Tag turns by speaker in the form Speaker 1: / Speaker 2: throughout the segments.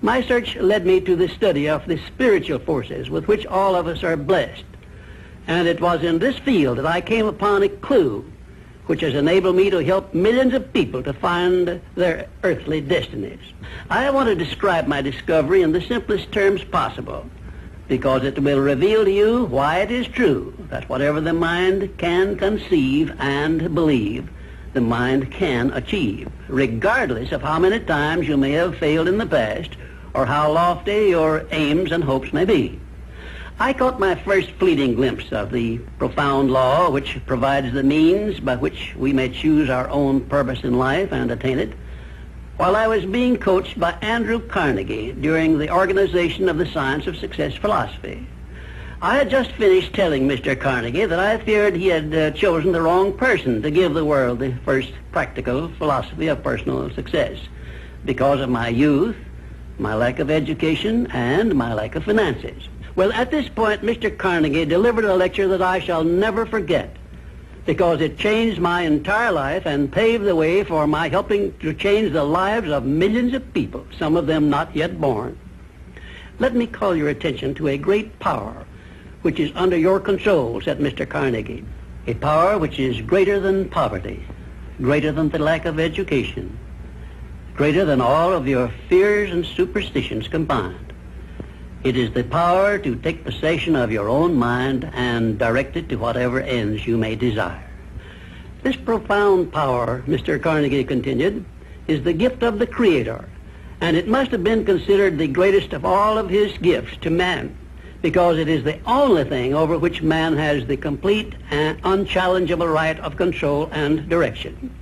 Speaker 1: My search led me to the study of the spiritual forces with which all of us are blessed. And it was in this field that I came upon a clue which has enabled me to help millions of people to find their earthly destinies. I want to describe my discovery in the simplest terms possible, because it will reveal to you why it is true that whatever the mind can conceive and believe, the mind can achieve, regardless of how many times you may have failed in the past or how lofty your aims and hopes may be. I caught my first fleeting glimpse of the profound law which provides the means by which we may choose our own purpose in life and attain it, while I was being coached by Andrew Carnegie during the organization of the Science of Success philosophy. I had just finished telling Mr. Carnegie that I feared he had chosen the wrong person to give the world the first practical philosophy of personal success because of my youth, my lack of education, and my lack of finances. Well, at this point, Mr. Carnegie delivered a lecture that I shall never forget, because it changed my entire life and paved the way for my helping to change the lives of millions of people, some of them not yet born. Let me call your attention to a great power which is under your control, said Mr. Carnegie, a power which is greater than poverty, greater than the lack of education, greater than all of your fears and superstitions combined. It is the power to take possession of your own mind and direct it to whatever ends you may desire. This profound power, Mr. Carnegie continued, is the gift of the Creator, and it must have been considered the greatest of all of his gifts to man, because it is the only thing over which man has the complete and unchallengeable right of control and direction.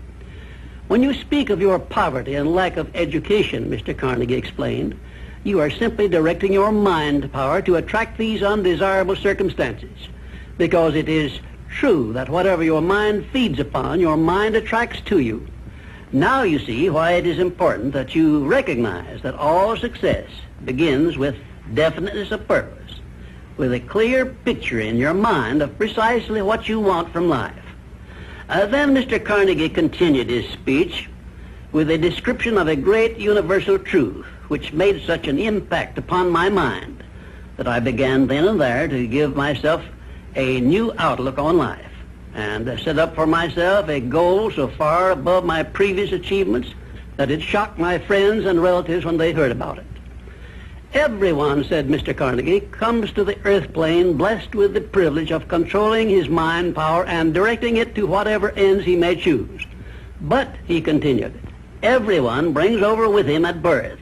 Speaker 1: When you speak of your poverty and lack of education, Mr. Carnegie explained, you are simply directing your mind power to attract these undesirable circumstances, because it is true that whatever your mind feeds upon, your mind attracts to you. Now you see why it is important that you recognize that all success begins with definiteness of purpose, with a clear picture in your mind of precisely what you want from life. Then Mr. Carnegie continued his speech with a description of a great universal truth which made such an impact upon my mind that I began then and there to give myself a new outlook on life and set up for myself a goal so far above my previous achievements that it shocked my friends and relatives when they heard about it. Everyone, said Mr. Carnegie, comes to the earth plane blessed with the privilege of controlling his mind power and directing it to whatever ends he may choose. But, he continued, everyone brings over with him at birth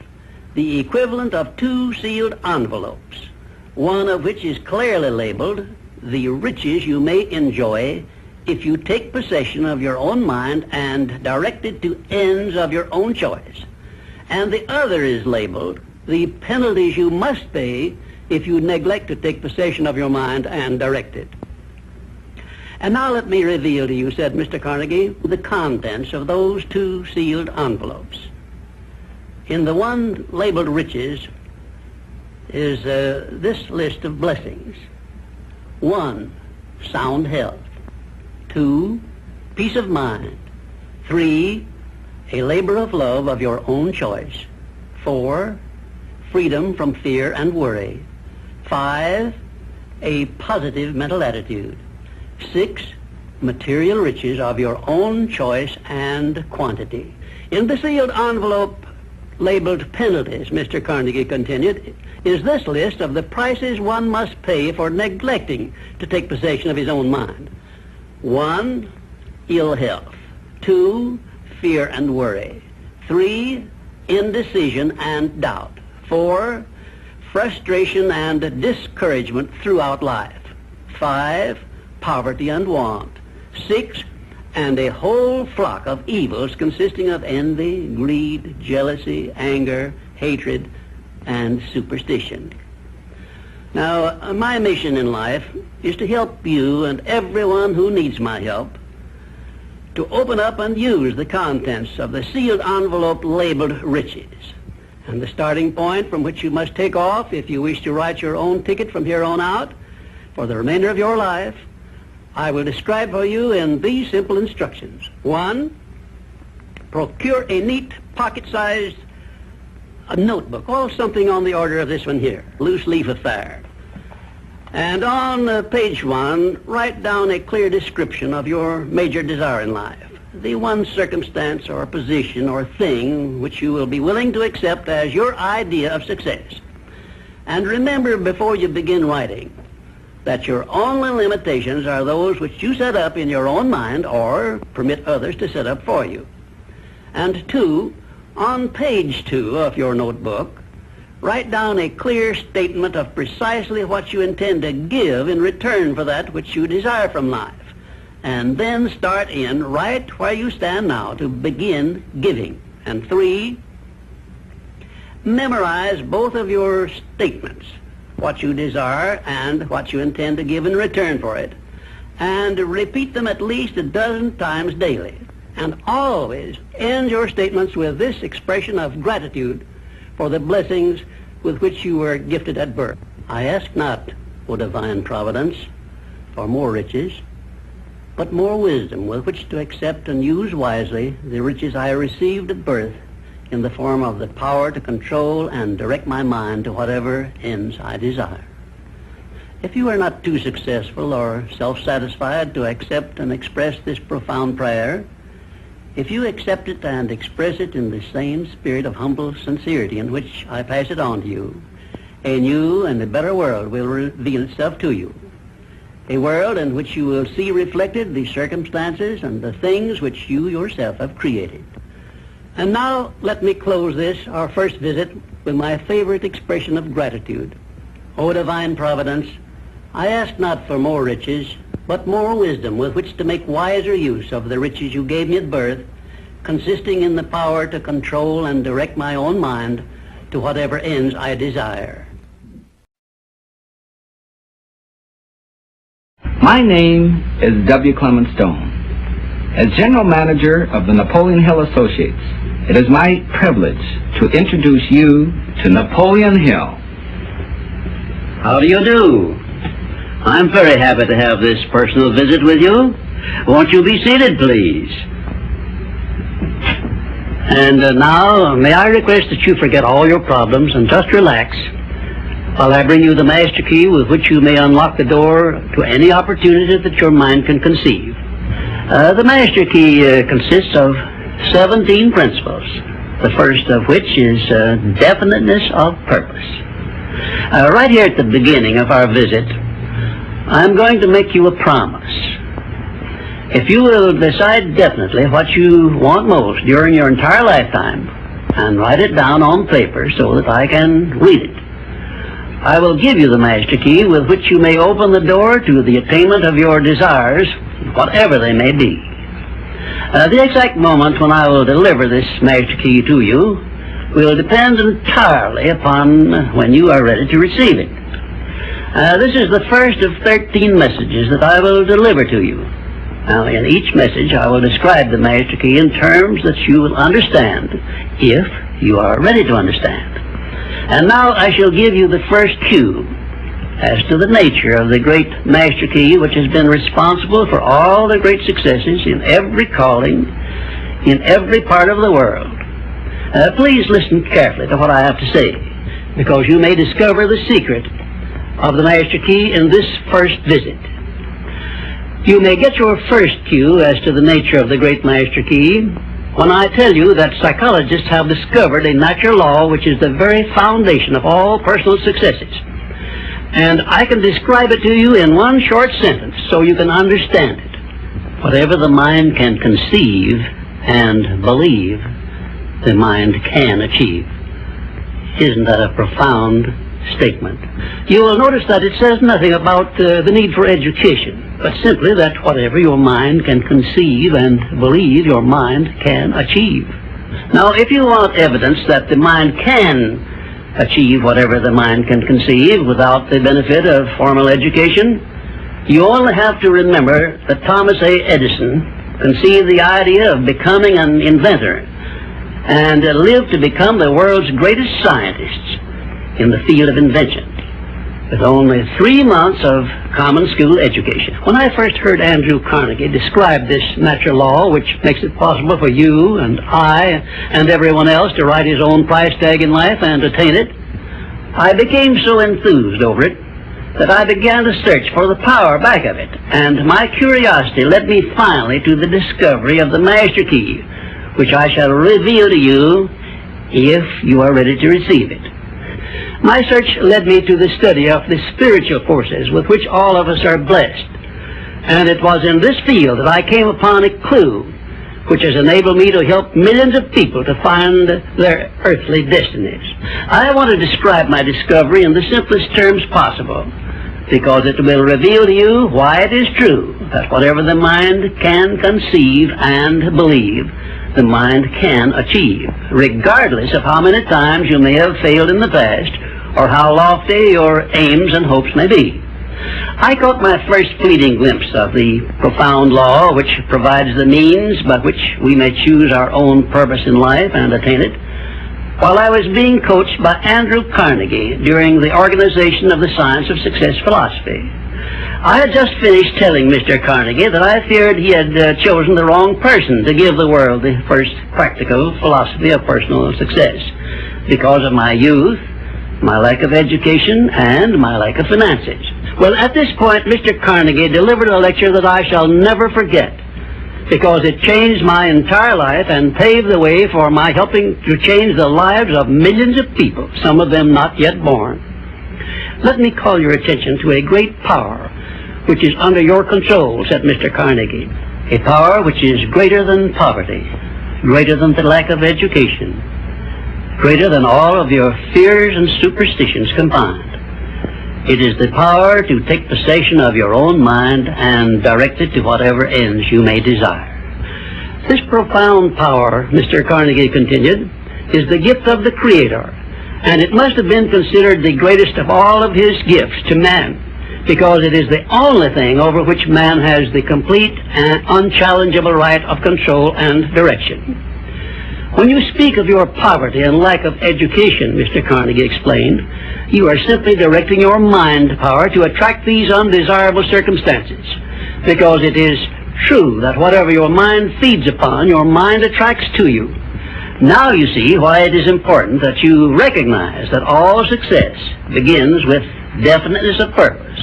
Speaker 1: the equivalent of 2 sealed envelopes, one of which is clearly labeled, the riches you may enjoy if you take possession of your own mind and direct it to ends of your own choice. And the other is labeled, the penalties you must pay if you neglect to take possession of your mind and direct it. And now let me reveal to you, said Mr. Carnegie, the contents of those 2 sealed envelopes. In the one labeled riches is this list of blessings. 1, sound health. 2, peace of mind. 3, a labor of love of your own choice. 4, freedom from fear and worry. 5, a positive mental attitude. 6, material riches of your own choice and quantity. In the sealed envelope labeled penalties, Mr. Carnegie continued, is this list of the prices one must pay for neglecting to take possession of his own mind. 1, ill health. 2, fear and worry. 3, indecision and doubt. 4, frustration and discouragement throughout life. 5, poverty and want. 6, and a whole flock of evils consisting of envy, greed, jealousy, anger, hatred, and superstition. Now, my mission in life is to help you and everyone who needs my help to open up and use the contents of the sealed envelope labeled riches. And the starting point from which you must take off if you wish to write your own ticket from here on out for the remainder of your life, I will describe for you in these simple instructions. 1, procure a neat pocket-sized a notebook, or something on the order of this one here, loose leaf affair. And on page 1, write down a clear description of your major desire in life, the one circumstance or position or thing which you will be willing to accept as your idea of success. And remember before you begin writing that your only limitations are those which you set up in your own mind or permit others to set up for you. And 2, on page 2 of your notebook, write down a clear statement of precisely what you intend to give in return for that which you desire from life. And then start in right where you stand now to begin giving. And 3, memorize both of your statements, what you desire and what you intend to give in return for it, and repeat them at least a dozen times daily. And always end your statements with this expression of gratitude for the blessings with which you were gifted at birth. I ask not, O divine providence, for more riches, but more wisdom with which to accept and use wisely the riches I received at birth in the form of the power to control and direct my mind to whatever ends I desire. If you are not too successful or self-satisfied to accept and express this profound prayer, if you accept it and express it in the same spirit of humble sincerity in which I pass it on to you, a new and a better world will reveal itself to you. A world in which you will see reflected the circumstances and the things which you yourself have created. And now let me close this, our first visit, with my favorite expression of gratitude. O divine providence, I ask not for more riches, but more wisdom with which to make wiser use of the riches you gave me at birth, consisting in the power to control and direct my own mind to whatever ends I desire.
Speaker 2: My name is W. Clement Stone. As General Manager of the Napoleon Hill Associates, it is my privilege to introduce you to Napoleon Hill.
Speaker 1: How do you do? I'm very happy to have this personal visit with you. Won't you be seated, please? And now, may I request that you forget all your problems and just relax while I bring you the master key with which you may unlock the door to any opportunity that your mind can conceive. The master key consists of 17 principles, the first of which is definiteness of purpose. Right here at the beginning of our visit, I'm going to make you a promise. If you will decide definitely what you want most during your entire lifetime and write it down on paper so that I can read it, I will give you the master key with which you may open the door to the attainment of your desires, whatever they may be. The exact moment when I will deliver this master key to you will depend entirely upon when you are ready to receive it. This is the first of 13 messages that I will deliver to you. Now, in each message, I will describe the master key in terms that you will understand, if you are ready to understand. And now I shall give you the first cue as to the nature of the great master key which has been responsible for all the great successes in every calling, in every part of the world. Please listen carefully to what I have to say, because you may discover the secret of the master key in this first visit. You may get your first cue as to the nature of the great master key when I tell you that psychologists have discovered a natural law which is the very foundation of all personal successes. And I can describe it to you in one short sentence so you can understand it. Whatever the mind can conceive and believe, the mind can achieve. Isn't that a profound statement? You will notice that it says nothing about the need for education, but simply that whatever your mind can conceive and believe, your mind can achieve. Now, if you want evidence that the mind can achieve whatever the mind can conceive without the benefit of formal education, you only have to remember that Thomas A. Edison conceived the idea of becoming an inventor and lived to become the world's greatest scientist in the field of invention. with only 3 months of common school education. When I first heard Andrew Carnegie describe this natural law, which makes it possible for you and I and everyone else to write his own price tag in life and attain it, I became so enthused over it that I began to search for the power back of it, and my curiosity led me finally to the discovery of the master key, which I shall reveal to you if you are ready to receive it. My search led me to the study of the spiritual forces with which all of us are blessed, and it was in this field that I came upon a clue which has enabled me to help millions of people to find their earthly destinies. I want to describe my discovery in the simplest terms possible, because it will reveal to you why it is true that whatever the mind can conceive and believe, the mind can achieve, regardless of how many times you may have failed in the past or how lofty your aims and hopes may be. I caught my first fleeting glimpse of the profound law which provides the means by which we may choose our own purpose in life and attain it, while I was being coached by Andrew Carnegie during the organization of the Science of Success philosophy. I had just finished telling Mr. Carnegie that I feared he had chosen the wrong person to give the world the first practical philosophy of personal success because of my youth, my lack of education, and my lack of finances. Well, at this point, Mr. Carnegie delivered a lecture that I shall never forget, because it changed my entire life and paved the way for my helping to change the lives of millions of people, some of them not yet born. Let me call your attention to a great power which is under your control, said Mr. Carnegie, a power which is greater than poverty, greater than the lack of education, greater than all of your fears and superstitions combined. It is the power to take possession of your own mind and direct it to whatever ends you may desire. This profound power, Mr. Carnegie continued, is the gift of the Creator, and it must have been considered the greatest of all of His gifts to man, because it is the only thing over which man has the complete and unchallengeable right of control and direction. When you speak of your poverty and lack of education, Mr. Carnegie explained, you are simply directing your mind power to attract these undesirable circumstances, because it is true that whatever your mind feeds upon, your mind attracts to you. Now you see why it is important that you recognize that all success begins with definiteness of purpose,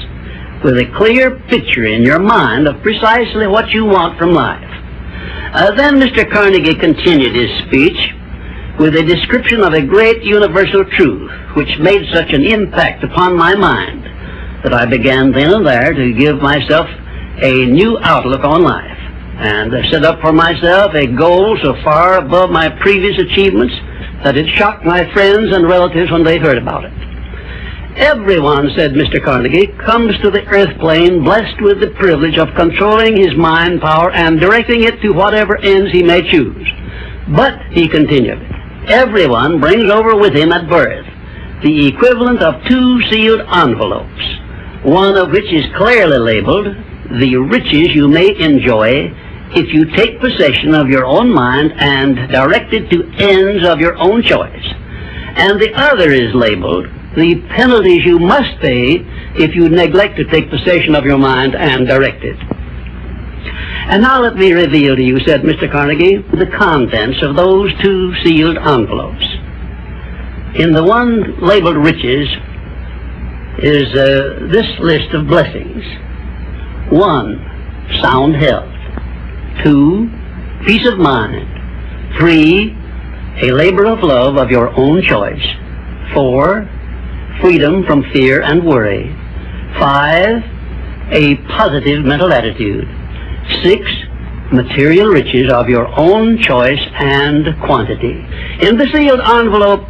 Speaker 1: with a clear picture in your mind of precisely what you want from life. Then Mr. Carnegie continued his speech with a description of a great universal truth which made such an impact upon my mind that I began then and there to give myself a new outlook on life and set up for myself a goal so far above my previous achievements that it shocked my friends and relatives when they heard about it. Everyone, said Mr. Carnegie, comes to the earth plane blessed with the privilege of controlling his mind power and directing it to whatever ends he may choose. But, he continued, everyone brings over with him at birth the equivalent of 2 sealed envelopes, one of which is clearly labeled, the riches you may enjoy if you take possession of your own mind and direct it to ends of your own choice. And the other is labeled, the penalties you must pay if you neglect to take possession of your mind and direct it. And now let me reveal to you, said Mr. Carnegie, the contents of those 2 sealed envelopes. In the one labeled riches is this list of blessings. 1, sound health. 2, peace of mind. 3, a labor of love of your own choice. 4, freedom from fear and worry. 5, a positive mental attitude. 6, material riches of your own choice and quantity. In the sealed envelope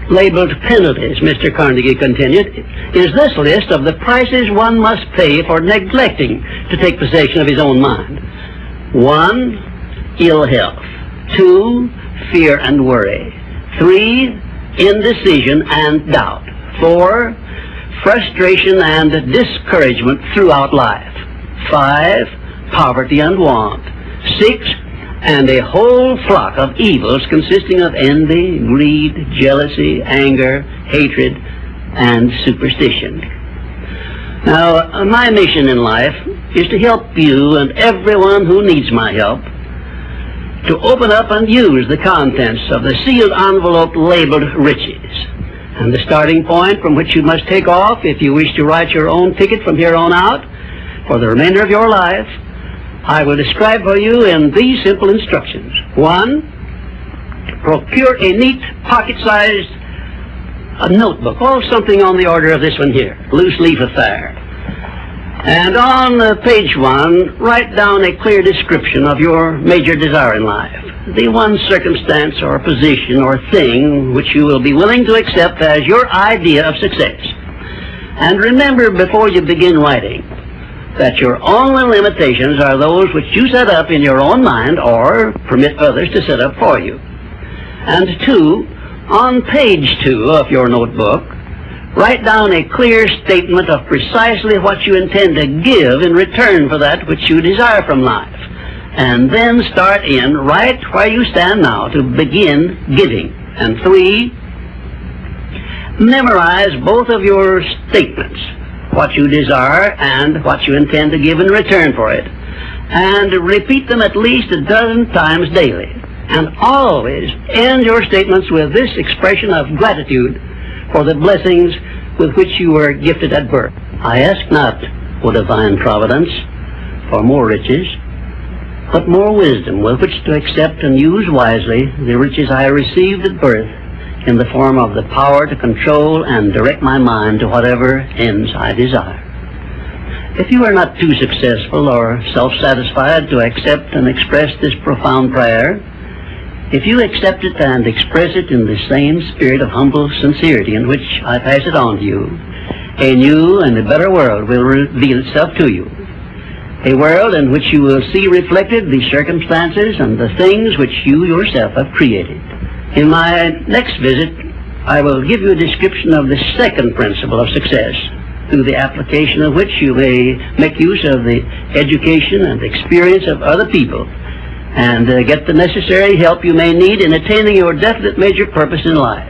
Speaker 1: labeled penalties, Mr. Carnegie continued, is this list of the prices one must pay for neglecting to take possession of his own mind. 1, ill health. 2, fear and worry. 3, indecision and doubt. 4, frustration and discouragement throughout life. 5, poverty and want. 6, and a whole flock of evils consisting of envy, greed, jealousy, anger, hatred, and superstition. Now, my mission in life is to help you and everyone who needs my help to open up and use the contents of the sealed envelope labeled riches. And the starting point from which you must take off if you wish to write your own ticket from here on out for the remainder of your life, I will describe for you in these simple instructions. 1, procure a neat pocket-sized notebook, or something on the order of this one here, loose leaf affair. And on page 1, write down a clear description of your major desire in life, the one circumstance or position or thing which you will be willing to accept as your idea of success. And remember before you begin writing that your only limitations are those which you set up in your own mind or permit others to set up for you. And 2, on page 2 of your notebook, write down a clear statement of precisely what you intend to give in return for that which you desire from life. And then start in right where you stand now to begin giving. And 3, memorize both of your statements, what you desire and what you intend to give in return for it. And repeat them at least a dozen times daily. And always end your statements with this expression of gratitude for the blessings with which you were gifted at birth. I ask not, O divine providence, for more riches, but more wisdom with which to accept and use wisely the riches I received at birth in the form of the power to control and direct my mind to whatever ends I desire. If you are not too successful or self-satisfied to accept and express this profound prayer, if you accept it and express it in the same spirit of humble sincerity in which I pass it on to you, a new and a better world will reveal itself to you. A world in which you will see reflected the circumstances and the things which you yourself have created. In my next visit, I will give you a description of the second principle of success, through the application of which you may make use of the education and experience of other people and get the necessary help you may need in attaining your definite major purpose in life.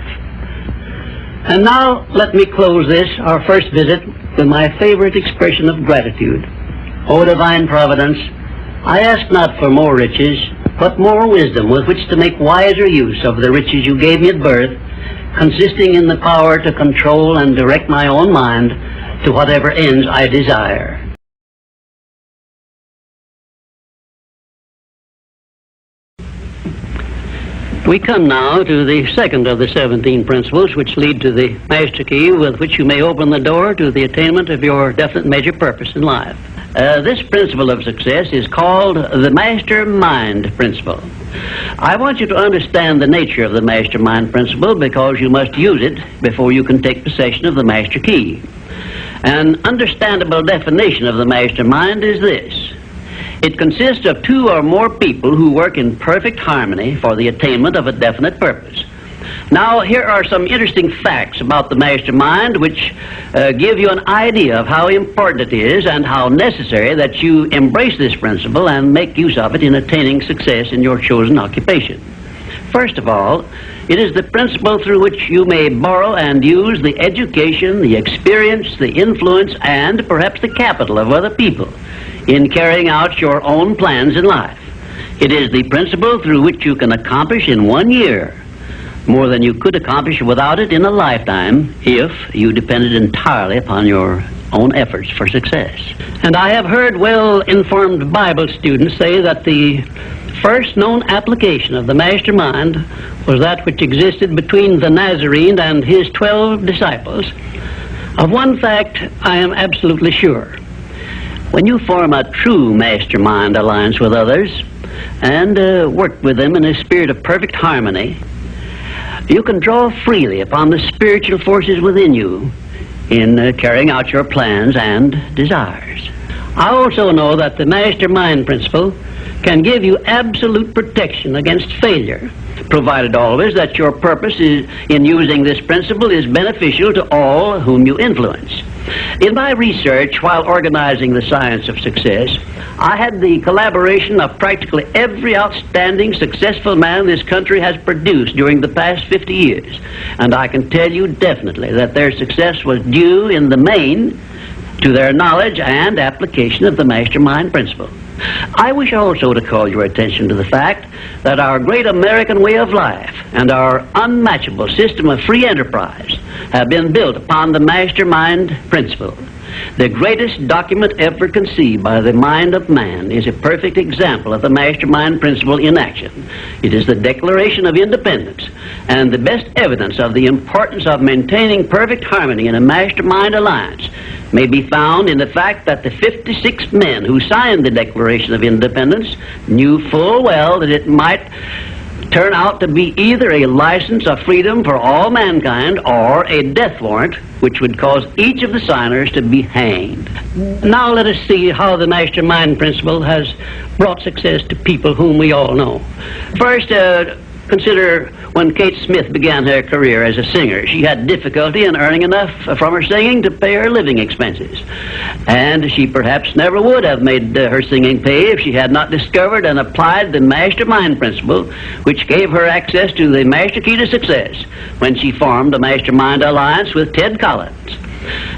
Speaker 1: And now let me close this, our first visit, with my favorite expression of gratitude. O divine providence, I ask not for more riches, but more wisdom with which to make wiser use of the riches you gave me at birth, consisting in the power to control and direct my own mind to whatever ends I desire. We come now to the second of the 17 principles which lead to the master key with which you may open the door to the attainment of your definite major purpose in life. This principle of success is called the mastermind principle. I want you to understand the nature of the mastermind principle because you must use it before you can take possession of the master key. An understandable definition of the mastermind is this. It consists of 2 or more people who work in perfect harmony for the attainment of a definite purpose. Now, here are some interesting facts about the mastermind which give you an idea of how important it is and how necessary that you embrace this principle and make use of it in attaining success in your chosen occupation. First of all, it is the principle through which you may borrow and use the education, the experience, the influence, and perhaps the capital of other people in carrying out your own plans in life. It is the principle through which you can accomplish in 1 year more than you could accomplish without it in a lifetime if you depended entirely upon your own efforts for success. And I have heard well-informed Bible students say that the first known application of the mastermind was that which existed between the Nazarene and his 12 disciples. Of one fact I am absolutely sure. When you form a true mastermind alliance with others and work with them in a spirit of perfect harmony, you can draw freely upon the spiritual forces within you in carrying out your plans and desires. I also know that the mastermind principle can give you absolute protection against failure, provided always that your purpose in using this principle is beneficial to all whom you influence. In my research while organizing the science of success, I had the collaboration of practically every outstanding successful man this country has produced during the past 50 years. And I can tell you definitely that their success was due in the main to their knowledge and application of the mastermind principle. I wish also to call your attention to the fact that our great American way of life and our unmatchable system of free enterprise have been built upon the mastermind principle. The greatest document ever conceived by the mind of man is a perfect example of the mastermind principle in action. It is the Declaration of Independence, and the best evidence of the importance of maintaining perfect harmony in a mastermind alliance may be found in the fact that the 56 men who signed the Declaration of Independence knew full well that it might turn out to be either a license of freedom for all mankind or a death warrant which would cause each of the signers to be hanged. Now let us see how the mastermind principle has brought success to people whom we all know. First, consider when Kate Smith began her career as a singer. She had difficulty in earning enough from her singing to pay her living expenses. And she perhaps never would have made her singing pay if she had not discovered and applied the mastermind principle, which gave her access to the master key to success when she formed the Mastermind Alliance with Ted Collins.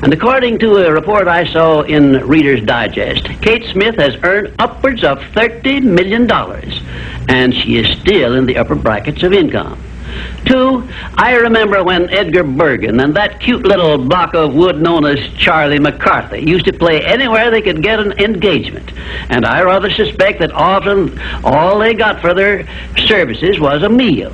Speaker 1: And according to a report I saw in Reader's Digest, Kate Smith has earned upwards of $30 million, and she is still in the upper brackets of income. Two, I remember when Edgar Bergen and that cute little block of wood known as Charlie McCarthy used to play anywhere they could get an engagement. And I rather suspect that often all they got for their services was a meal.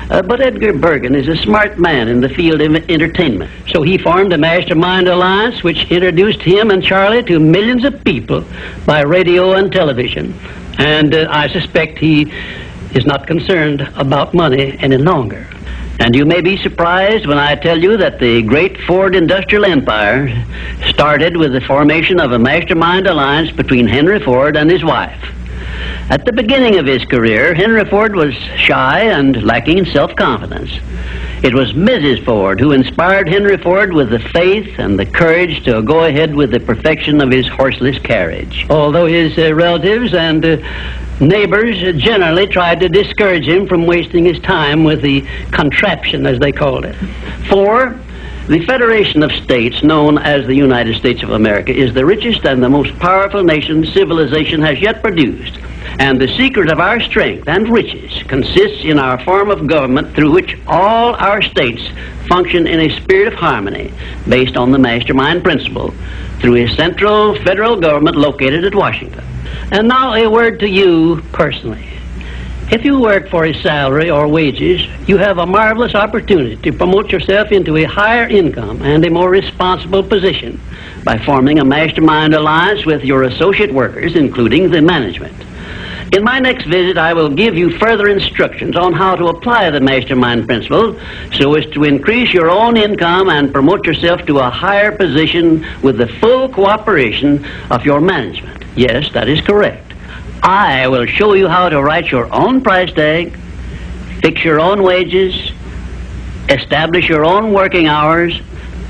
Speaker 1: But Edgar Bergen is a smart man in the field of entertainment. So he formed a mastermind alliance which introduced him and Charlie to millions of people by radio and television. And I suspect he is not concerned about money any longer. And you may be surprised when I tell you that the great Ford industrial empire started with the formation of a mastermind alliance between Henry Ford and his wife. At the beginning of his career, Henry Ford was shy and lacking in self-confidence. It was Mrs. Ford who inspired Henry Ford with the faith and the courage to go ahead with the perfection of his horseless carriage. Although his relatives and neighbors generally tried to discourage him from wasting his time with the contraption, as they called it. 4, the Federation of States, known as the United States of America, is the richest and the most powerful nation civilization has yet produced. And the secret of our strength and riches consists in our form of government through which all our states function in a spirit of harmony based on the mastermind principle through a central federal government located at Washington. And now a word to you personally. If you work for a salary or wages, you have a marvelous opportunity to promote yourself into a higher income and a more responsible position by forming a mastermind alliance with your associate workers, including the management. In my next visit, I will give you further instructions on how to apply the mastermind principle so as to increase your own income and promote yourself to a higher position with the full cooperation of your management. Yes, that is correct. I will show you how to write your own price tag, fix your own wages, establish your own working hours,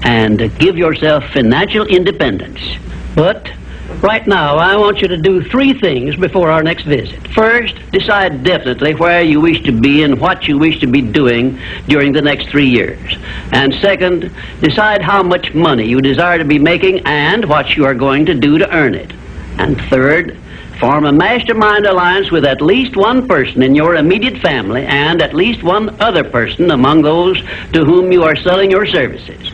Speaker 1: and give yourself financial independence. But right now, I want you to do 3 things before our next visit. First, decide definitely where you wish to be and what you wish to be doing during the next 3 years. And second, decide how much money you desire to be making and what you are going to do to earn it. And third, form a mastermind alliance with at least one person in your immediate family and at least one other person among those to whom you are selling your services.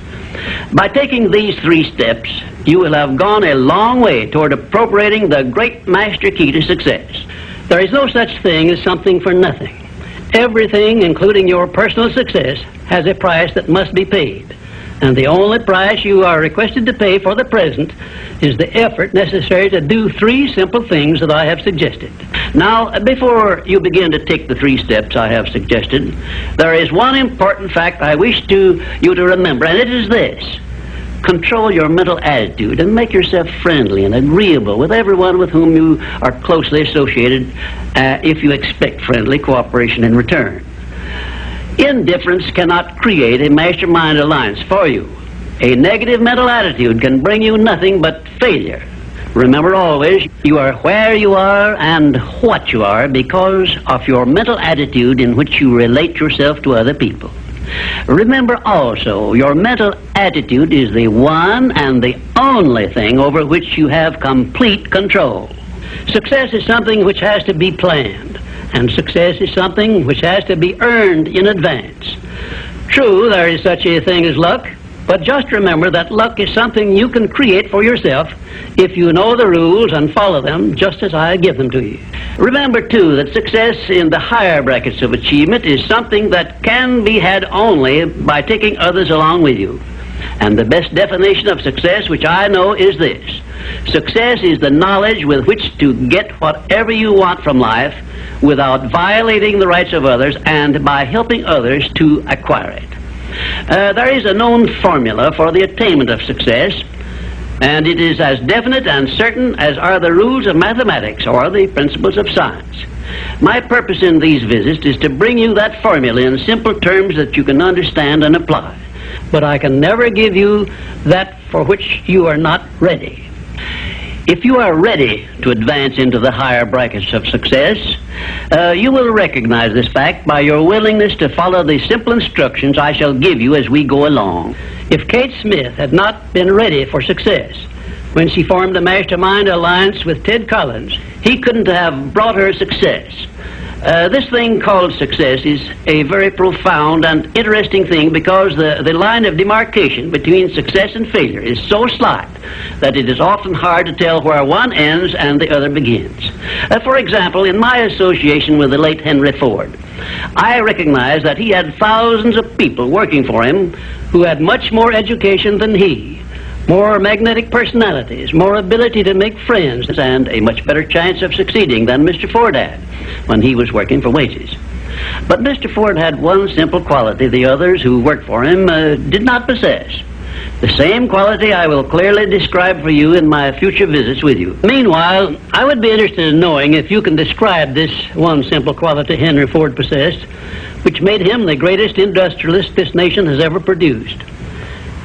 Speaker 1: By taking these 3 steps, you will have gone a long way toward appropriating the great master key to success. There is no such thing as something for nothing. Everything, including your personal success, has a price that must be paid. And the only price you are requested to pay for the present is the effort necessary to do 3 simple things that I have suggested. Now, before you begin to take the 3 steps I have suggested, there is one important fact I wish you to remember, and it is this. Control your mental attitude and make yourself friendly and agreeable with everyone with whom you are closely associated if you expect friendly cooperation in return. Indifference cannot create a mastermind alliance for you. A negative mental attitude can bring you nothing but failure. Remember always, you are where you are and what you are because of your mental attitude in which you relate yourself to other people. Remember also, your mental attitude is the one and the only thing over which you have complete control. Success is something which has to be planned, and success is something which has to be earned in advance. True, there is such a thing as luck, but just remember that luck is something you can create for yourself if you know the rules and follow them just as I give them to you. Remember, too, that success in the higher brackets of achievement is something that can be had only by taking others along with you. And the best definition of success, which I know, is this. Success is the knowledge with which to get whatever you want from life without violating the rights of others and by helping others to acquire it. There is a known formula for the attainment of success, and it is as definite and certain as are the rules of mathematics or the principles of science. My purpose in these visits is to bring you that formula in simple terms that you can understand and apply. But I can never give you that for which you are not ready. If you are ready to advance into the higher brackets of success, you will recognize this fact by your willingness to follow the simple instructions I shall give you as we go along. If Kate Smith had not been ready for success when she formed the Mastermind Alliance with Ted Collins, he couldn't have brought her success. This thing called success is a very profound and interesting thing because the line of demarcation between success and failure is so slight that it is often hard to tell where one ends and the other begins. For example, in my association with the late Henry Ford, I recognized that he had thousands of people working for him who had much more education than he, more magnetic personalities, more ability to make friends, and a much better chance of succeeding than Mr. Ford had when he was working for wages. But Mr. Ford had one simple quality the others who worked for him did not possess. The same quality I will clearly describe for you in my future visits with you. Meanwhile, I would be interested in knowing if you can describe this one simple quality Henry Ford possessed, which made him the greatest industrialist this nation has ever produced.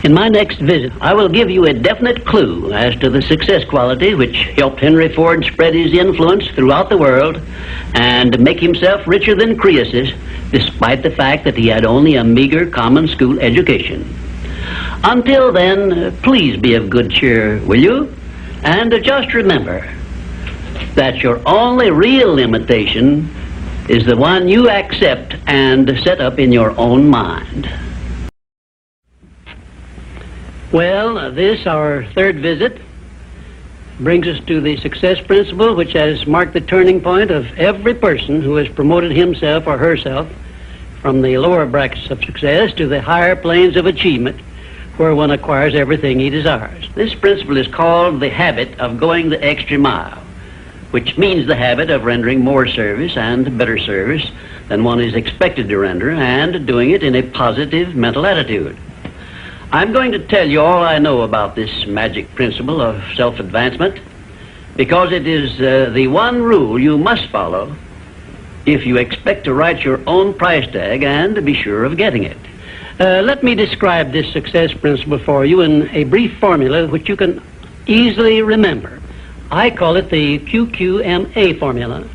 Speaker 1: In my next visit, I will give you a definite clue as to the success quality which helped Henry Ford spread his influence throughout the world and make himself richer than Croesus, despite the fact that he had only a meager common school education. Until then, please be of good cheer, will you? And just remember that your only real limitation is the one you accept and set up in your own mind. Well, this, our third visit, brings us to the success principle which has marked the turning point of every person who has promoted himself or herself from the lower brackets of success to the higher planes of achievement where one acquires everything he desires. This principle is called the habit of going the extra mile, which means the habit of rendering more service and better service than one is expected to render and doing it in a positive mental attitude. I'm going to tell you all I know about this magic principle of self-advancement because it is the one rule you must follow if you expect to write your own price tag and to be sure of getting it. Let me describe this success principle for you in a brief formula which you can easily remember. I call it the QQMA formula,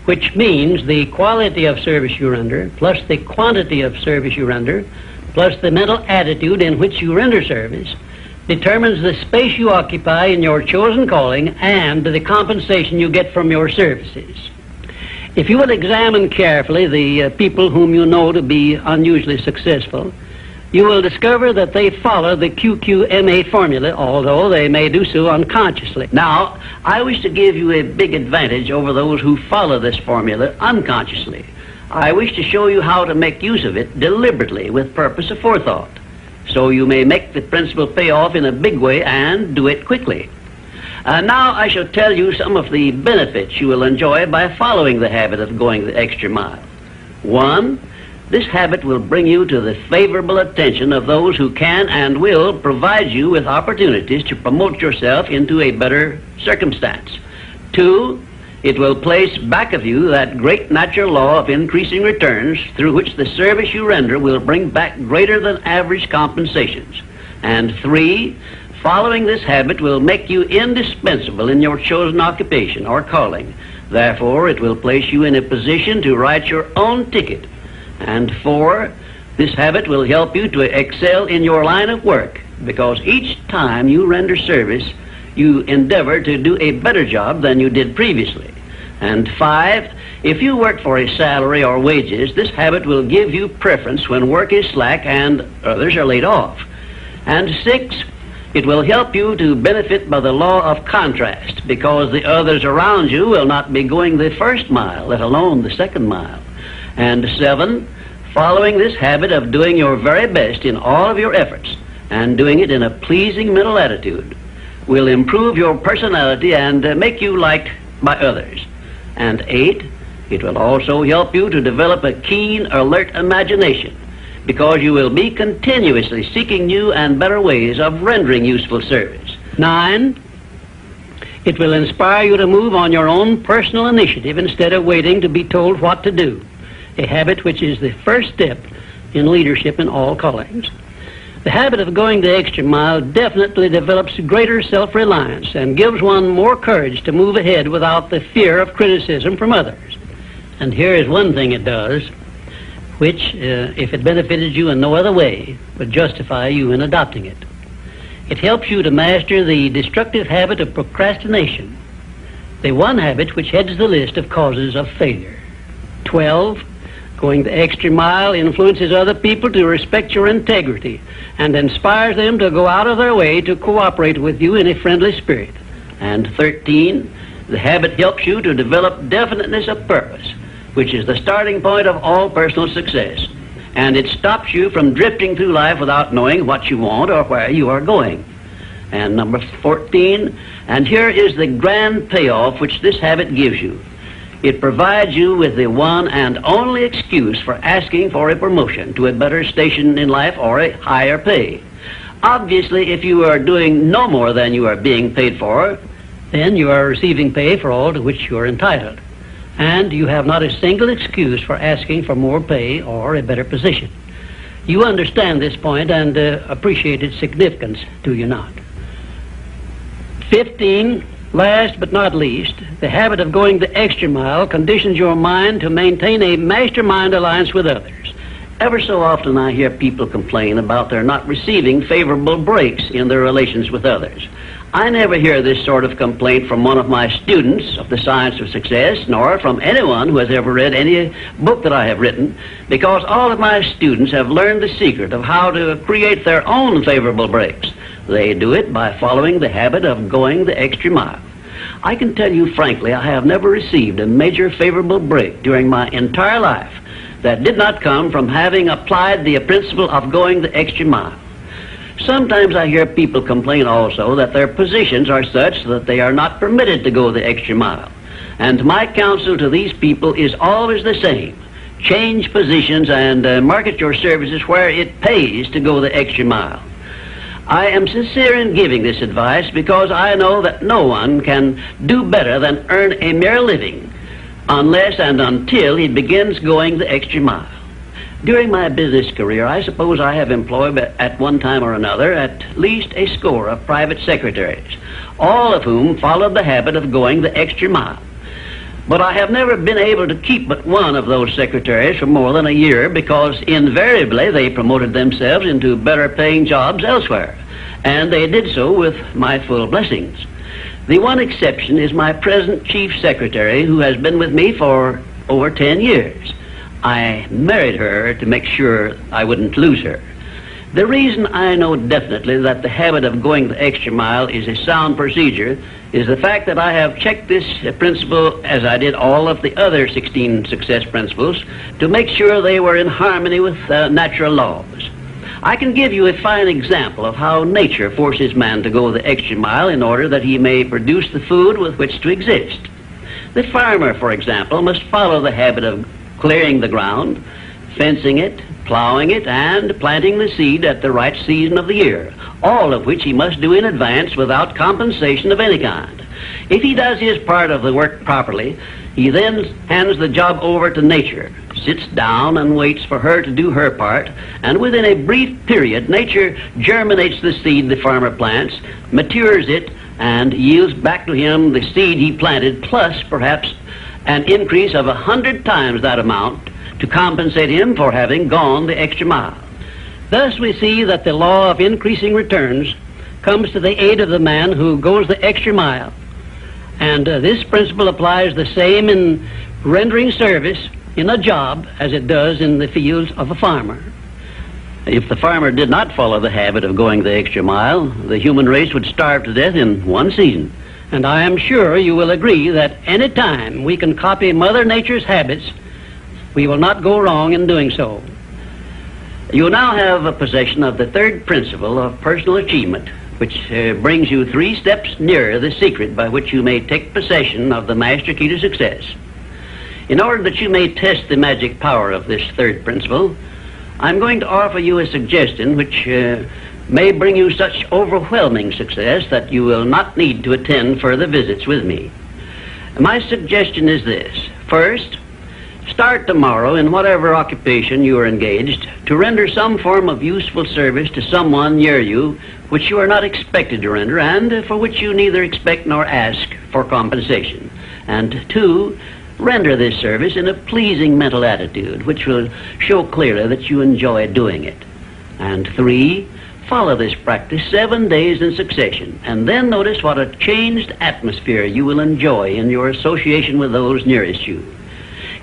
Speaker 1: which means the quality of service you render plus the quantity of service you render plus the mental attitude in which you render service determines the space you occupy in your chosen calling and the compensation you get from your services. If you will examine carefully the people whom you know to be unusually successful, you will discover that they follow the QQMA formula, although they may do so unconsciously. Now, I wish to give you a big advantage over those who follow this formula unconsciously. I wish to show you how to make use of it deliberately with purpose of forethought, so you may make the principle pay off in a big way and do it quickly. Now I shall tell you some of the benefits you will enjoy by following the habit of going the extra mile. 1, this habit will bring you to the favorable attention of those who can and will provide you with opportunities to promote yourself into a better circumstance. 2, it will place back of you that great natural law of increasing returns through which the service you render will bring back greater than average compensations. And 3, following this habit will make you indispensable in your chosen occupation or calling. Therefore, it will place you in a position to write your own ticket. And 4, This habit will help you to excel in your line of work, because each time you render service, you endeavor to do a better job than you did previously. And 5, if you work for a salary or wages, this habit will give you preference when work is slack and others are laid off. And 6, it will help you to benefit by the law of contrast, because the others around you will not be going the first mile, let alone the second mile. And 7, following this habit of doing your very best in all of your efforts and doing it in a pleasing mental attitude will improve your personality and make you liked by others. And 8, it will also help you to develop a keen, alert imagination, because you will be continuously seeking new and better ways of rendering useful service. 9, it will inspire you to move on your own personal initiative instead of waiting to be told what to do, a habit which is the first step in leadership in all callings. The habit of going the extra mile definitely develops greater self-reliance and gives one more courage to move ahead without the fear of criticism from others. And here is one thing it does, which, if it benefited you in no other way, would justify you in adopting it. It helps you to master the destructive habit of procrastination, the one habit which heads the list of causes of failure. 12, going the extra mile influences other people to respect your integrity and inspires them to go out of their way to cooperate with you in a friendly spirit. And 13, the habit helps you to develop definiteness of purpose, which is the starting point of all personal success. And it stops you from drifting through life without knowing what you want or where you are going. And number 14, and here is the grand payoff which this habit gives you. It provides you with the one and only excuse for asking for a promotion to a better station in life or a higher pay. Obviously, if you are doing no more than you are being paid for, then you are receiving pay for all to which you are entitled. And you have not a single excuse for asking for more pay or a better position. You understand this point and appreciate its significance, do you not? 15, last but not least, the habit of going the extra mile conditions your mind to maintain a mastermind alliance with others. Ever so often I hear people complain about their not receiving favorable breaks in their relations with others. I never hear this sort of complaint from one of my students of the science of success, nor from anyone who has ever read any book that I have written, because all of my students have learned the secret of how to create their own favorable breaks. They do it by following the habit of going the extra mile. I can tell you frankly, I have never received a major favorable break during my entire life that did not come from having applied the principle of going the extra mile. Sometimes I hear people complain also that their positions are such that they are not permitted to go the extra mile. And my counsel to these people is always the same. Change positions and market your services where it pays to go the extra mile. I am sincere in giving this advice because I know that no one can do better than earn a mere living unless and until he begins going the extra mile. During my business career, I suppose I have employed at one time or another at least a score of private secretaries, all of whom followed the habit of going the extra mile. But I have never been able to keep but one of those secretaries for more than a year because invariably they promoted themselves into better paying jobs elsewhere, and they did so with my full blessings. The one exception is my present chief secretary, who has been with me for over 10 years. I married her to make sure I wouldn't lose her. The reason I know definitely that the habit of going the extra mile is a sound procedure is the fact that I have checked this principle, as I did all of the other 16 success principles, to make sure they were in harmony with natural laws. I can give you a fine example of how nature forces man to go the extra mile in order that he may produce the food with which to exist. The farmer, for example, must follow the habit of clearing the ground, fencing it, plowing it, and planting the seed at the right season of the year, all of which he must do in advance without compensation of any kind. If he does his part of the work properly, he then hands the job over to nature, sits down and waits for her to do her part, and within a brief period, nature germinates the seed the farmer plants, matures it, and yields back to him the seed he planted, plus perhaps an increase of 100 times that amount to compensate him for having gone the extra mile. Thus we see that the law of increasing returns comes to the aid of the man who goes the extra mile. And this principle applies the same in rendering service in a job as it does in the fields of a farmer. If the farmer did not follow the habit of going the extra mile, the human race would starve to death in one season. And I am sure you will agree that any time we can copy Mother Nature's habits, we will not go wrong in doing so. You now have a possession of the third principle of personal achievement, which brings you 3 steps nearer the secret by which you may take possession of the master key to success. In order that you may test the magic power of this third principle, I'm going to offer you a suggestion which may bring you such overwhelming success that you will not need to attend further visits with me. My suggestion is this. First, start tomorrow in whatever occupation you are engaged to render some form of useful service to someone near you which you are not expected to render and for which you neither expect nor ask for compensation. And 2, render this service in a pleasing mental attitude which will show clearly that you enjoy doing it. And 3, follow this practice 7 days in succession, and then notice what a changed atmosphere you will enjoy in your association with those nearest you.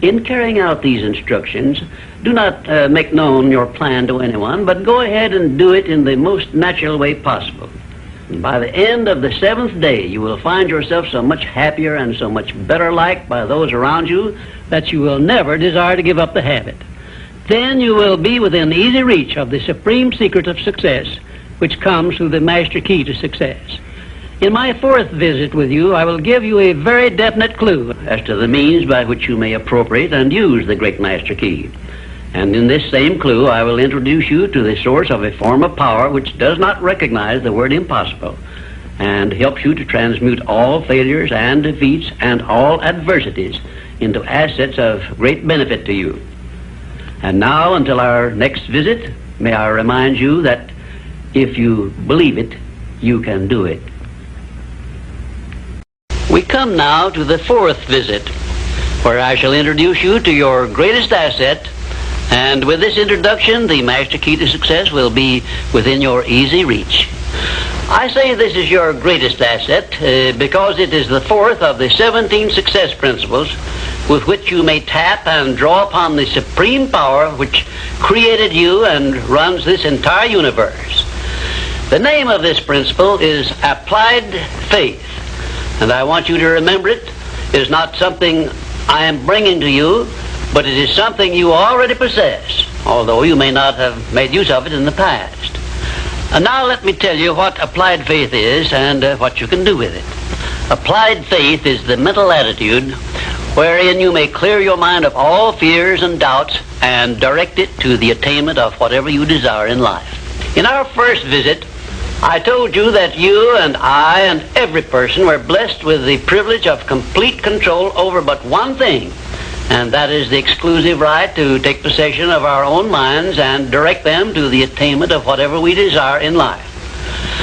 Speaker 1: In carrying out these instructions, do not make known your plan to anyone, but go ahead and do it in the most natural way possible. And by the end of the 7th day, you will find yourself so much happier and so much better liked by those around you that you will never desire to give up the habit. Then you will be within easy reach of the supreme secret of success, which comes through the master key to success. In my 4th visit with you, I will give you a very definite clue as to the means by which you may appropriate and use the great master key. And in this same clue, I will introduce you to the source of a form of power which does not recognize the word impossible and helps you to transmute all failures and defeats and all adversities into assets of great benefit to you. And now, until our next visit, may I remind you that if you believe it, you can do it. We come now to the 4th visit, where I shall introduce you to your greatest asset. And with this introduction, the master key to success will be within your easy reach. I say this is your greatest asset because it is the 4th of the 17 success principles with which you may tap and draw upon the supreme power which created you and runs this entire universe. The name of this principle is applied faith. And I want you to remember it is not something I am bringing to you, but it is something you already possess, although you may not have made use of it in the past. And now let me tell you what applied faith is and what you can do with it. Applied faith is the mental attitude wherein you may clear your mind of all fears and doubts and direct it to the attainment of whatever you desire in life. In our first visit, I told you that you and I and every person were blessed with the privilege of complete control over but one thing, and that is the exclusive right to take possession of our own minds and direct them to the attainment of whatever we desire in life.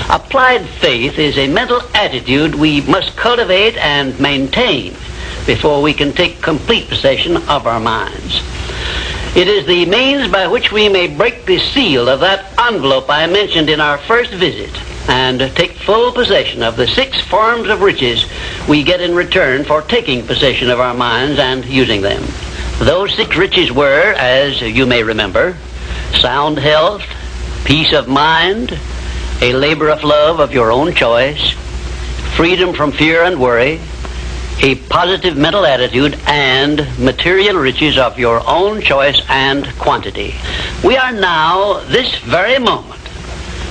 Speaker 1: Applied faith is a mental attitude we must cultivate and maintain before we can take complete possession of our minds. It is the means by which we may break the seal of that envelope I mentioned in our first visit and take full possession of the 6 forms of riches we get in return for taking possession of our minds and using them. Those 6 riches were, as you may remember, sound health, peace of mind, a labor of love of your own choice, freedom from fear and worry, a positive mental attitude, and material riches of your own choice and quantity. We are now, this very moment,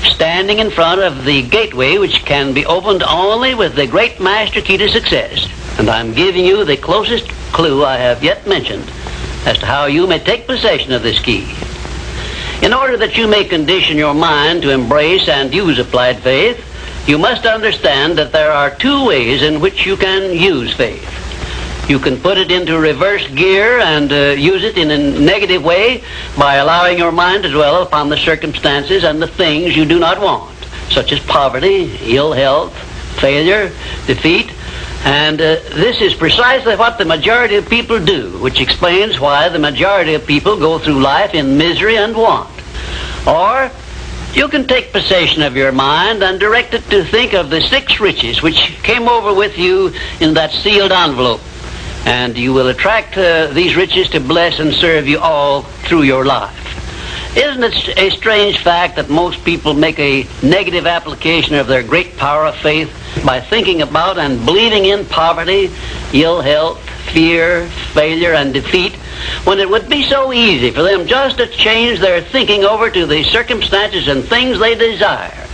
Speaker 1: standing in front of the gateway which can be opened only with the great master key to success. And I'm giving you the closest clue I have yet mentioned as to how you may take possession of this key. In order that you may condition your mind to embrace and use applied faith, you must understand that there are 2 ways in which you can use faith. You can put it into reverse gear and use it in a negative way by allowing your mind to dwell upon the circumstances and the things you do not want, such as poverty, ill health, failure, defeat, And this is precisely what the majority of people do, which explains why the majority of people go through life in misery and want. Or you can take possession of your mind and direct it to think of the 6 riches which came over with you in that sealed envelope. And you will attract these riches to bless and serve you all through your life. Isn't it a strange fact that most people make a negative application of their great power of faith by thinking about and believing in poverty, ill health, fear, failure, and defeat, when it would be so easy for them just to change their thinking over to the circumstances and things they desire?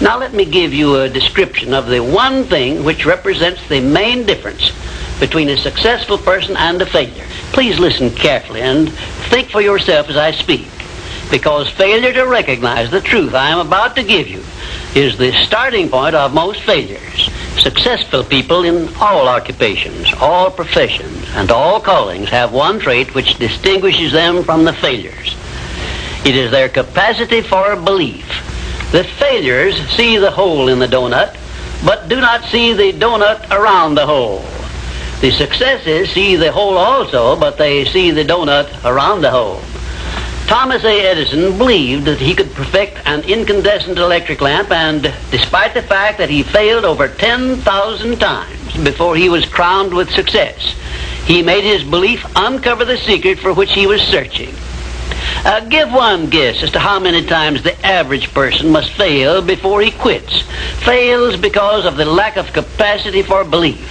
Speaker 1: Now let me give you a description of the one thing which represents the main difference between a successful person and a failure. Please listen carefully and think for yourself as I speak, because failure to recognize the truth I am about to give you is the starting point of most failures. Successful people in all occupations, all professions, and all callings have one trait which distinguishes them from the failures. It is their capacity for belief. The failures see the hole in the donut, but do not see the donut around the hole. The successes see the hole also, but they see the donut around the hole. Thomas A. Edison believed that he could perfect an incandescent electric lamp, and despite the fact that he failed over 10,000 times before he was crowned with success, he made his belief uncover the secret for which he was searching. Give one guess as to how many times the average person must fail before he quits. Fails because of the lack of capacity for belief.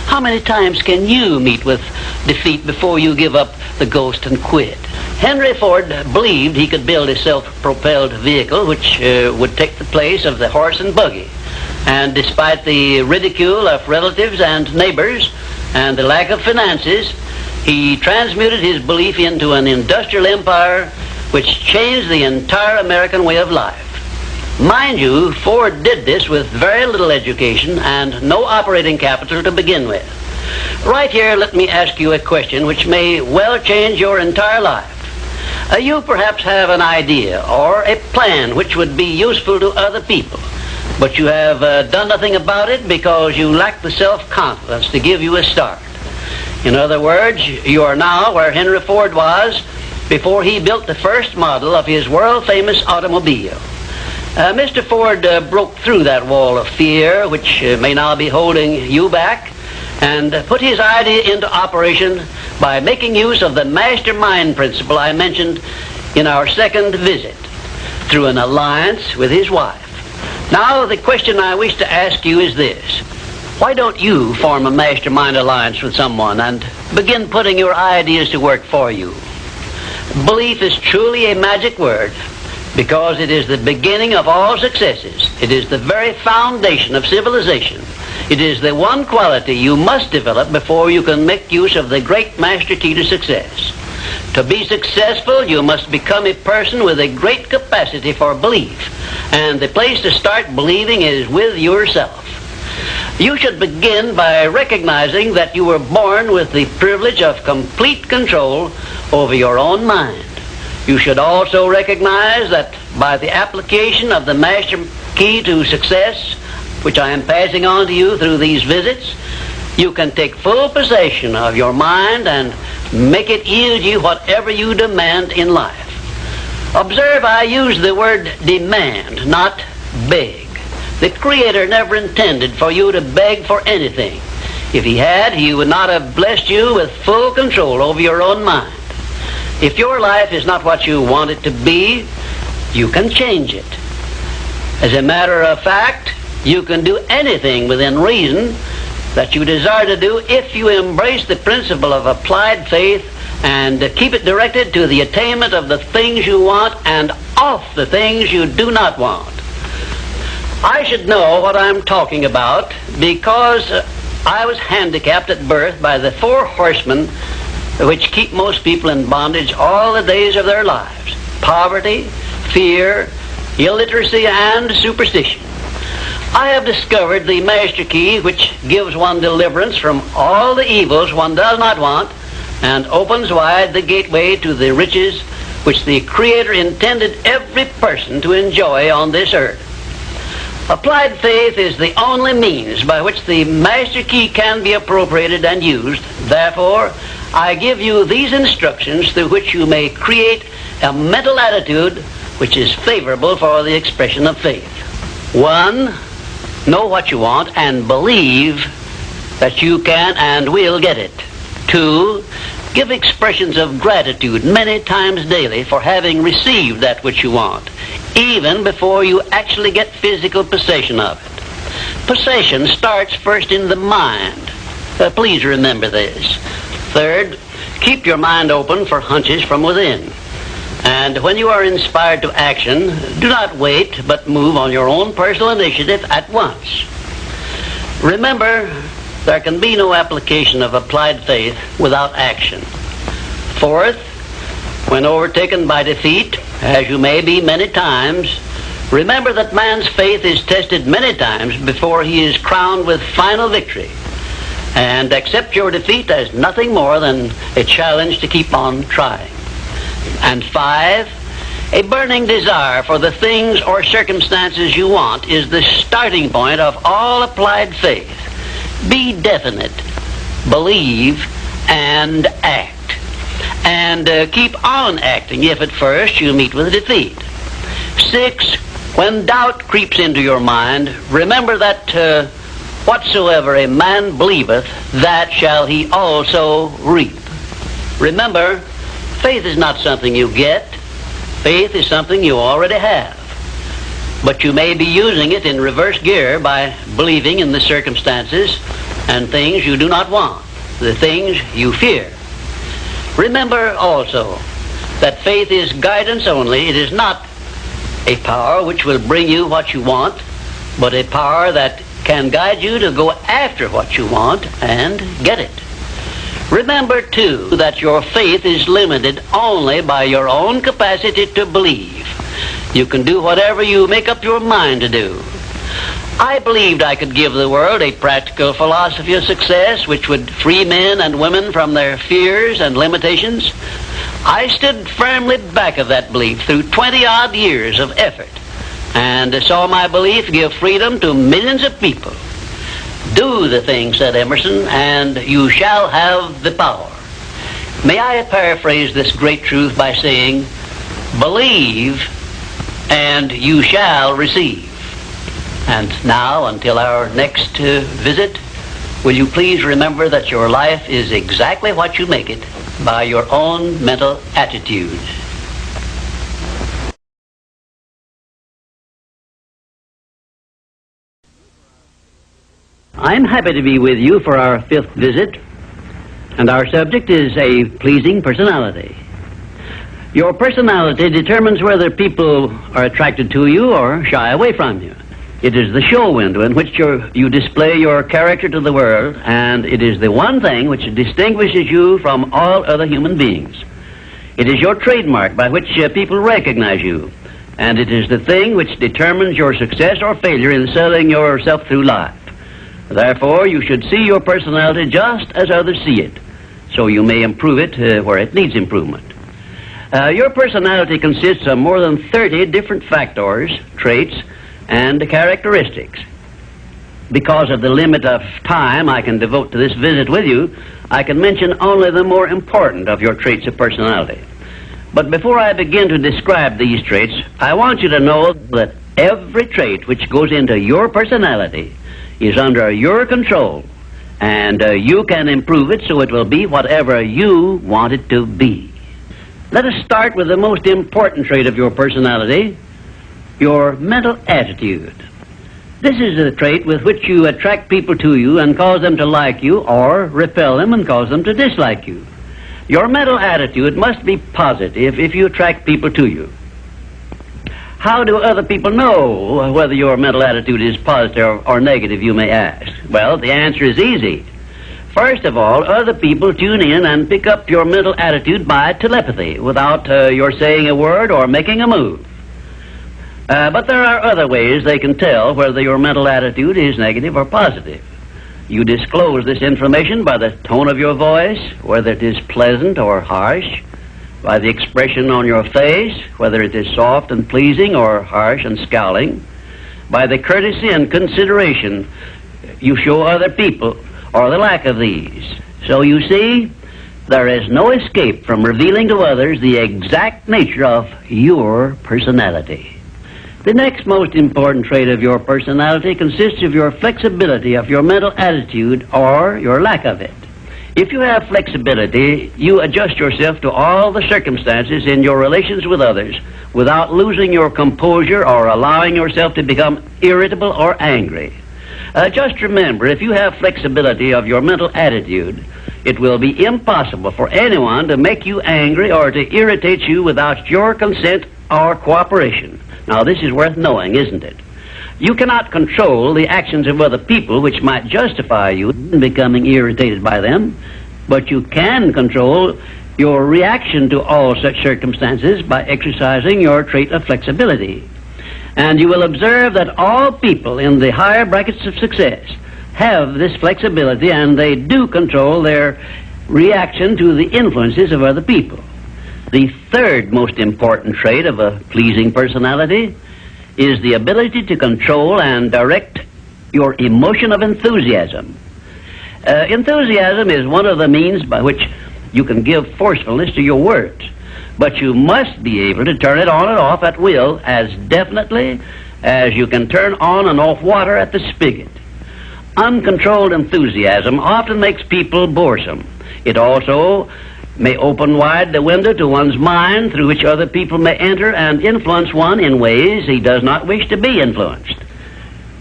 Speaker 1: How many times can you meet with defeat before you give up the ghost and quit? Henry Ford believed he could build a self-propelled vehicle which would take the place of the horse and buggy. And despite the ridicule of relatives and neighbors and the lack of finances, he transmuted his belief into an industrial empire which changed the entire American way of life. Mind you, Ford did this with very little education and no operating capital to begin with. Right here, let me ask you a question which may well change your entire life. You perhaps have an idea or a plan which would be useful to other people, but you have done nothing about it because you lack the self-confidence to give you a start. In other words, you are now where Henry Ford was before he built the first model of his world-famous automobile. Mr. Ford broke through that wall of fear which may now be holding you back and put his idea into operation by making use of the mastermind principle I mentioned in our second visit through an alliance with his wife. Now, the question I wish to ask you is this. Why don't you form a mastermind alliance with someone and begin putting your ideas to work for you? Belief is truly a magic word because it is the beginning of all successes. It is the very foundation of civilization. It is the one quality you must develop before you can make use of the great master key to success. To be successful, you must become a person with a great capacity for belief. And the place to start believing is with yourself. You should begin by recognizing that you were born with the privilege of complete control over your own mind. You should also recognize that by the application of the master key to success, which I am passing on to you through these visits, you can take full possession of your mind and make it yield you whatever you demand in life. Observe, I use the word demand, not beg. The Creator never intended for you to beg for anything. If He had, He would not have blessed you with full control over your own mind. If your life is not what you want it to be, you can change it. As a matter of fact, you can do anything within reason that you desire to do if you embrace the principle of applied faith and keep it directed to the attainment of the things you want and off the things you do not want. I should know what I'm talking about because I was handicapped at birth by the 4 horsemen which keep most people in bondage all the days of their lives: poverty, fear, illiteracy, and superstition. I have discovered the master key which gives one deliverance from all the evils one does not want and opens wide the gateway to the riches which the Creator intended every person to enjoy on this earth. Applied faith is the only means by which the master key can be appropriated and used. Therefore, I give you these instructions through which you may create a mental attitude which is favorable for the expression of faith. 1, know what you want and believe that you can and will get it. 2, give expressions of gratitude many times daily for having received that which you want, even before you actually get physical possession of it. Possession starts first in the mind. Please remember this. 3rd, keep your mind open for hunches from within. And when you are inspired to action, do not wait, but move on your own personal initiative at once. Remember, there can be no application of applied faith without action. 4th, when overtaken by defeat, as you may be many times, remember that man's faith is tested many times before he is crowned with final victory. And accept your defeat as nothing more than a challenge to keep on trying. And 5, a burning desire for the things or circumstances you want is the starting point of all applied faith. Be definite, believe, and act. And keep on acting if at first you meet with defeat. 6, when doubt creeps into your mind, remember that whatsoever a man believeth, that shall he also reap. Remember, faith is not something you get. Faith is something you already have. But you may be using it in reverse gear by believing in the circumstances and things you do not want, the things you fear. Remember also that faith is guidance only. It is not a power which will bring you what you want, but a power that can guide you to go after what you want and get it. Remember, too, that your faith is limited only by your own capacity to believe. You can do whatever you make up your mind to do. I believed I could give the world a practical philosophy of success which would free men and women from their fears and limitations. I stood firmly back of that belief through 20-odd years of effort, and saw my belief give freedom to millions of people. Do the thing, said Emerson, and you shall have the power. May I paraphrase this great truth by saying, believe and you shall receive. And now, until our next visit, will you please remember that your life is exactly what you make it by your own mental attitude. I'm happy to be with you for our 5th visit, and our subject is a pleasing personality. Your personality determines whether people are attracted to you or shy away from you. It is the show window in which you display your character to the world, and it is the one thing which distinguishes you from all other human beings. It is your trademark by which people recognize you, and it is the thing which determines your success or failure in selling yourself through life. Therefore, you should see your personality just as others see it, so you may improve it where it needs improvement. Your personality consists of more than 30 different factors, traits, and characteristics. Because of the limit of time I can devote to this visit with you, I can mention only the more important of your traits of personality. But before I begin to describe these traits, I want you to know that every trait which goes into your personality is under your control, and you can improve it so it will be whatever you want it to be. Let us start with the most important trait of your personality, your mental attitude. This is a trait with which you attract people to you and cause them to like you, or repel them and cause them to dislike you. Your mental attitude must be positive if you attract people to you. How do other people know whether your mental attitude is positive or negative, you may ask? Well, the answer is easy. First of all, other people tune in and pick up your mental attitude by telepathy without your saying a word or making a move. But there are other ways they can tell whether your mental attitude is negative or positive. You disclose this information by the tone of your voice, whether it is pleasant or harsh, by the expression on your face, whether it is soft and pleasing or harsh and scowling, by the courtesy and consideration you show other people, or the lack of these. So you see, there is no escape from revealing to others the exact nature of your personality. The next most important trait of your personality consists of your flexibility of your mental attitude or your lack of it. If you have flexibility, you adjust yourself to all the circumstances in your relations with others without losing your composure or allowing yourself to become irritable or angry. Just remember, if you have flexibility of your mental attitude, it will be impossible for anyone to make you angry or to irritate you without your consent or cooperation. Now, this is worth knowing, isn't it? You cannot control the actions of other people which might justify you in becoming irritated by them, but you can control your reaction to all such circumstances by exercising your trait of flexibility. And you will observe that all people in the higher brackets of success have this flexibility, and they do control their reaction to the influences of other people. The third most important trait of a pleasing personality is the ability to control and direct your emotion of enthusiasm. Enthusiasm is one of the means by which you can give forcefulness to your words, but you must be able to turn it on and off at will as definitely as you can turn on and off water at the spigot. Uncontrolled enthusiasm often makes people boresome. It also may open wide the window to one's mind through which other people may enter and influence one in ways he does not wish to be influenced.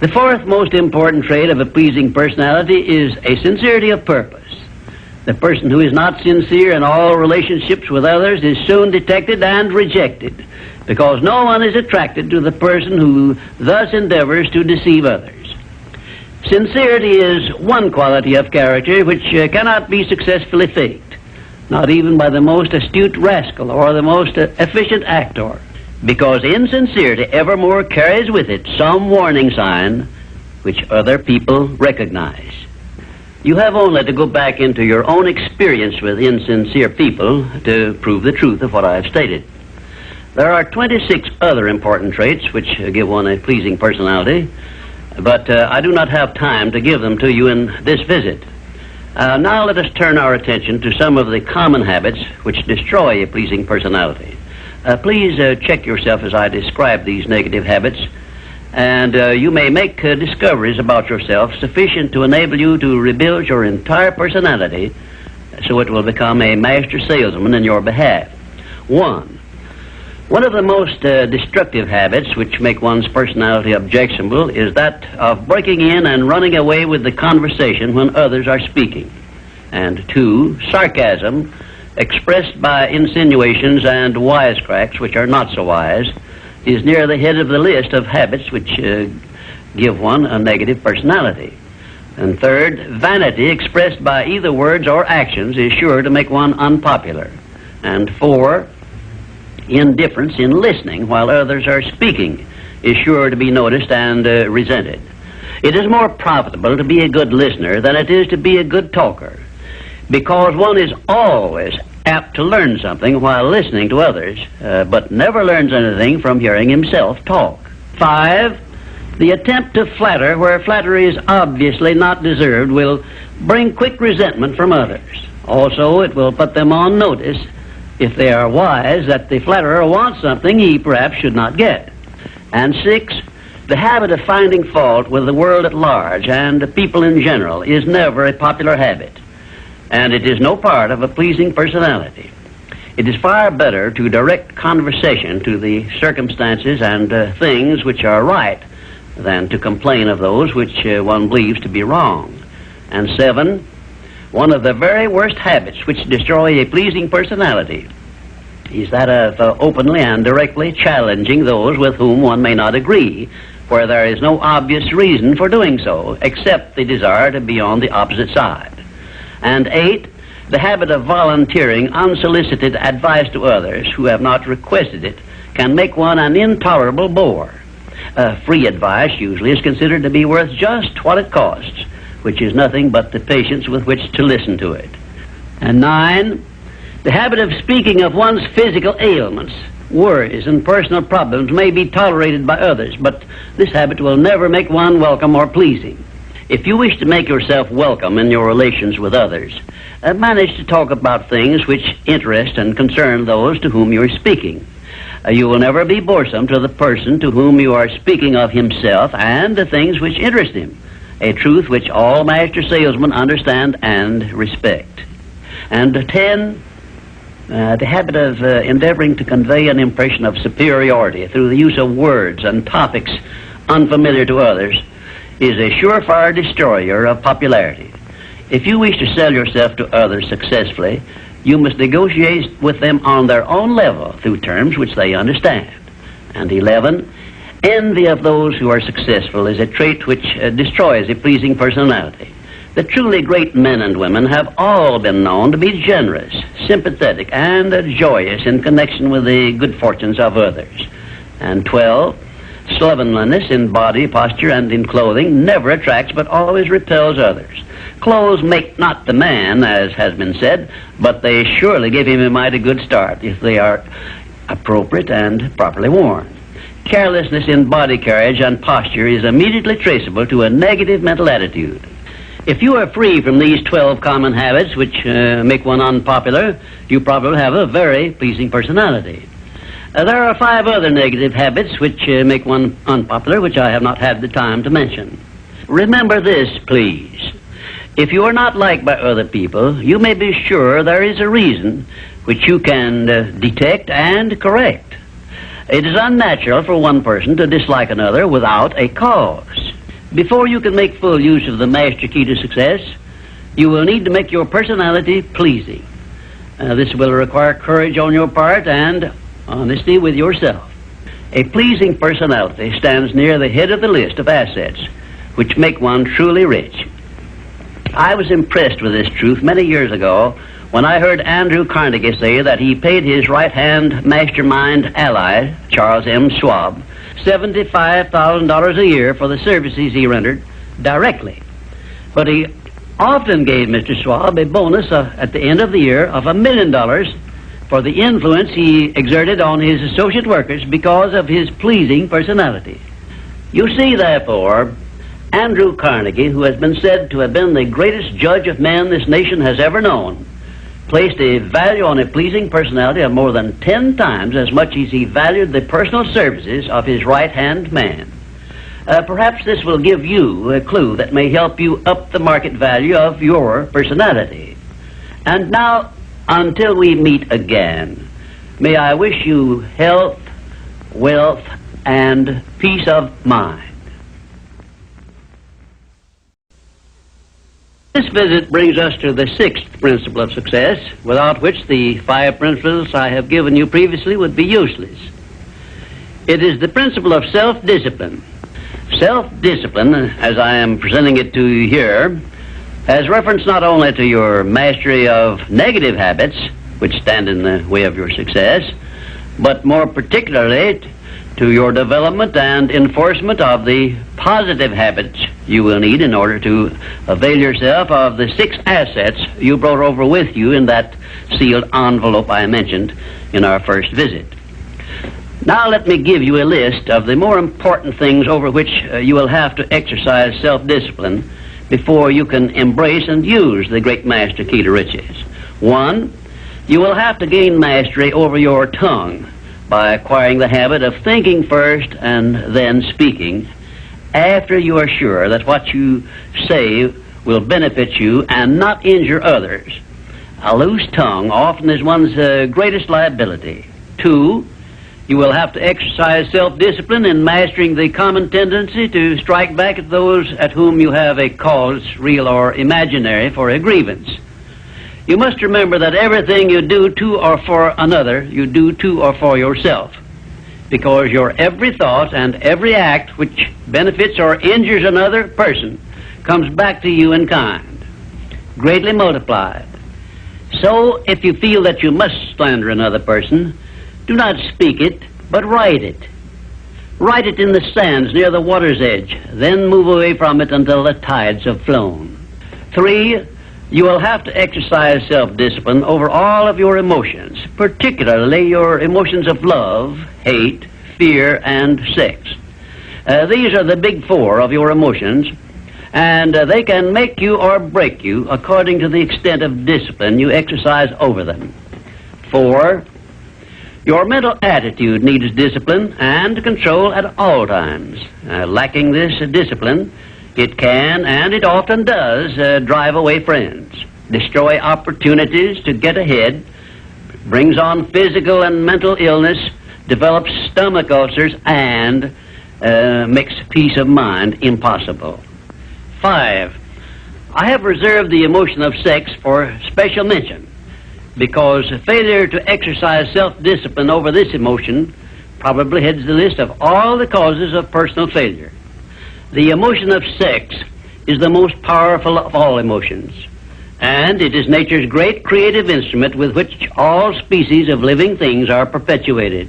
Speaker 1: The fourth most important trait of a pleasing personality is a sincerity of purpose. The person who is not sincere in all relationships with others is soon detected and rejected, because no one is attracted to the person who thus endeavors to deceive others. Sincerity is one quality of character which cannot be successfully faked, not even by the most astute rascal or the most efficient actor, because insincerity evermore carries with it some warning sign which other people recognize. You have only to go back into your own experience with insincere people to prove the truth of what I have stated. There are 26 other important traits which give one a pleasing personality, but I do not have time to give them to you in this visit. Now let us turn our attention to some of the common habits which destroy a pleasing personality. Please check yourself as I describe these negative habits, and you may make discoveries about yourself sufficient to enable you to rebuild your entire personality so it will become a master salesman in your behalf. One of the most destructive habits which make one's personality objectionable is that of breaking in and running away with the conversation when others are speaking. And 2, sarcasm, expressed by insinuations and wisecracks which are not so wise, is near the head of the list of habits which give one a negative personality. And 3rd, vanity expressed by either words or actions is sure to make one unpopular. And 4, indifference in listening while others are speaking is sure to be noticed and resented. It is more profitable to be a good listener than it is to be a good talker, because one is always apt to learn something while listening to others, but never learns anything from hearing himself talk. 5, the attempt to flatter where flattery is obviously not deserved will bring quick resentment from others. Also, it will put them on notice, if they are wise, that the flatterer wants something he perhaps should not get. And 6, the habit of finding fault with the world at large and people in general is never a popular habit, and it is no part of a pleasing personality. It is far better to direct conversation to the circumstances and things which are right than to complain of those which one believes to be wrong. And 7, one of the very worst habits which destroy a pleasing personality is that of openly and directly challenging those with whom one may not agree, where there is no obvious reason for doing so, except the desire to be on the opposite side. And 8, the habit of volunteering unsolicited advice to others who have not requested it can make one an intolerable bore. Free advice usually is considered to be worth just what it costs, which is nothing but the patience with which to listen to it. And 9, the habit of speaking of one's physical ailments worries, and personal problems may be tolerated by others, but this habit will never make one welcome or pleasing. If you wish to make yourself welcome in your relations with others, manage to talk about things which interest and concern those to whom you are speaking. You will never be boresome to the person to whom you are speaking of himself and the things which interest him, a truth which all master salesmen understand and respect. And 10, the habit of endeavoring to convey an impression of superiority through the use of words and topics unfamiliar to others is a surefire destroyer of popularity. If you wish to sell yourself to others successfully, you must negotiate with them on their own level through terms which they understand. And 11, envy of those who are successful is a trait which destroys a pleasing personality. The truly great men and women have all been known to be generous, sympathetic, and joyous in connection with the good fortunes of others. And 12, slovenliness in body, posture, and in clothing never attracts but always repels others. Clothes make not the man, as has been said, but they surely give him a mighty good start if they are appropriate and properly worn. Carelessness in body carriage and posture is immediately traceable to a negative mental attitude. If you are free from these 12 common habits which make one unpopular, you probably have a very pleasing personality. There are 5 other negative habits which make one unpopular, which I have not had the time to mention. Remember this, please. If you are not liked by other people, you may be sure there is a reason which you can detect and correct. It is unnatural for one person to dislike another without a cause. Before you can make full use of the master key to success, you will need to make your personality pleasing. This will require courage on your part and honesty with yourself. A pleasing personality stands near the head of the list of assets which make one truly rich. I was impressed with this truth many years ago when I heard Andrew Carnegie say that he paid his right-hand mastermind ally, Charles M. Schwab, $75,000 a year for the services he rendered directly. But he often gave Mr. Schwab a bonus at the end of the year of $1 million for the influence he exerted on his associate workers because of his pleasing personality. You see, therefore, Andrew Carnegie, who has been said to have been the greatest judge of men this nation has ever known, placed a value on a pleasing personality of more than 10 times as much as he valued the personal services of his right-hand man. Perhaps this will give you a clue that may help you up the market value of your personality. And now, until we meet again, may I wish you health, wealth, and peace of mind. This visit brings us to the 6th principle of success, without which the 5 principles I have given you previously would be useless. It is the principle of self-discipline. Self-discipline, as I am presenting it to you here, has reference not only to your mastery of negative habits, which stand in the way of your success, but more particularly to your development and enforcement of the positive habits you will need in order to avail yourself of the 6 assets you brought over with you in that sealed envelope I mentioned in our first visit. Now let me give you a list of the more important things over which you will have to exercise self-discipline before you can embrace and use the great master key to riches. 1, you will have to gain mastery over your tongue by acquiring the habit of thinking first and then speaking after you are sure that what you say will benefit you and not injure others. A loose tongue often is one's greatest liability. 2, you will have to exercise self-discipline in mastering the common tendency to strike back at those at whom you have a cause, real or imaginary, for a grievance. You must remember that everything you do to or for another, you do to or for yourself, because your every thought and every act which benefits or injures another person comes back to you in kind, greatly multiplied. So, if you feel that you must slander another person, do not speak it, but write it. Write it in the sands near the water's edge, then move away from it until the tides have flown. 3, You will have to exercise self-discipline over all of your emotions, particularly your emotions of love, hate, fear, and sex. These are the big four of your emotions, and they can make you or break you according to the extent of discipline you exercise over them. 4, your mental attitude needs discipline and control at all times. Lacking this discipline, it can, and it often does, drive away friends, destroy opportunities to get ahead, brings on physical and mental illness, develops stomach ulcers, and makes peace of mind impossible. 5, I have reserved the emotion of sex for special mention, because failure to exercise self-discipline over this emotion probably heads the list of all the causes of personal failure. The emotion of sex is the most powerful of all emotions, and it is nature's great creative instrument with which all species of living things are perpetuated.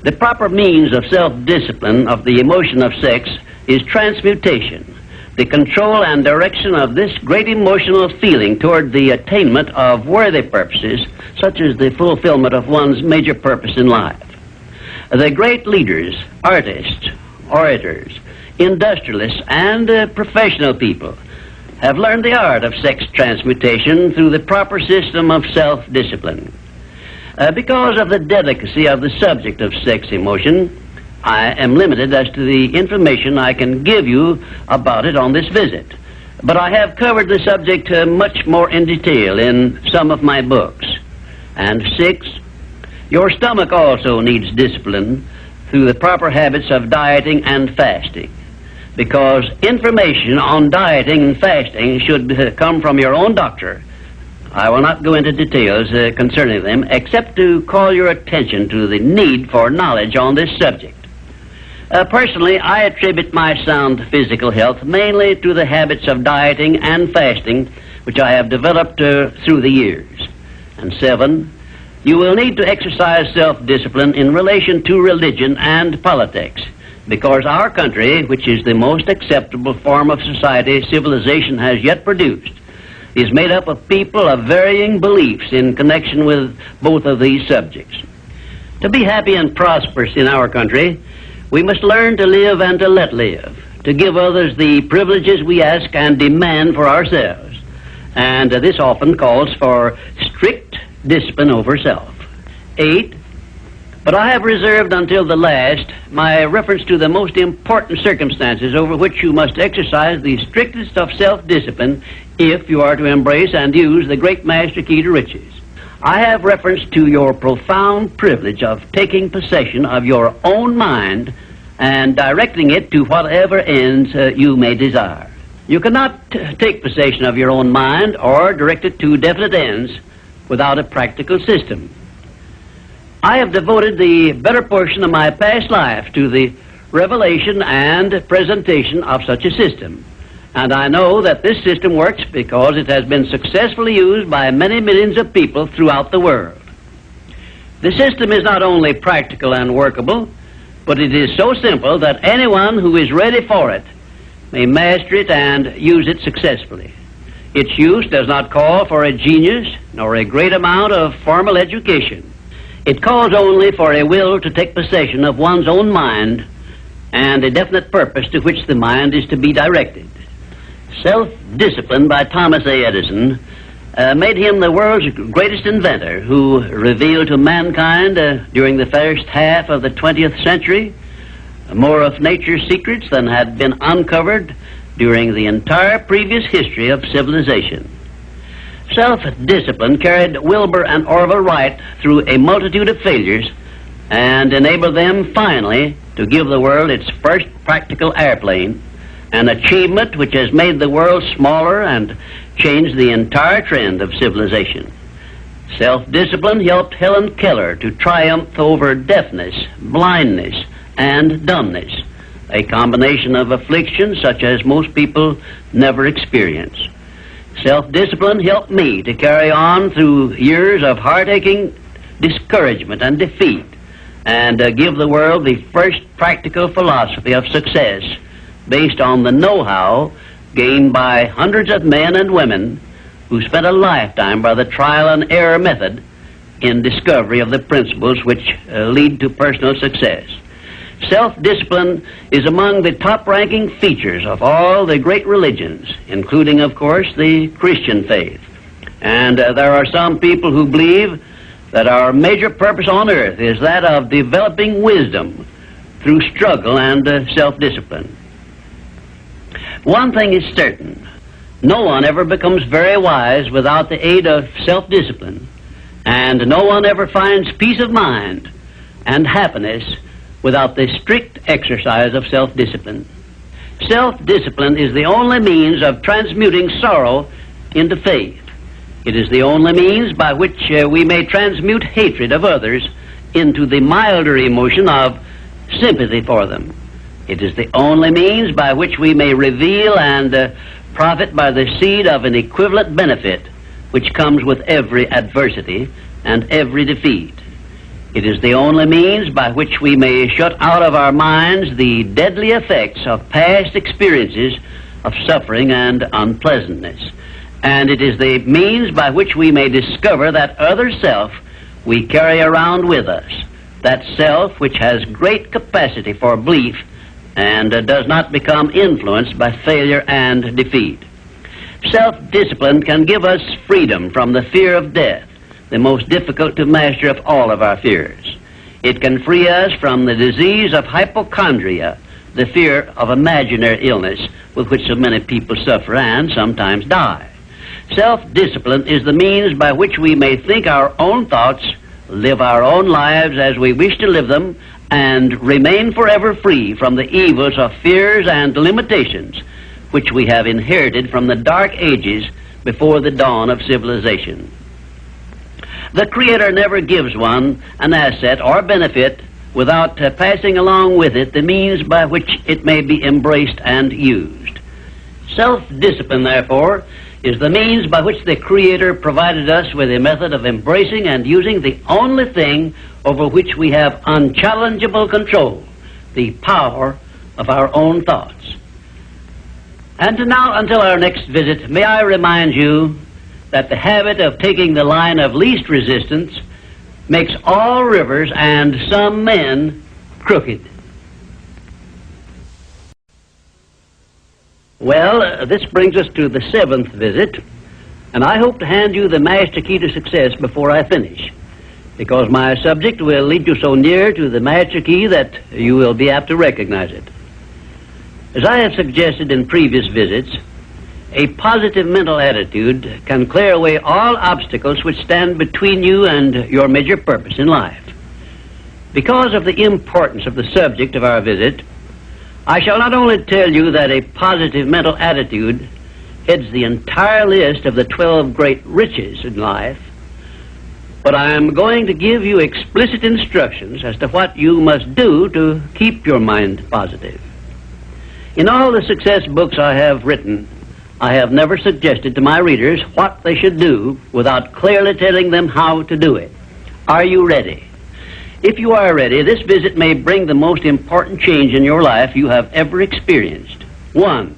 Speaker 1: The proper means of self-discipline of the emotion of sex is transmutation, the control and direction of this great emotional feeling toward the attainment of worthy purposes, such as the fulfillment of one's major purpose in life. The great leaders, artists, orators, industrialists, and professional people have learned the art of sex transmutation through the proper system of self-discipline. Because of the delicacy of the subject of sex emotion, I am limited as to the information I can give you about it on this visit. But I have covered the subject much more in detail in some of my books. And 6, your stomach also needs discipline through the proper habits of dieting and fasting, because information on dieting and fasting should come from your own doctor. I will not go into details concerning them, except to call your attention to the need for knowledge on this subject. Personally, I attribute my sound physical health mainly to the habits of dieting and fasting, which I have developed through the years. And 7, you will need to exercise self-discipline in relation to religion and politics, because our country, which is the most acceptable form of society civilization has yet produced, is made up of people of varying beliefs in connection with both of these subjects. To be happy and prosperous in our country, we must learn to live and to let live, to give others the privileges we ask and demand for ourselves. And this often calls for strict discipline over self. 8, but I have reserved until the last my reference to the most important circumstances over which you must exercise the strictest of self-discipline if you are to embrace and use the great master key to riches. I have reference to your profound privilege of taking possession of your own mind and directing it to whatever ends you may desire. You cannot take possession of your own mind or direct it to definite ends without a practical system. I have devoted the better portion of my past life to the revelation and presentation of such a system. And I know that this system works because it has been successfully used by many millions of people throughout the world. The system is not only practical and workable, but it is so simple that anyone who is ready for it may master it and use it successfully. Its use does not call for a genius nor a great amount of formal education. It calls only for a will to take possession of one's own mind and a definite purpose to which the mind is to be directed. Self-discipline by Thomas A. Edison made him the world's greatest inventor, who revealed to mankind during the first half of the 20th century more of nature's secrets than had been uncovered during the entire previous history of civilization. Self-discipline carried Wilbur and Orville Wright through a multitude of failures and enabled them finally to give the world its first practical airplane, an achievement which has made the world smaller and changed the entire trend of civilization. Self-discipline helped Helen Keller to triumph over deafness, blindness, and dumbness, a combination of afflictions such as most people never experience. Self-discipline helped me to carry on through years of heart-aching discouragement and defeat, and give the world the first practical philosophy of success based on the know-how gained by hundreds of men and women who spent a lifetime by the trial and error method in discovery of the principles which lead to personal success. Self-discipline is among the top-ranking features of all the great religions, including, of course, the Christian faith. And there are some people who believe that our major purpose on earth is that of developing wisdom through struggle and self-discipline. One thing is certain: no one ever becomes very wise without the aid of self-discipline, and no one ever finds peace of mind and happiness without the strict exercise of self-discipline. Self-discipline is the only means of transmuting sorrow into faith. It is the only means by which we may transmute hatred of others into the milder emotion of sympathy for them. It is the only means by which we may reveal and profit by the seed of an equivalent benefit which comes with every adversity and every defeat. It is the only means by which we may shut out of our minds the deadly effects of past experiences of suffering and unpleasantness. And it is the means by which we may discover that other self we carry around with us, that self which has great capacity for belief and does not become influenced by failure and defeat. Self-discipline can give us freedom from the fear of death, the most difficult to master of all of our fears. It can free us from the disease of hypochondria, the fear of imaginary illness with which so many people suffer and sometimes die. Self-discipline is the means by which we may think our own thoughts, live our own lives as we wish to live them, and remain forever free from the evils of fears and limitations which we have inherited from the dark ages before the dawn of civilization. The Creator never gives one an asset or benefit without passing along with it the means by which it may be embraced and used. Self-discipline, therefore, is the means by which the Creator provided us with a method of embracing and using the only thing over which we have unchallengeable control, the power of our own thoughts. And now, until our next visit, may I remind you that the habit of taking the line of least resistance makes all rivers and some men crooked. Well, this brings us to the 7th visit, and I hope to hand you the master key to success before I finish, because my subject will lead you so near to the master key that you will be apt to recognize it. As I have suggested in previous visits, a positive mental attitude can clear away all obstacles which stand between you and your major purpose in life. Because of the importance of the subject of our visit, I shall not only tell you that a positive mental attitude heads the entire list of the 12 great riches in life, but I am going to give you explicit instructions as to what you must do to keep your mind positive. In all the success books I have written, I have never suggested to my readers what they should do without clearly telling them how to do it. Are you ready? If you are ready, this visit may bring the most important change in your life you have ever experienced. 1.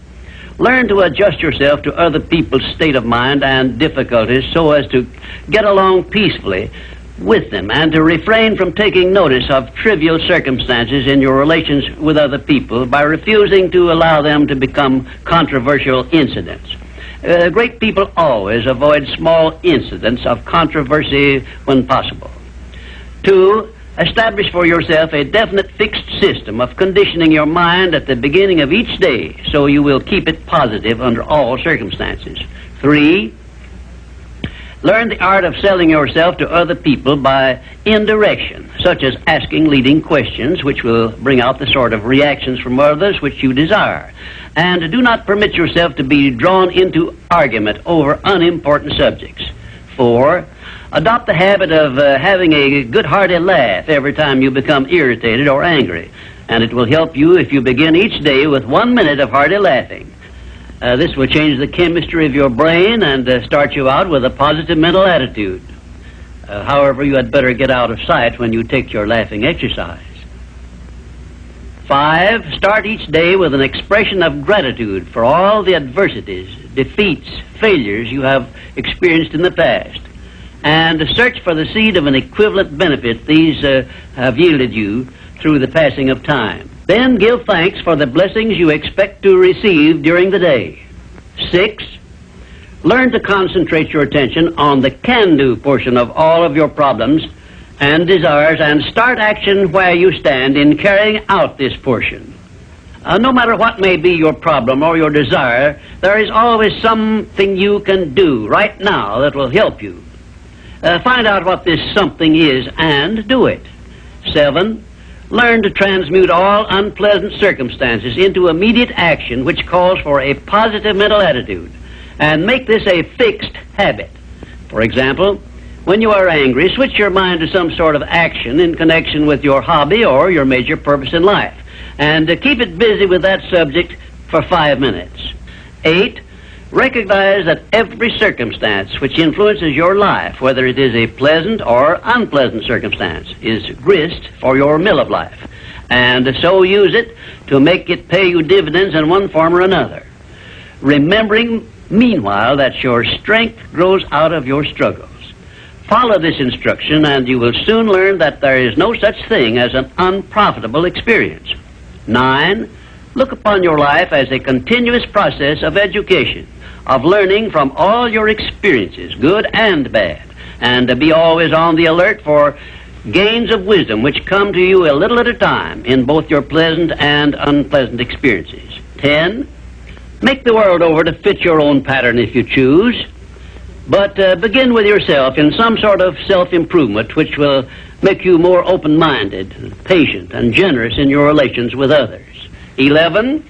Speaker 1: Learn to adjust yourself to other people's state of mind and difficulties so as to get along peacefully with them and to refrain from taking notice of trivial circumstances in your relations with other people by refusing to allow them to become controversial incidents. Great people always avoid small incidents of controversy when possible. 2. Establish for yourself a definite fixed system of conditioning your mind at the beginning of each day so you will keep it positive under all circumstances. 3. Learn the art of selling yourself to other people by indirection, such as asking leading questions which will bring out the sort of reactions from others which you desire. And do not permit yourself to be drawn into argument over unimportant subjects. 4. Adopt the habit of having a good-hearted laugh every time you become irritated or angry, and it will help you if you begin each day with 1 minute of hearty laughing. This will change the chemistry of your brain and start you out with a positive mental attitude. However, you had better get out of sight when you take your laughing exercise. 5. Start each day with an expression of gratitude for all the adversities, defeats, failures you have experienced in the past, and search for the seed of an equivalent benefit these have yielded you through the passing of time. Then give thanks for the blessings you expect to receive during the day. 6. Learn to concentrate your attention on the can-do portion of all of your problems and desires, and start action where you stand in carrying out this portion. No matter what may be your problem or your desire, there is always something you can do right now that will help you. Find out what this something is and do it. 7. Learn to transmute all unpleasant circumstances into immediate action which calls for a positive mental attitude, and make this a fixed habit. For example, when you are angry, switch your mind to some sort of action in connection with your hobby or your major purpose in life, and keep it busy with that subject for 5 minutes. 8. Recognize that every circumstance which influences your life, whether it is a pleasant or unpleasant circumstance, is grist for your mill of life, and so use it to make it pay you dividends in one form or another, remembering meanwhile that your strength grows out of your struggles. Follow this instruction and you will soon learn that there is no such thing as an unprofitable experience. 9. Look upon your life as a continuous process of education, of learning from all your experiences, good and bad, and to be always on the alert for gains of wisdom which come to you a little at a time in both your pleasant and unpleasant experiences. 10. Make the world over to fit your own pattern if you choose, but begin with yourself in some sort of self-improvement which will make you more open-minded, patient, and generous in your relations with others. 11.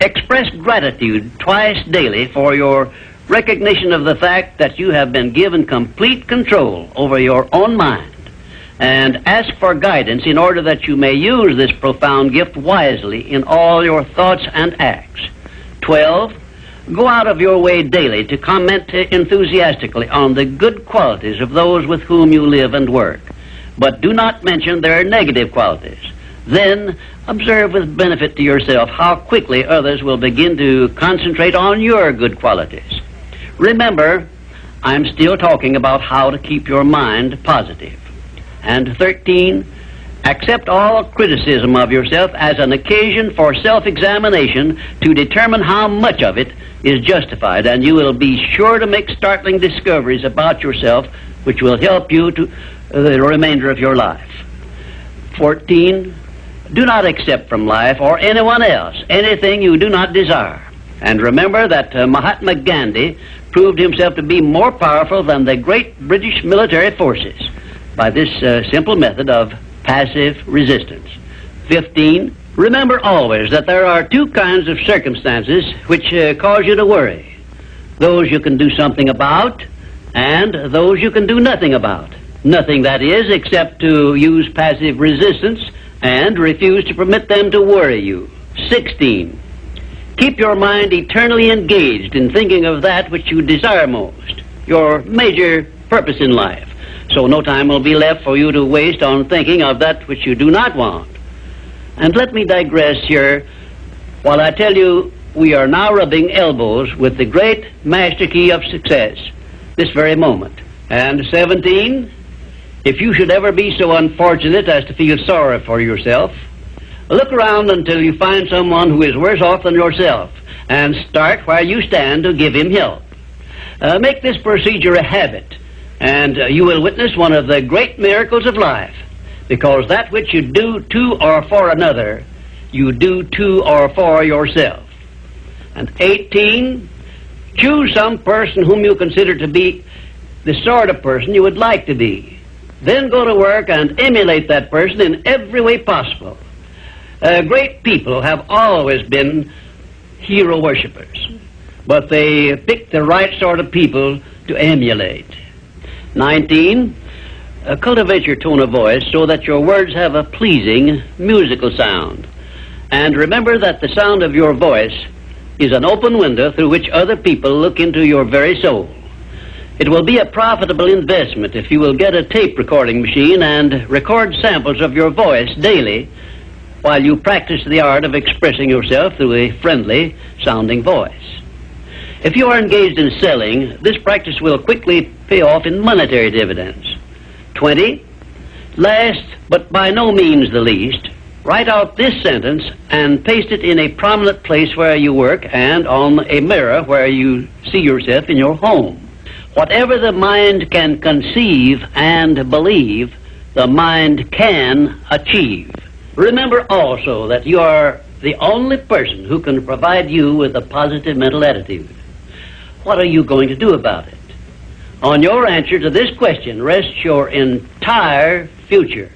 Speaker 1: Express gratitude twice daily for your recognition of the fact that you have been given complete control over your own mind, and ask for guidance in order that you may use this profound gift wisely in all your thoughts and acts. 12. Go out of your way daily to comment enthusiastically on the good qualities of those with whom you live and work, but do not mention their negative qualities. Then observe with benefit to yourself how quickly others will begin to concentrate on your good qualities. Remember, I'm still talking about how to keep your mind positive. And 13, accept all criticism of yourself as an occasion for self-examination to determine how much of it is justified, and you will be sure to make startling discoveries about yourself which will help you to the remainder of your life. 14, do not accept from life or anyone else anything you do not desire. And remember that Mahatma Gandhi proved himself to be more powerful than the great British military forces by this simple method of passive resistance. 15, remember always that there are two kinds of circumstances which cause you to worry. Those you can do something about, and those you can do nothing about. Nothing, that is, except to use passive resistance and refuse to permit them to worry you. 16, keep your mind eternally engaged in thinking of that which you desire most, your major purpose in life, so no time will be left for you to waste on thinking of that which you do not want. And let me digress here while I tell you we are now rubbing elbows with the great master key of success this very moment. And 17, if you should ever be so unfortunate as to feel sorry for yourself, look around until you find someone who is worse off than yourself, and start where you stand to give him help. Make this procedure a habit, and you will witness one of the great miracles of life, because that which you do to or for another, you do to or for yourself. And 18, choose some person whom you consider to be the sort of person you would like to be. Then go to work and emulate that person in every way possible. Great people have always been hero worshippers, but they pick the right sort of people to emulate. 19, cultivate your tone of voice so that your words have a pleasing musical sound. And remember that the sound of your voice is an open window through which other people look into your very soul. It will be a profitable investment if you will get a tape recording machine and record samples of your voice daily while you practice the art of expressing yourself through a friendly sounding voice. If you are engaged in selling, this practice will quickly pay off in monetary dividends. 20. Last, but by no means the least, write out this sentence and paste it in a prominent place where you work and on a mirror where you see yourself in your home. Whatever the mind can conceive and believe, the mind can achieve. Remember also that you are the only person who can provide you with a positive mental attitude. What are you going to do about it? On your answer to this question rests your entire future.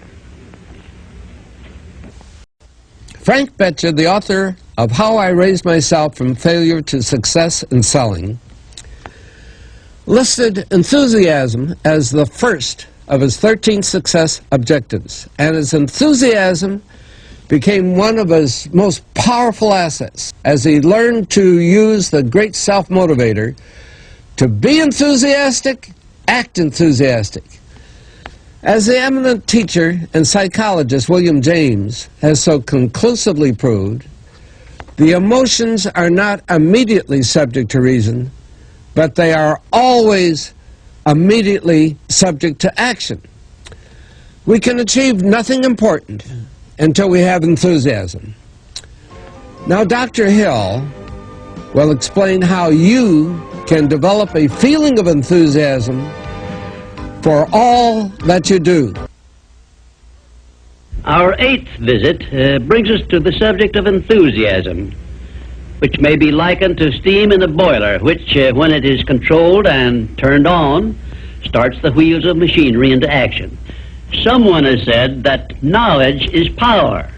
Speaker 3: Frank Betcha, the author of How I Raised Myself from Failure to Success in Selling, listed enthusiasm as the first of his 13 success objectives, and his enthusiasm became one of his most powerful assets as he learned to use the great self-motivator to be enthusiastic, act enthusiastic. As the eminent teacher and psychologist William James has so conclusively proved, the emotions are not immediately subject to reason, but they are always immediately subject to action. We can achieve nothing important until we have enthusiasm. Now, Dr. Hill will explain how you can develop a feeling of enthusiasm for all that you do.
Speaker 1: Our 8th visit brings us to the subject of enthusiasm, which may be likened to steam in a boiler, which, when it is controlled and turned on, starts the wheels of machinery into action. Someone has said that knowledge is power.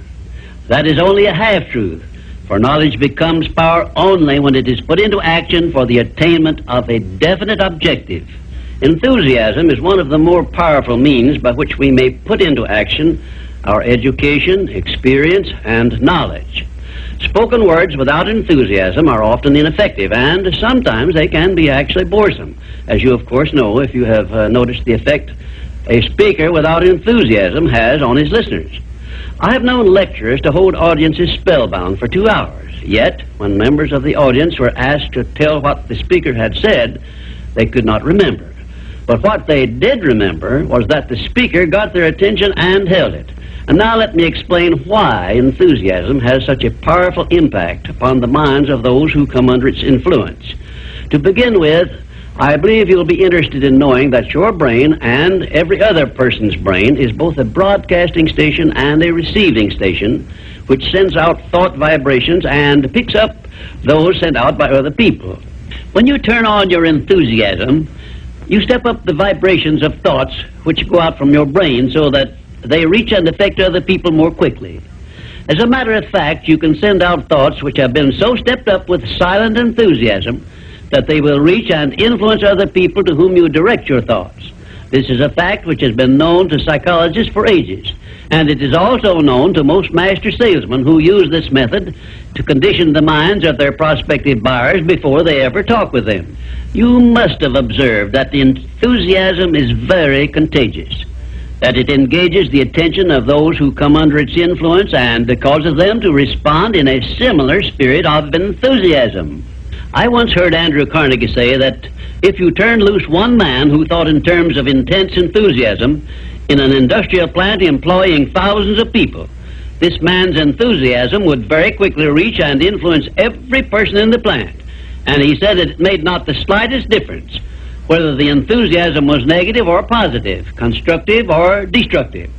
Speaker 1: That is only a half-truth, for knowledge becomes power only when it is put into action for the attainment of a definite objective. Enthusiasm is one of the more powerful means by which we may put into action our education, experience, and knowledge. Spoken words without enthusiasm are often ineffective, and sometimes they can be actually boresome, as you of course know if you have noticed the effect a speaker without enthusiasm has on his listeners. I have known lecturers to hold audiences spellbound for 2 hours, yet when members of the audience were asked to tell what the speaker had said, they could not remember. But what they did remember was that the speaker got their attention and held it. And now let me explain why enthusiasm has such a powerful impact upon the minds of those who come under its influence. To begin with, I believe you'll be interested in knowing that your brain and every other person's brain is both a broadcasting station and a receiving station, which sends out thought vibrations and picks up those sent out by other people. When you turn on your enthusiasm, you step up the vibrations of thoughts which go out from your brain so that they reach and affect other people more quickly. As a matter of fact, you can send out thoughts which have been so stepped up with silent enthusiasm that they will reach and influence other people to whom you direct your thoughts. This is a fact which has been known to psychologists for ages, and it is also known to most master salesmen who use this method to condition the minds of their prospective buyers before they ever talk with them. You must have observed that the enthusiasm is very contagious, that it engages the attention of those who come under its influence and causes them to respond in a similar spirit of enthusiasm. I once heard Andrew Carnegie say that if you turned loose one man who thought in terms of intense enthusiasm in an industrial plant employing thousands of people, this man's enthusiasm would very quickly reach and influence every person in the plant. And he said that it made not the slightest difference whether the enthusiasm was negative or positive, constructive or destructive.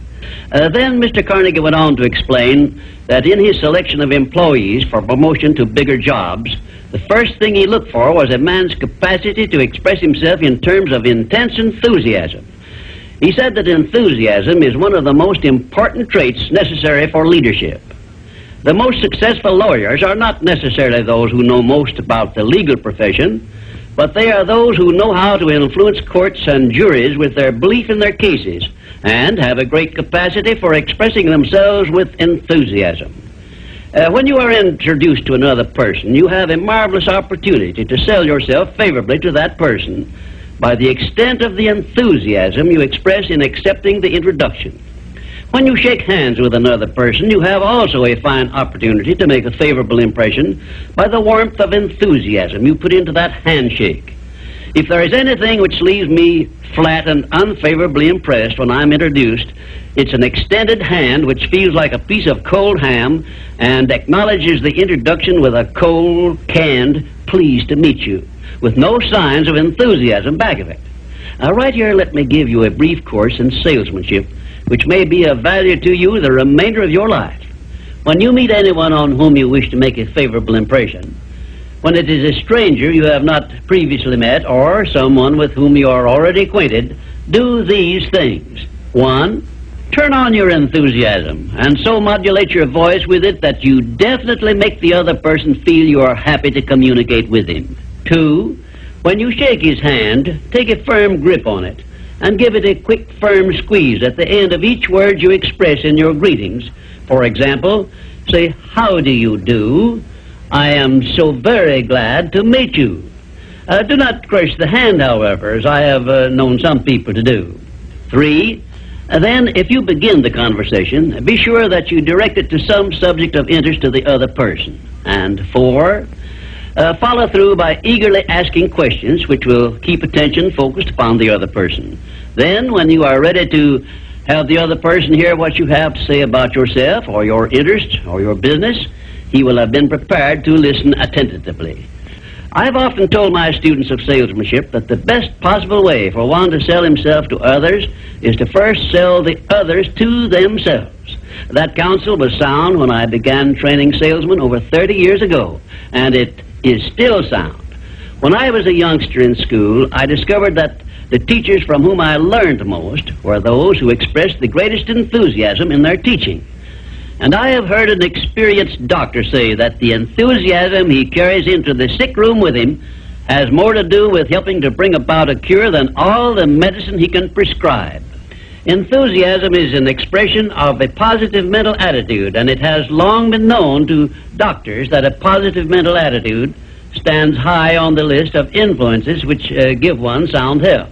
Speaker 1: Then Mr. Carnegie went on to explain that in his selection of employees for promotion to bigger jobs, the first thing he looked for was a man's capacity to express himself in terms of intense enthusiasm. He said that enthusiasm is one of the most important traits necessary for leadership. The most successful lawyers are not necessarily those who know most about the legal profession, but they are those who know how to influence courts and juries with their belief in their cases and have a great capacity for expressing themselves with enthusiasm. When you are introduced to another person, you have a marvelous opportunity to sell yourself favorably to that person by the extent of the enthusiasm you express in accepting the introduction. When you shake hands with another person, you have also a fine opportunity to make a favorable impression by the warmth of enthusiasm you put into that handshake. If there is anything which leaves me flat and unfavorably impressed when I'm introduced, it's an extended hand which feels like a piece of cold ham and acknowledges the introduction with a cold, canned, pleased to meet you, with no signs of enthusiasm back of it. Now, right here, let me give you a brief course in salesmanship, which may be of value to you the remainder of your life. When you meet anyone on whom you wish to make a favorable impression, when it is a stranger you have not previously met or someone with whom you are already acquainted, do these things. 1, turn on your enthusiasm and so modulate your voice with it that you definitely make the other person feel you are happy to communicate with him. 2, when you shake his hand, take a firm grip on it and give it a quick, firm squeeze at the end of each word you express in your greetings. For example, say, "How do you do? I am so very glad to meet you." Do not crush the hand, however, as I have known some people to do. 3, then, if you begin the conversation, be sure that you direct it to some subject of interest to the other person. And 4, follow through by eagerly asking questions which will keep attention focused upon the other person. Then, when you are ready to have the other person hear what you have to say about yourself or your interest or your business, he will have been prepared to listen attentively. I've often told my students of salesmanship that the best possible way for one to sell himself to others is to first sell the others to themselves. That counsel was sound when I began training salesmen over 30 years ago, and it is still sound. When I was a youngster in school, I discovered that the teachers from whom I learned most were those who expressed the greatest enthusiasm in their teaching. And I have heard an experienced doctor say that the enthusiasm he carries into the sick room with him has more to do with helping to bring about a cure than all the medicine he can prescribe. Enthusiasm is an expression of a positive mental attitude, and it has long been known to doctors that a positive mental attitude stands high on the list of influences which give one sound health.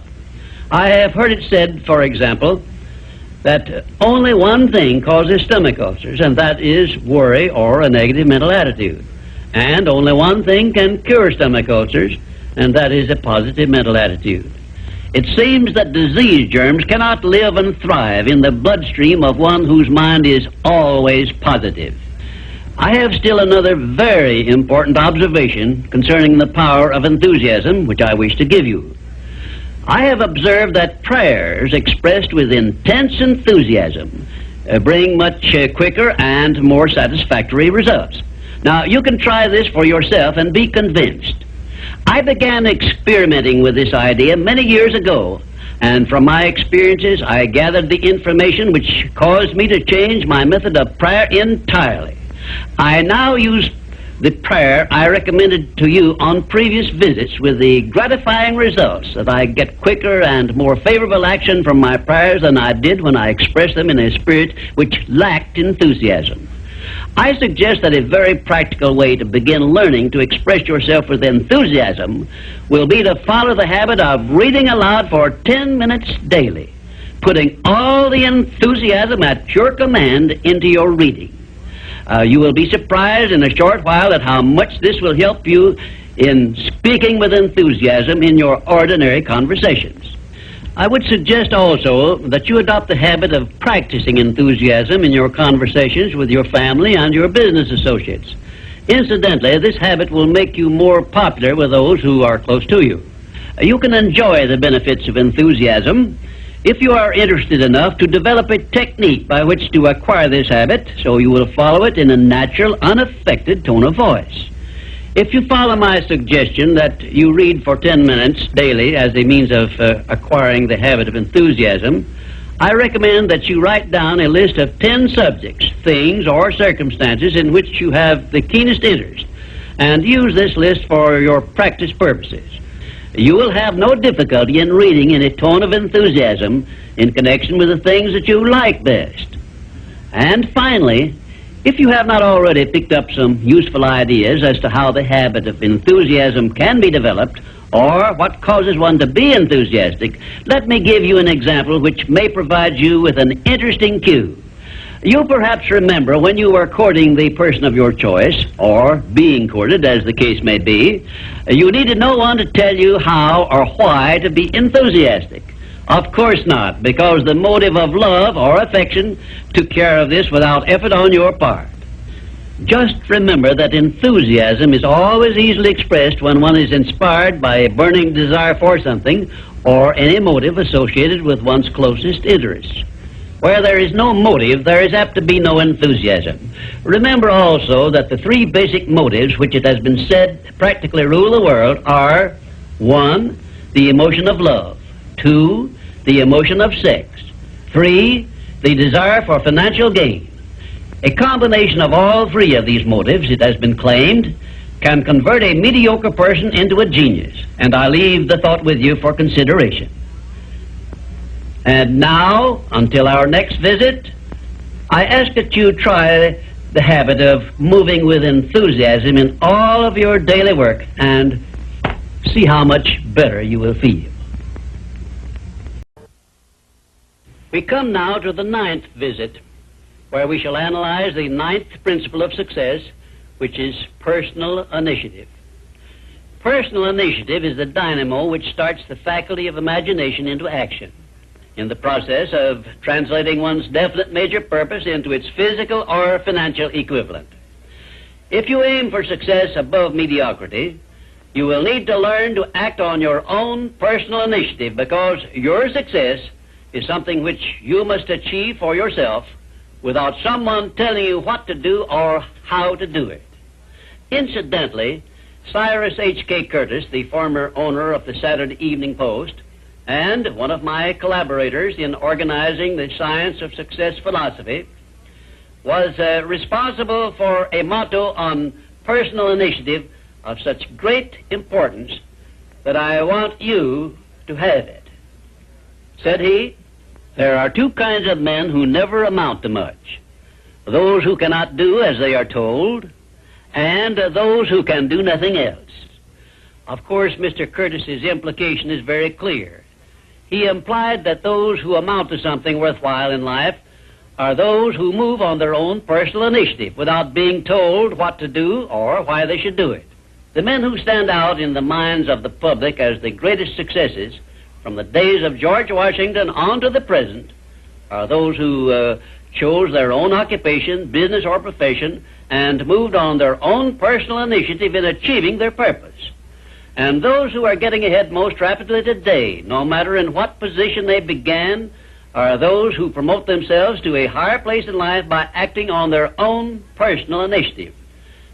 Speaker 1: I have heard it said, for example, that only one thing causes stomach ulcers, and that is worry or a negative mental attitude. And only one thing can cure stomach ulcers, and that is a positive mental attitude. It seems that disease germs cannot live and thrive in the bloodstream of one whose mind is always positive. I have still another very important observation concerning the power of enthusiasm, which I wish to give you. I have observed that prayers expressed with intense enthusiasm bring much quicker and more satisfactory results. Now, you can try this for yourself and be convinced. I began experimenting with this idea many years ago, and from my experiences, I gathered the information which caused me to change my method of prayer entirely. I now use the prayer I recommended to you on previous visits, with the gratifying results that I get quicker and more favorable action from my prayers than I did when I expressed them in a spirit which lacked enthusiasm. I suggest that a very practical way to begin learning to express yourself with enthusiasm will be to follow the habit of reading aloud for 10 minutes daily, putting all the enthusiasm at your command into your reading. You will be surprised in a short while at how much this will help you in speaking with enthusiasm in your ordinary conversations. I would suggest also that you adopt the habit of practicing enthusiasm in your conversations with your family and your business associates. Incidentally, this habit will make you more popular with those who are close to you. You can enjoy the benefits of enthusiasm if you are interested enough to develop a technique by which to acquire this habit, so you will follow it in a natural, unaffected tone of voice. If you follow my suggestion that you read for 10 minutes daily as a means of acquiring the habit of enthusiasm, I recommend that you write down a list of 10 subjects, things, or circumstances in which you have the keenest interest, and use this list for your practice purposes. You will have no difficulty in reading in a tone of enthusiasm in connection with the things that you like best. And finally, if you have not already picked up some useful ideas as to how the habit of enthusiasm can be developed, or what causes one to be enthusiastic, let me give you an example which may provide you with an interesting cue. You perhaps remember when you were courting the person of your choice, or being courted, as the case may be, you needed no one to tell you how or why to be enthusiastic. Of course not, because the motive of love or affection took care of this without effort on your part. Just remember that enthusiasm is always easily expressed when one is inspired by a burning desire for something or any motive associated with one's closest interests. Where there is no motive, there is apt to be no enthusiasm. Remember also that the three basic motives which it has been said practically rule the world are: 1, the emotion of love; 2, the emotion of sex; 3, the desire for financial gain. A combination of all three of these motives, it has been claimed, can convert a mediocre person into a genius, and I leave the thought with you for consideration. And now, until our next visit, I ask that you try the habit of moving with enthusiasm in all of your daily work and see how much better you will feel. We come now to the 9th visit, where we shall analyze the 9th principle of success, which is personal initiative. Personal initiative is the dynamo which starts the faculty of imagination into action, in the process of translating one's definite major purpose into its physical or financial equivalent. If you aim for success above mediocrity, you will need to learn to act on your own personal initiative, because your success is something which you must achieve for yourself without someone telling you what to do or how to do it. Incidentally, Cyrus H.K. Curtis, the former owner of the Saturday Evening Post, and one of my collaborators in organizing the Science of Success philosophy, was responsible for a motto on personal initiative of such great importance that I want you to have it. Said he, "There are two kinds of men who never amount to much: those who cannot do as they are told, and those who can do nothing else." Of course, Mr. Curtis's implication is very clear. He implied that those who amount to something worthwhile in life are those who move on their own personal initiative without being told what to do or why they should do it. The men who stand out in the minds of the public as the greatest successes from the days of George Washington on to the present are those who chose their own occupation, business, or profession, and moved on their own personal initiative in achieving their purpose. And those who are getting ahead most rapidly today, no matter in what position they began, are those who promote themselves to a higher place in life by acting on their own personal initiative.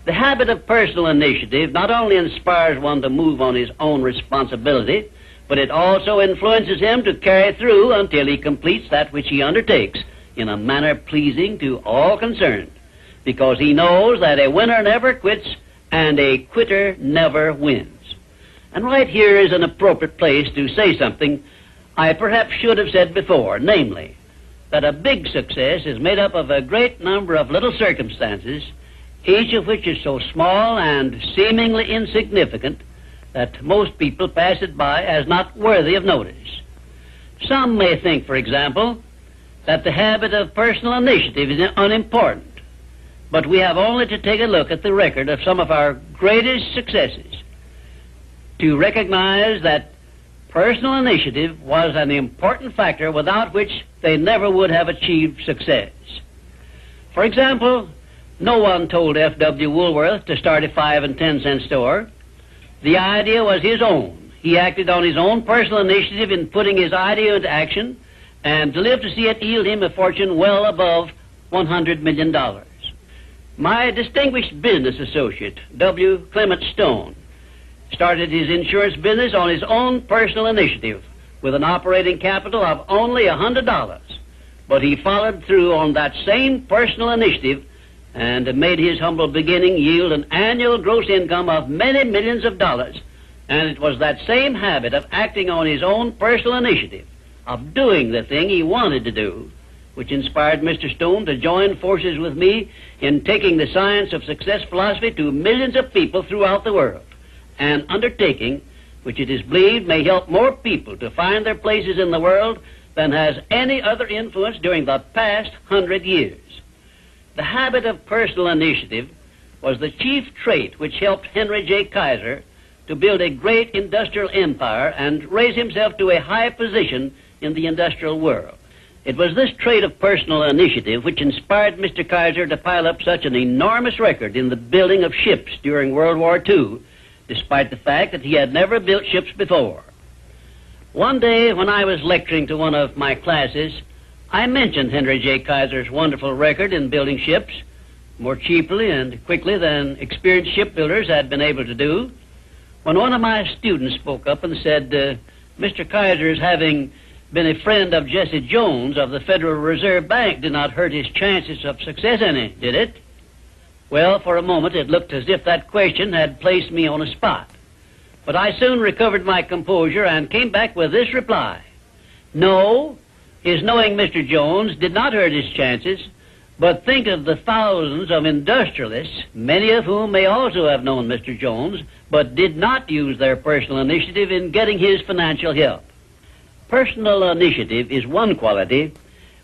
Speaker 1: The habit of personal initiative not only inspires one to move on his own responsibility, but it also influences him to carry through until he completes that which he undertakes in a manner pleasing to all concerned, because he knows that a winner never quits and a quitter never wins. And right here is an appropriate place to say something I perhaps should have said before, namely, that a big success is made up of a great number of little circumstances, each of which is so small and seemingly insignificant that most people pass it by as not worthy of notice. Some may think, for example, that the habit of personal initiative is unimportant, but we have only to take a look at the record of some of our greatest successes to recognize that personal initiative was an important factor without which they never would have achieved success. For example, no one told F.W. Woolworth to start a 5 and 10 cent store. The idea was his own. He acted on his own personal initiative in putting his idea into action, and lived to see it yield him a fortune well above $100 million. My distinguished business associate, W. Clement Stone, started his insurance business on his own personal initiative with an operating capital of only $100. But he followed through on that same personal initiative and made his humble beginning yield an annual gross income of many millions of dollars. And it was that same habit of acting on his own personal initiative, of doing the thing he wanted to do, which inspired Mr. Stone to join forces with me in taking the Science of Success philosophy to millions of people throughout the world, an undertaking which it is believed may help more people to find their places in the world than has any other influence during the past 100 years. The habit of personal initiative was the chief trait which helped Henry J. Kaiser to build a great industrial empire and raise himself to a high position in the industrial world. It was this trait of personal initiative which inspired Mr. Kaiser to pile up such an enormous record in the building of ships during World War II, despite the fact that he had never built ships before. One day when I was lecturing to one of my classes, I mentioned Henry J. Kaiser's wonderful record in building ships more cheaply and quickly than experienced shipbuilders had been able to do, when one of my students spoke up and said, Mr. Kaiser's having been a friend of Jesse Jones of the Federal Reserve Bank did not hurt his chances of success any, did it? Well, for a moment it looked as if that question had placed me on a spot. But I soon recovered my composure and came back with this reply. No, his knowing Mr. Jones did not hurt his chances, but think of the thousands of industrialists, many of whom may also have known Mr. Jones, but did not use their personal initiative in getting his financial help. Personal initiative is one quality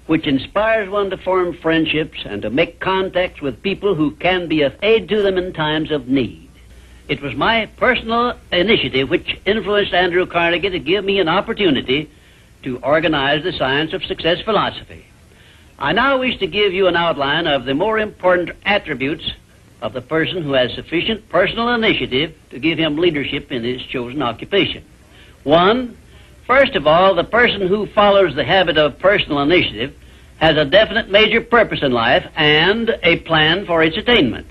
Speaker 1: which inspires one to form friendships and to make contacts with people who can be of aid to them in times of need. It was my personal initiative which influenced Andrew Carnegie to give me an opportunity to organize the Science of Success philosophy. I now wish to give you an outline of the more important attributes of the person who has sufficient personal initiative to give him leadership in his chosen occupation. 1, first of all, the person who follows the habit of personal initiative has a definite major purpose in life and a plan for its attainment.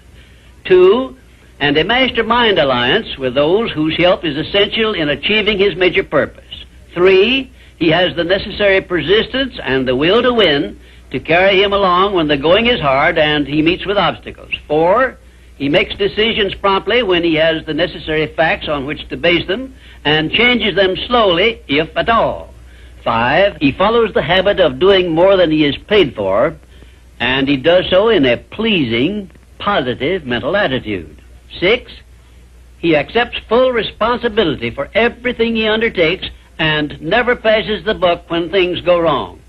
Speaker 1: 2, and a mastermind alliance with those whose help is essential in achieving his major purpose. 3, he has the necessary persistence and the will to win to carry him along when the going is hard and he meets with obstacles. 4, he makes decisions promptly when he has the necessary facts on which to base them and changes them slowly, if at all. 5, he follows the habit of doing more than he is paid for, and he does so in a pleasing, positive mental attitude. 6, he accepts full responsibility for everything he undertakes and never passes the buck when things go wrong.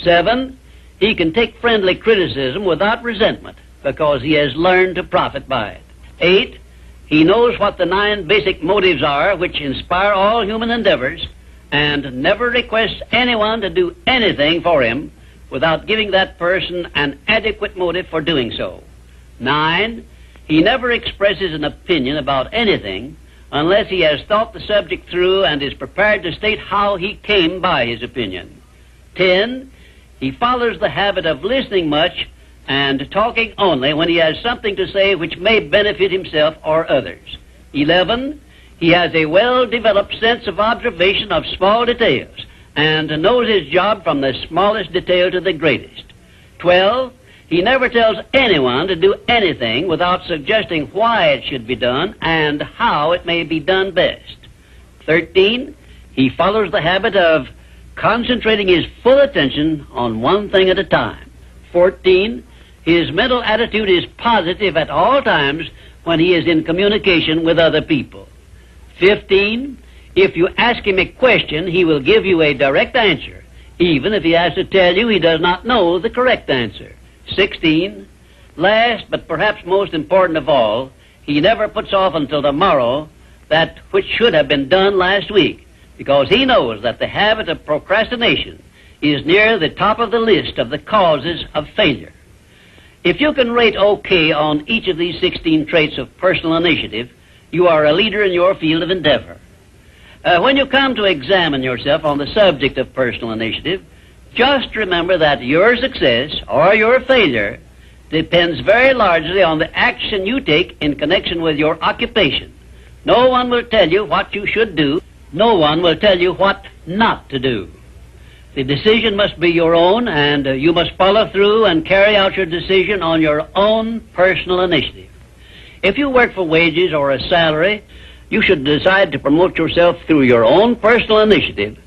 Speaker 1: 7, he can take friendly criticism without resentment because he has learned to profit by it. 8, he knows what the 9 basic motives are which inspire all human endeavors and never requests anyone to do anything for him without giving that person an adequate motive for doing so. 9, he never expresses an opinion about anything unless he has thought the subject through and is prepared to state how he came by his opinion. 10, he follows the habit of listening much and talking only when he has something to say which may benefit himself or others. 11, he has a well-developed sense of observation of small details and knows his job from the smallest detail to the greatest. 12, he never tells anyone to do anything without suggesting why it should be done and how it may be done best. 13, he follows the habit of concentrating his full attention on one thing at a time. 14, his mental attitude is positive at all times when he is in communication with other people. 15, if you ask him a question, he will give you a direct answer, even if he has to tell you he does not know the correct answer. 16, last but perhaps most important of all, he never puts off until tomorrow that which should have been done last week, because he knows that the habit of procrastination is near the top of the list of the causes of failure. If you can rate OK on each of these 16 traits of personal initiative, you are a leader in your field of endeavor. When you come to examine yourself on the subject of personal initiative, just remember that your success or your failure depends very largely on the action you take in connection with your occupation. No one will tell you what you should do. No one will tell you what not to do. The decision must be your own, and you must follow through and carry out your decision on your own personal initiative. If you work for wages or a salary, you should decide to promote yourself through your own personal initiative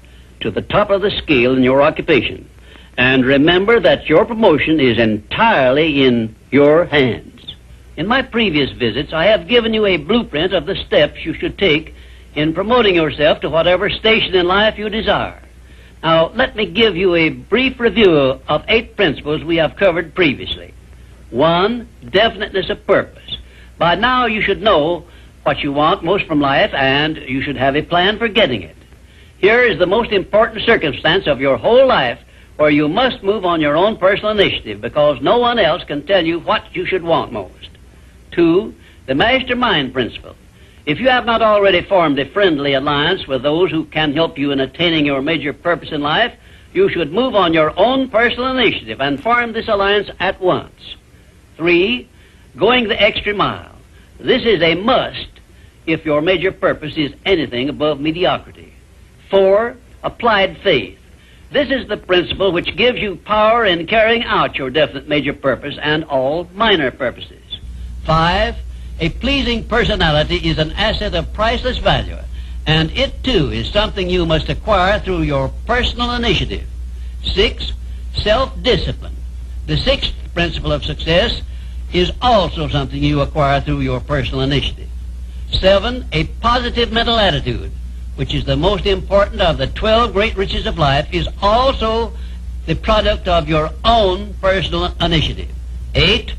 Speaker 1: to the top of the scale in your occupation. And remember that your promotion is entirely in your hands. In my previous visits, I have given you a blueprint of the steps you should take in promoting yourself to whatever station in life you desire. Now, let me give you a brief review of 8 principles we have covered previously. 1, definiteness of purpose. By now you should know what you want most from life, and you should have a plan for getting it. Here is the most important circumstance of your whole life, where you must move on your own personal initiative, because no one else can tell you what you should want most. 2, the mastermind principle. If you have not already formed a friendly alliance with those who can help you in attaining your major purpose in life, you should move on your own personal initiative and form this alliance at once. 3, going the extra mile. This is a must if your major purpose is anything above mediocrity. 4, applied faith. This is the principle which gives you power in carrying out your definite major purpose and all minor purposes. 5, a pleasing personality is an asset of priceless value, and it too is something you must acquire through your personal initiative. 6, self-discipline. The 6th principle of success is also something you acquire through your personal initiative. 7, a positive mental attitude, which is the most important of the 12 great riches of life, is also the product of your own personal initiative. 8,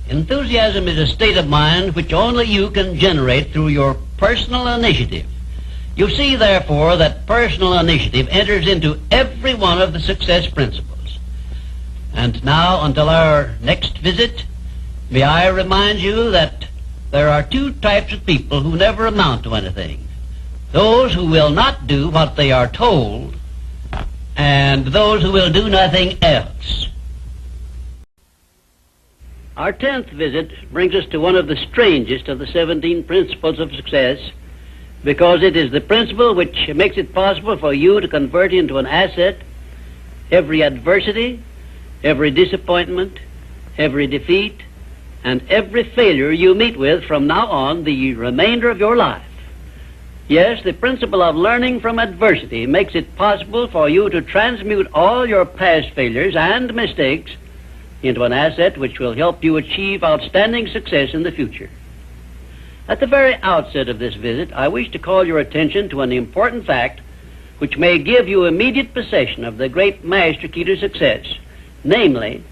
Speaker 1: enthusiasm is a state of mind which only you can generate through your personal initiative. You see, therefore, that personal initiative enters into every one of the success principles. And now, until our next visit, may I remind you that there are 2 types of people who never amount to anything. Those who will not do what they are told, and those who will do nothing else. Our 10th visit brings us to one of the strangest of the 17 principles of success, because it is the principle which makes it possible for you to convert into an asset every adversity, every disappointment, every defeat, and every failure you meet with from now on the remainder of your life. Yes, the principle of learning from adversity makes it possible for you to transmute all your past failures and mistakes into an asset which will help you achieve outstanding success in the future. At the very outset of this visit, I wish to call your attention to an important fact which may give you immediate possession of the great master key to success, namely,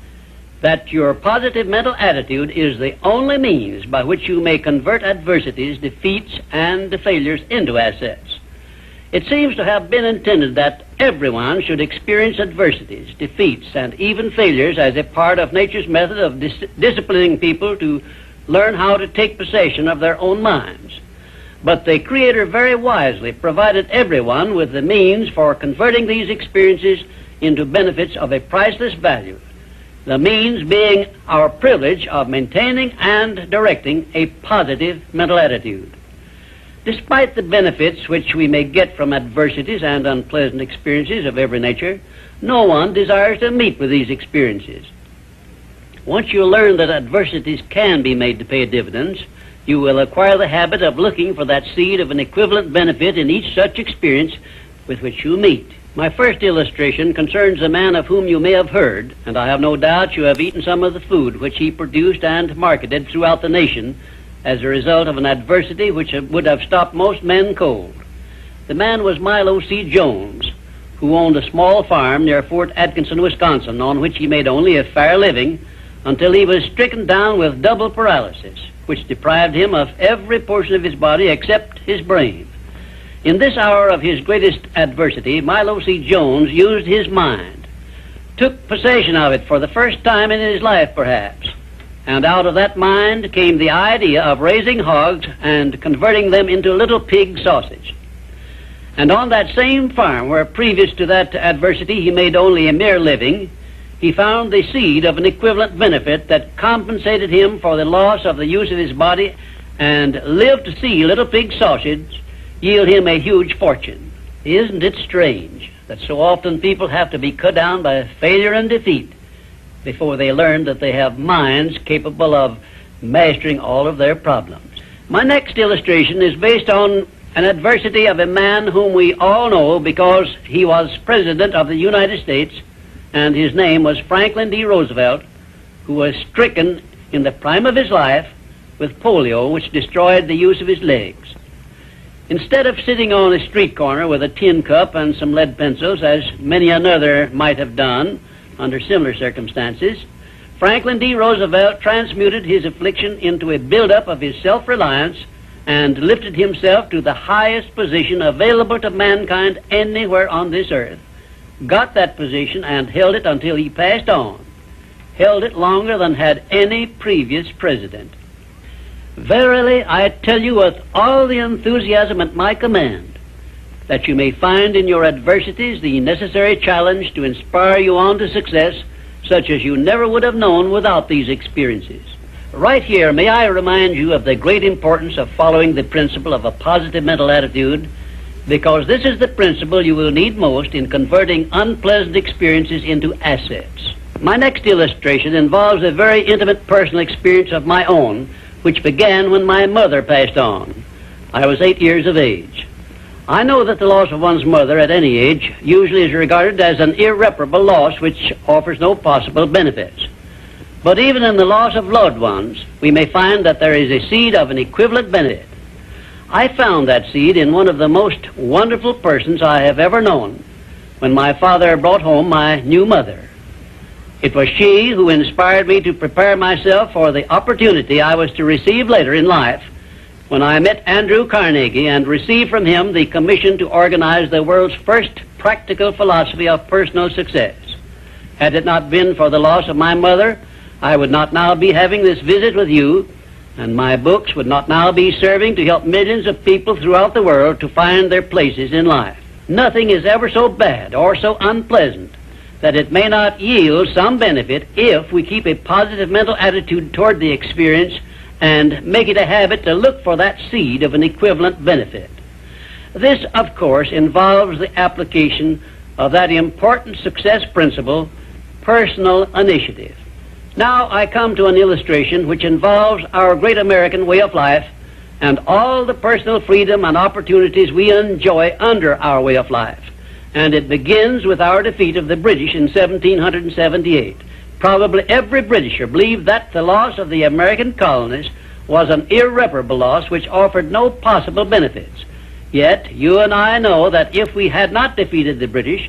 Speaker 1: that your positive mental attitude is the only means by which you may convert adversities, defeats, and failures into assets. It seems to have been intended that everyone should experience adversities, defeats, and even failures as a part of nature's method of disciplining people to learn how to take possession of their own minds. But the Creator very wisely provided everyone with the means for converting these experiences into benefits of a priceless value, the means being our privilege of maintaining and directing a positive mental attitude. Despite the benefits which we may get from adversities and unpleasant experiences of every nature, no one desires to meet with these experiences. Once you learn that adversities can be made to pay dividends, you will acquire the habit of looking for that seed of an equivalent benefit in each such experience with which you meet. My first illustration concerns a man of whom you may have heard, and I have no doubt you have eaten some of the food which he produced and marketed throughout the nation as a result of an adversity which would have stopped most men cold. The man was Milo C. Jones, who owned a small farm near Fort Atkinson, Wisconsin, on which he made only a fair living until he was stricken down with double paralysis, which deprived him of every portion of his body except his brain. In this hour of his greatest adversity, Milo C. Jones used his mind, took possession of it for the first time in his life, perhaps, and out of that mind came the idea of raising hogs and converting them into little pig sausage. And on that same farm, where previous to that adversity he made only a mere living, he found the seed of an equivalent benefit that compensated him for the loss of the use of his body, and lived to see little pig sausage yield him a huge fortune. Isn't it strange that so often people have to be cut down by failure and defeat before they learn that they have minds capable of mastering all of their problems? My next illustration is based on an adversity of a man whom we all know because he was President of the United States, and his name was Franklin D. Roosevelt, who was stricken in the prime of his life with polio, which destroyed the use of his legs. Instead of sitting on a street corner with a tin cup and some lead pencils, as many another might have done under similar circumstances, Franklin D. Roosevelt transmuted his affliction into a buildup of his self-reliance and lifted himself to the highest position available to mankind anywhere on this earth. Got that position and held it until he passed on. Held it longer than had any previous president. Verily, I tell you with all the enthusiasm at my command, that you may find in your adversities the necessary challenge to inspire you on to success, such as you never would have known without these experiences. Right here, may I remind you of the great importance of following the principle of a positive mental attitude, because this is the principle you will need most in converting unpleasant experiences into assets. My next illustration involves a very intimate personal experience of my own, which began when my mother passed on. I was 8 years of age. I know that the loss of one's mother at any age usually is regarded as an irreparable loss which offers no possible benefits. But even in the loss of loved ones, we may find that there is a seed of an equivalent benefit. I found that seed in one of the most wonderful persons I have ever known, when my father brought home my new mother. It was she who inspired me to prepare myself for the opportunity I was to receive later in life, when I met Andrew Carnegie and received from him the commission to organize the world's first practical philosophy of personal success. Had it not been for the loss of my mother, I would not now be having this visit with you, and my books would not now be serving to help millions of people throughout the world to find their places in life. Nothing is ever so bad or so unpleasant that it may not yield some benefit if we keep a positive mental attitude toward the experience and make it a habit to look for that seed of an equivalent benefit. This, of course, involves the application of that important success principle, personal initiative. Now I come to an illustration which involves our great American way of life and all the personal freedom and opportunities we enjoy under our way of life. And it begins with our defeat of the British in 1778. Probably every Britisher believed that the loss of the American colonies was an irreparable loss which offered no possible benefits. Yet you and I know that if we had not defeated the British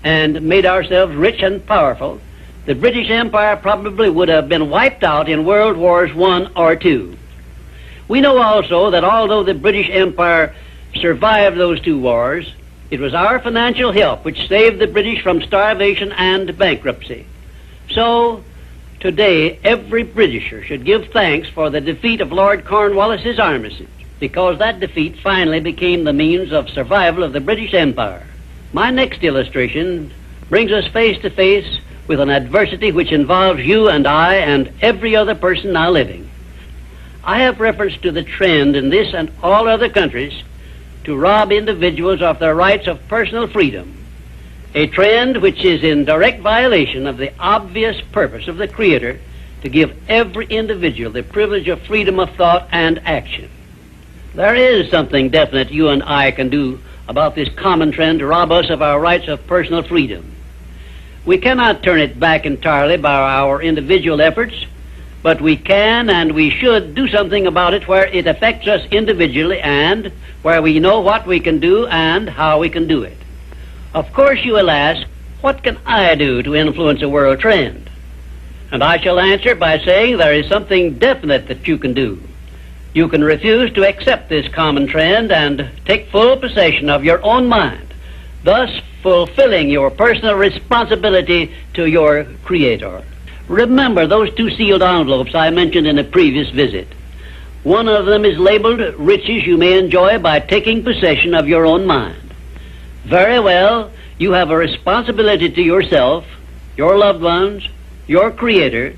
Speaker 1: and made ourselves rich and powerful, the British Empire probably would have been wiped out in World Wars I or II. We know also that although the British Empire survived those two wars, it was our financial help which saved the British from starvation and bankruptcy. So, today, every Britisher should give thanks for the defeat of Lord Cornwallis's armistice, because that defeat finally became the means of survival of the British Empire. My next illustration brings us face to face with an adversity which involves you and I and every other person now living. I have reference to the trend in this and all other countries to rob individuals of their rights of personal freedom, a trend which is in direct violation of the obvious purpose of the Creator to give every individual the privilege of freedom of thought and action. There is something definite you and I can do about this common trend to rob us of our rights of personal freedom. We cannot turn it back entirely by our individual efforts, but we can and we should do something about it where it affects us individually and where we know what we can do and how we can do it. Of course you will ask, what can I do to influence a world trend? And I shall answer by saying there is something definite that you can do. You can refuse to accept this common trend and take full possession of your own mind, thus fulfilling your personal responsibility to your Creator. Remember those two sealed envelopes I mentioned in a previous visit. One of them is labeled riches you may enjoy by taking possession of your own mind. Very well, you have a responsibility to yourself, your loved ones, your Creator,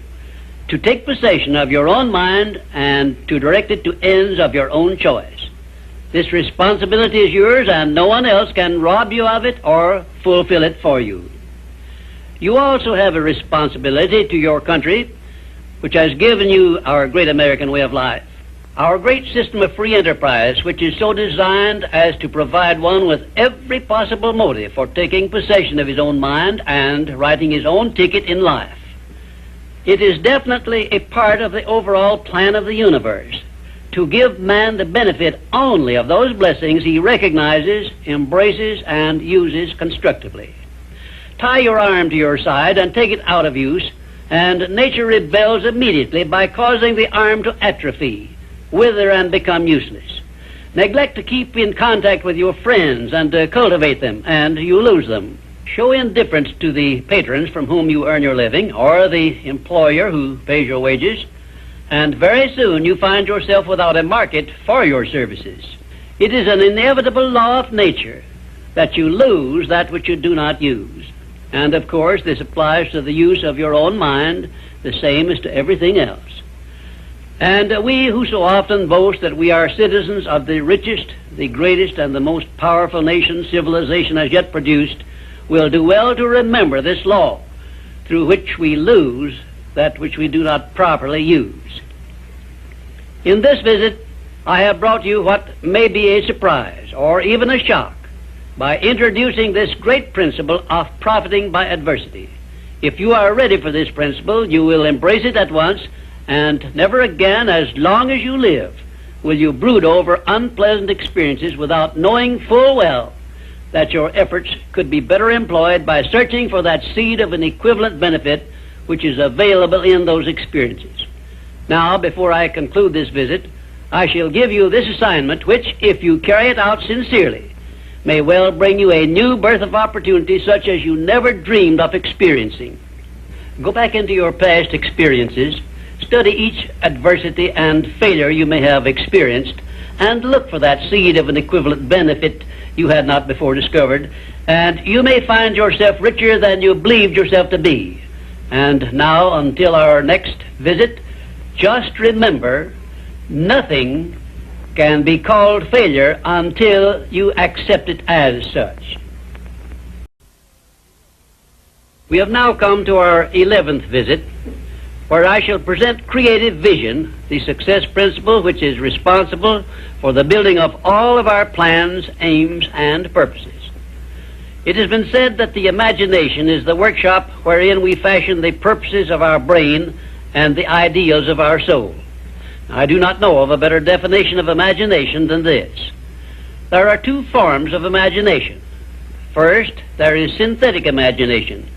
Speaker 1: to take possession of your own mind and to direct it to ends of your own choice. This responsibility is yours and no one else can rob you of it or fulfill it for you. You also have a responsibility to your country, which has given you our great American way of life. Our great system of free enterprise, which is so designed as to provide one with every possible motive for taking possession of his own mind and writing his own ticket in life. It is definitely a part of the overall plan of the universe to give man the benefit only of those blessings he recognizes, embraces, and uses constructively. Tie your arm to your side and take it out of use and nature rebels immediately by causing the arm to atrophy, wither, and become useless. Neglect to keep in contact with your friends and to cultivate them, and you lose them. Show indifference to the patrons from whom you earn your living, or the employer who pays your wages, and very soon you find yourself without a market for your services. It is an inevitable law of nature that you lose that which you do not use. And of course, this applies to the use of your own mind, the same as to everything else. And we who so often boast that we are citizens of the richest, the greatest, and the most powerful nation civilization has yet produced, will do well to remember this law, through which we lose that which we do not properly use. In this visit, I have brought you what may be a surprise, or even a shock, by introducing this great principle of profiting by adversity. If you are ready for this principle, you will embrace it at once, and never again, as long as you live, will you brood over unpleasant experiences without knowing full well that your efforts could be better employed by searching for that seed of an equivalent benefit which is available in those experiences. Now, before I conclude this visit, I shall give you this assignment which, if you carry it out sincerely, may well bring you a new birth of opportunity such as you never dreamed of experiencing. Go back into your past experiences, study each adversity and failure you may have experienced, and look for that seed of an equivalent benefit you had not before discovered, and you may find yourself richer than you believed yourself to be. And now, until our next visit, just remember, nothing can be called failure until you accept it as such. We have now come to our 11th visit, where I shall present creative vision, the success principle which is responsible for the building of all of our plans, aims, and purposes. It has been said that the imagination is the workshop wherein we fashion the purposes of our brain and the ideals of our soul. I do not know of a better definition of imagination than this. There are two forms of imagination. First, there is synthetic imagination,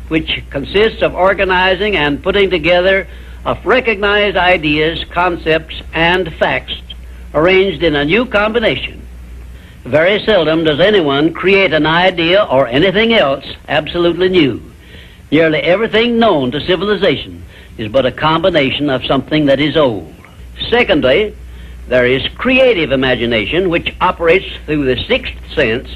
Speaker 1: which consists of organizing and putting together of recognized ideas, concepts, and facts arranged in a new combination. Very seldom does anyone create an idea or anything else absolutely new. Nearly everything known to civilization is but a combination of something that is old. Secondly, there is creative imagination, which operates through the sixth sense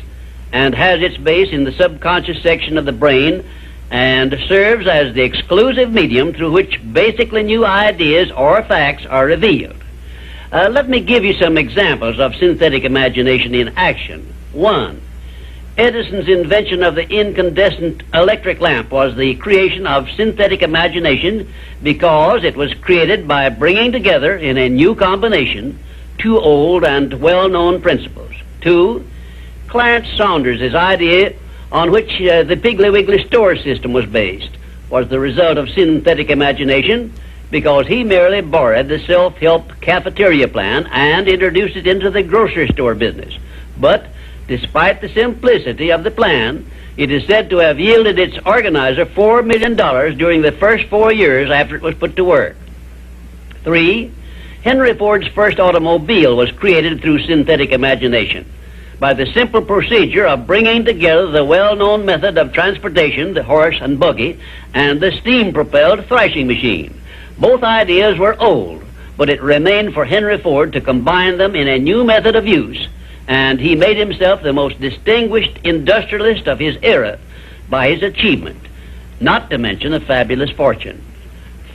Speaker 1: and has its base in the subconscious section of the brain and serves as the exclusive medium through which basically new ideas or facts are revealed. Let me give you some examples of synthetic imagination in action. 1. Edison's invention of the incandescent electric lamp was the creation of synthetic imagination because it was created by bringing together in a new combination two old and well-known principles. 2. Clarence Saunders' idea on which the Piggly Wiggly store system was based was the result of synthetic imagination because he merely borrowed the self-help cafeteria plan and introduced it into the grocery store business. But despite the simplicity of the plan, it is said to have yielded its organizer $4 million during the first 4 years after it was put to work. 3. Henry Ford's first automobile was created through synthetic imagination by the simple procedure of bringing together the well-known method of transportation, the horse and buggy, and the steam-propelled thrashing machine. Both ideas were old, but it remained for Henry Ford to combine them in a new method of use, and he made himself the most distinguished industrialist of his era by his achievement, not to mention a fabulous fortune.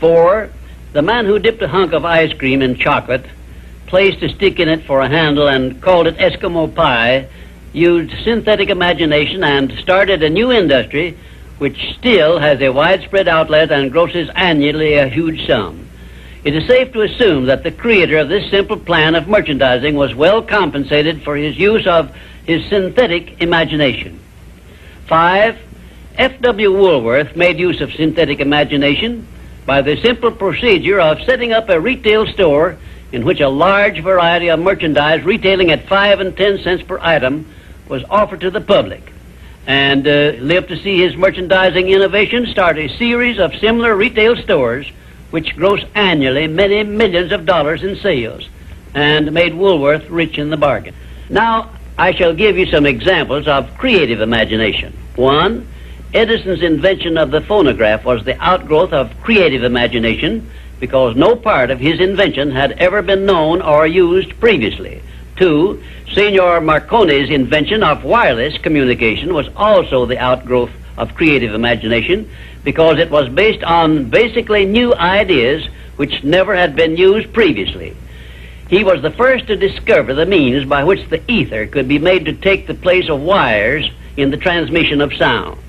Speaker 1: 4. The man who dipped a hunk of ice cream in chocolate, placed a stick in it for a handle, and called it Eskimo pie, used synthetic imagination and started a new industry which still has a widespread outlet and grosses annually a huge sum. It is safe to assume that the creator of this simple plan of merchandising was well compensated for his use of his synthetic imagination. 5. F.W. Woolworth made use of synthetic imagination by the simple procedure of setting up a retail store in which a large variety of merchandise retailing at 5 and 10 cents per item was offered to the public. and live to see his merchandising innovation start a series of similar retail stores which gross annually many millions of dollars in sales and made Woolworth rich in the bargain. Now, I shall give you some examples of creative imagination. 1. Edison's invention of the phonograph was the outgrowth of creative imagination because no part of his invention had ever been known or used previously. 2. Signor Marconi's invention of wireless communication was also the outgrowth of creative imagination because it was based on basically new ideas which never had been used previously. He was the first to discover the means by which the ether could be made to take the place of wires in the transmission of sound.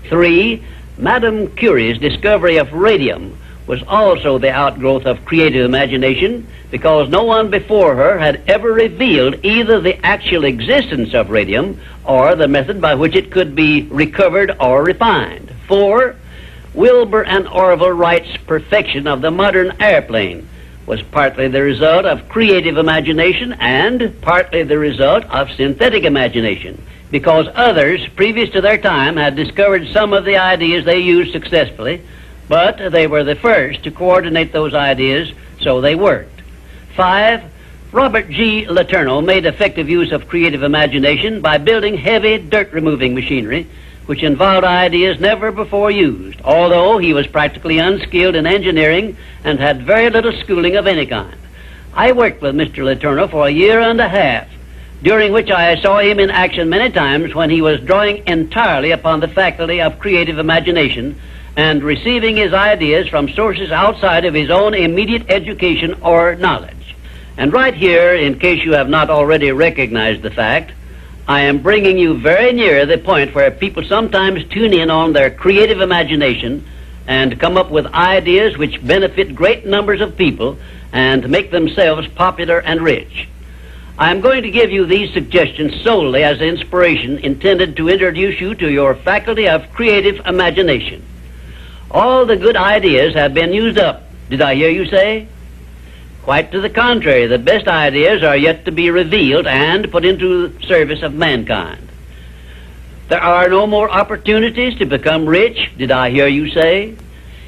Speaker 1: 3. Madame Curie's discovery of radium was also the outgrowth of creative imagination because no one before her had ever revealed either the actual existence of radium or the method by which it could be recovered or refined. 4. Wilbur and Orville Wright's perfection of the modern airplane was partly the result of creative imagination and partly the result of synthetic imagination, because others previous to their time had discovered some of the ideas they used successfully, but they were the first to coordinate those ideas so they worked. 5. Robert G. Letourneau made effective use of creative imagination by building heavy dirt-removing machinery which involved ideas never before used, although he was practically unskilled in engineering and had very little schooling of any kind. I worked with Mr. Letourneau for a year and a half, during which I saw him in action many times when he was drawing entirely upon the faculty of creative imagination and receiving his ideas from sources outside of his own immediate education or knowledge. And right here, in case you have not already recognized the fact, I am bringing you very near the point where people sometimes tune in on their creative imagination and come up with ideas which benefit great numbers of people and make themselves popular and rich. I am going to give you these suggestions solely as inspiration intended to introduce you to your faculty of creative imagination. All the good ideas have been used up, did I hear you say? Quite to the contrary, the best ideas are yet to be revealed and put into service of mankind. There are no more opportunities to become rich, did I hear you say?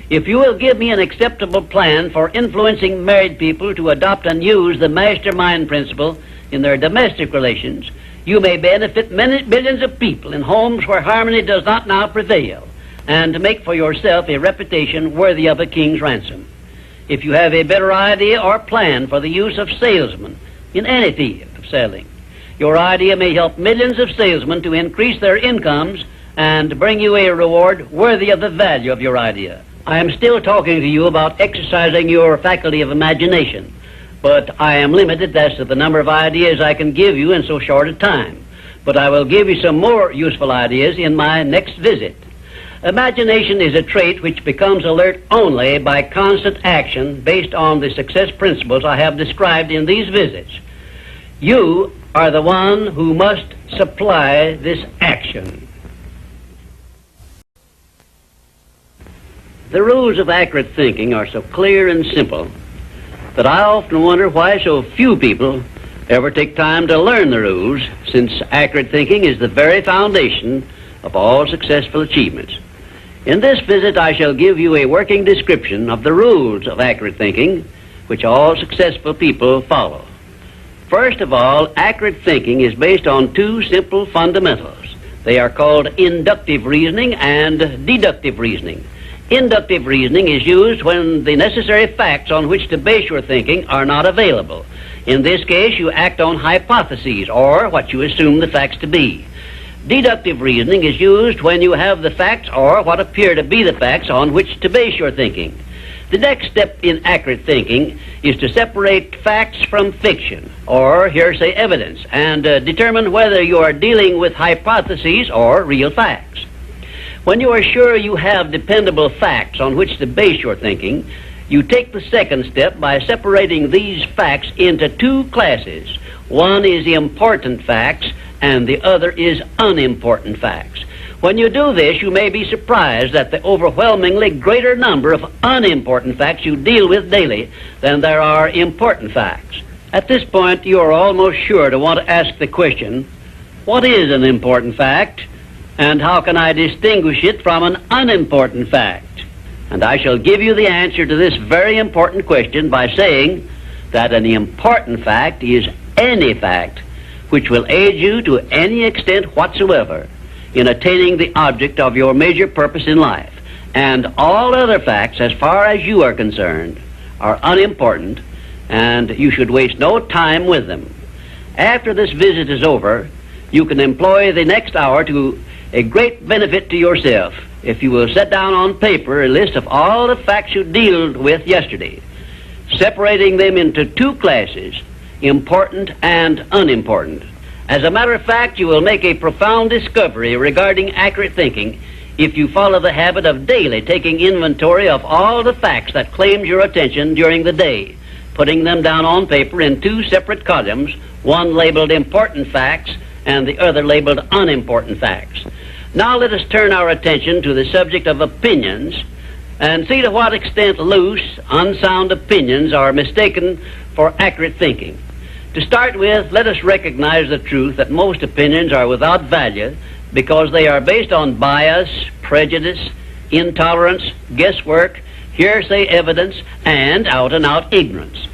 Speaker 1: If you will give me an acceptable plan for influencing married people to adopt and use the mastermind principle in their domestic relations, you may benefit many millions of people in homes where harmony does not now prevail, and make for yourself a reputation worthy of a king's ransom. If you have a better idea or plan for the use of salesmen in any field of selling, your idea may help millions of salesmen to increase their incomes and bring you a reward worthy of the value of your idea. I am still talking to you about exercising your faculty of imagination, but I am limited as to the number of ideas I can give you in so short a time. But I will give you some more useful ideas in my next visit. Imagination is a trait which becomes alert only by constant action based on the success principles I have described in these visits. You are the one who must supply this action. The rules of accurate thinking are so clear and simple that I often wonder why so few people ever take time to learn the rules, since accurate thinking is the very foundation of all successful achievements. In this visit, I shall give you a working description of the rules of accurate thinking, which all successful people follow. First of all, accurate thinking is based on two simple fundamentals. They are called inductive reasoning and deductive reasoning. Inductive reasoning is used when the necessary facts on which to base your thinking are not available. In this case, you act on hypotheses, or what you assume the facts to be. Deductive reasoning is used when you have the facts or what appear to be the facts on which to base your thinking. The next step in accurate thinking is to separate facts from fiction, or hearsay evidence, and determine whether you are dealing with hypotheses or real facts. When you are sure you have dependable facts on which to base your thinking, you take the second step by separating these facts into two classes. One is important facts, and the other is unimportant facts. When you do this, you may be surprised at the overwhelmingly greater number of unimportant facts you deal with daily than there are important facts. At this point, you are almost sure to want to ask the question, what is an important fact, And how can I distinguish it from an unimportant fact? And I shall give you the answer to this very important question by saying that an important fact is any fact which will aid you to any extent whatsoever in attaining the object of your major purpose in life. And all other facts, as far as you are concerned, are unimportant, and you should waste no time with them. After this visit is over, you can employ the next hour to a great benefit to yourself if you will set down on paper a list of all the facts you dealt with yesterday, separating them into two classes, important and unimportant. As a matter of fact, you will make a profound discovery regarding accurate thinking if you follow the habit of daily taking inventory of all the facts that claimed your attention during the day, putting them down on paper in two separate columns, one labeled important facts and the other labeled unimportant facts. Now let us turn our attention to the subject of opinions and see to what extent loose, unsound opinions are mistaken for accurate thinking. To start with, let us recognize the truth that most opinions are without value because they are based on bias, prejudice, intolerance, guesswork, hearsay evidence, and out-and-out ignorance.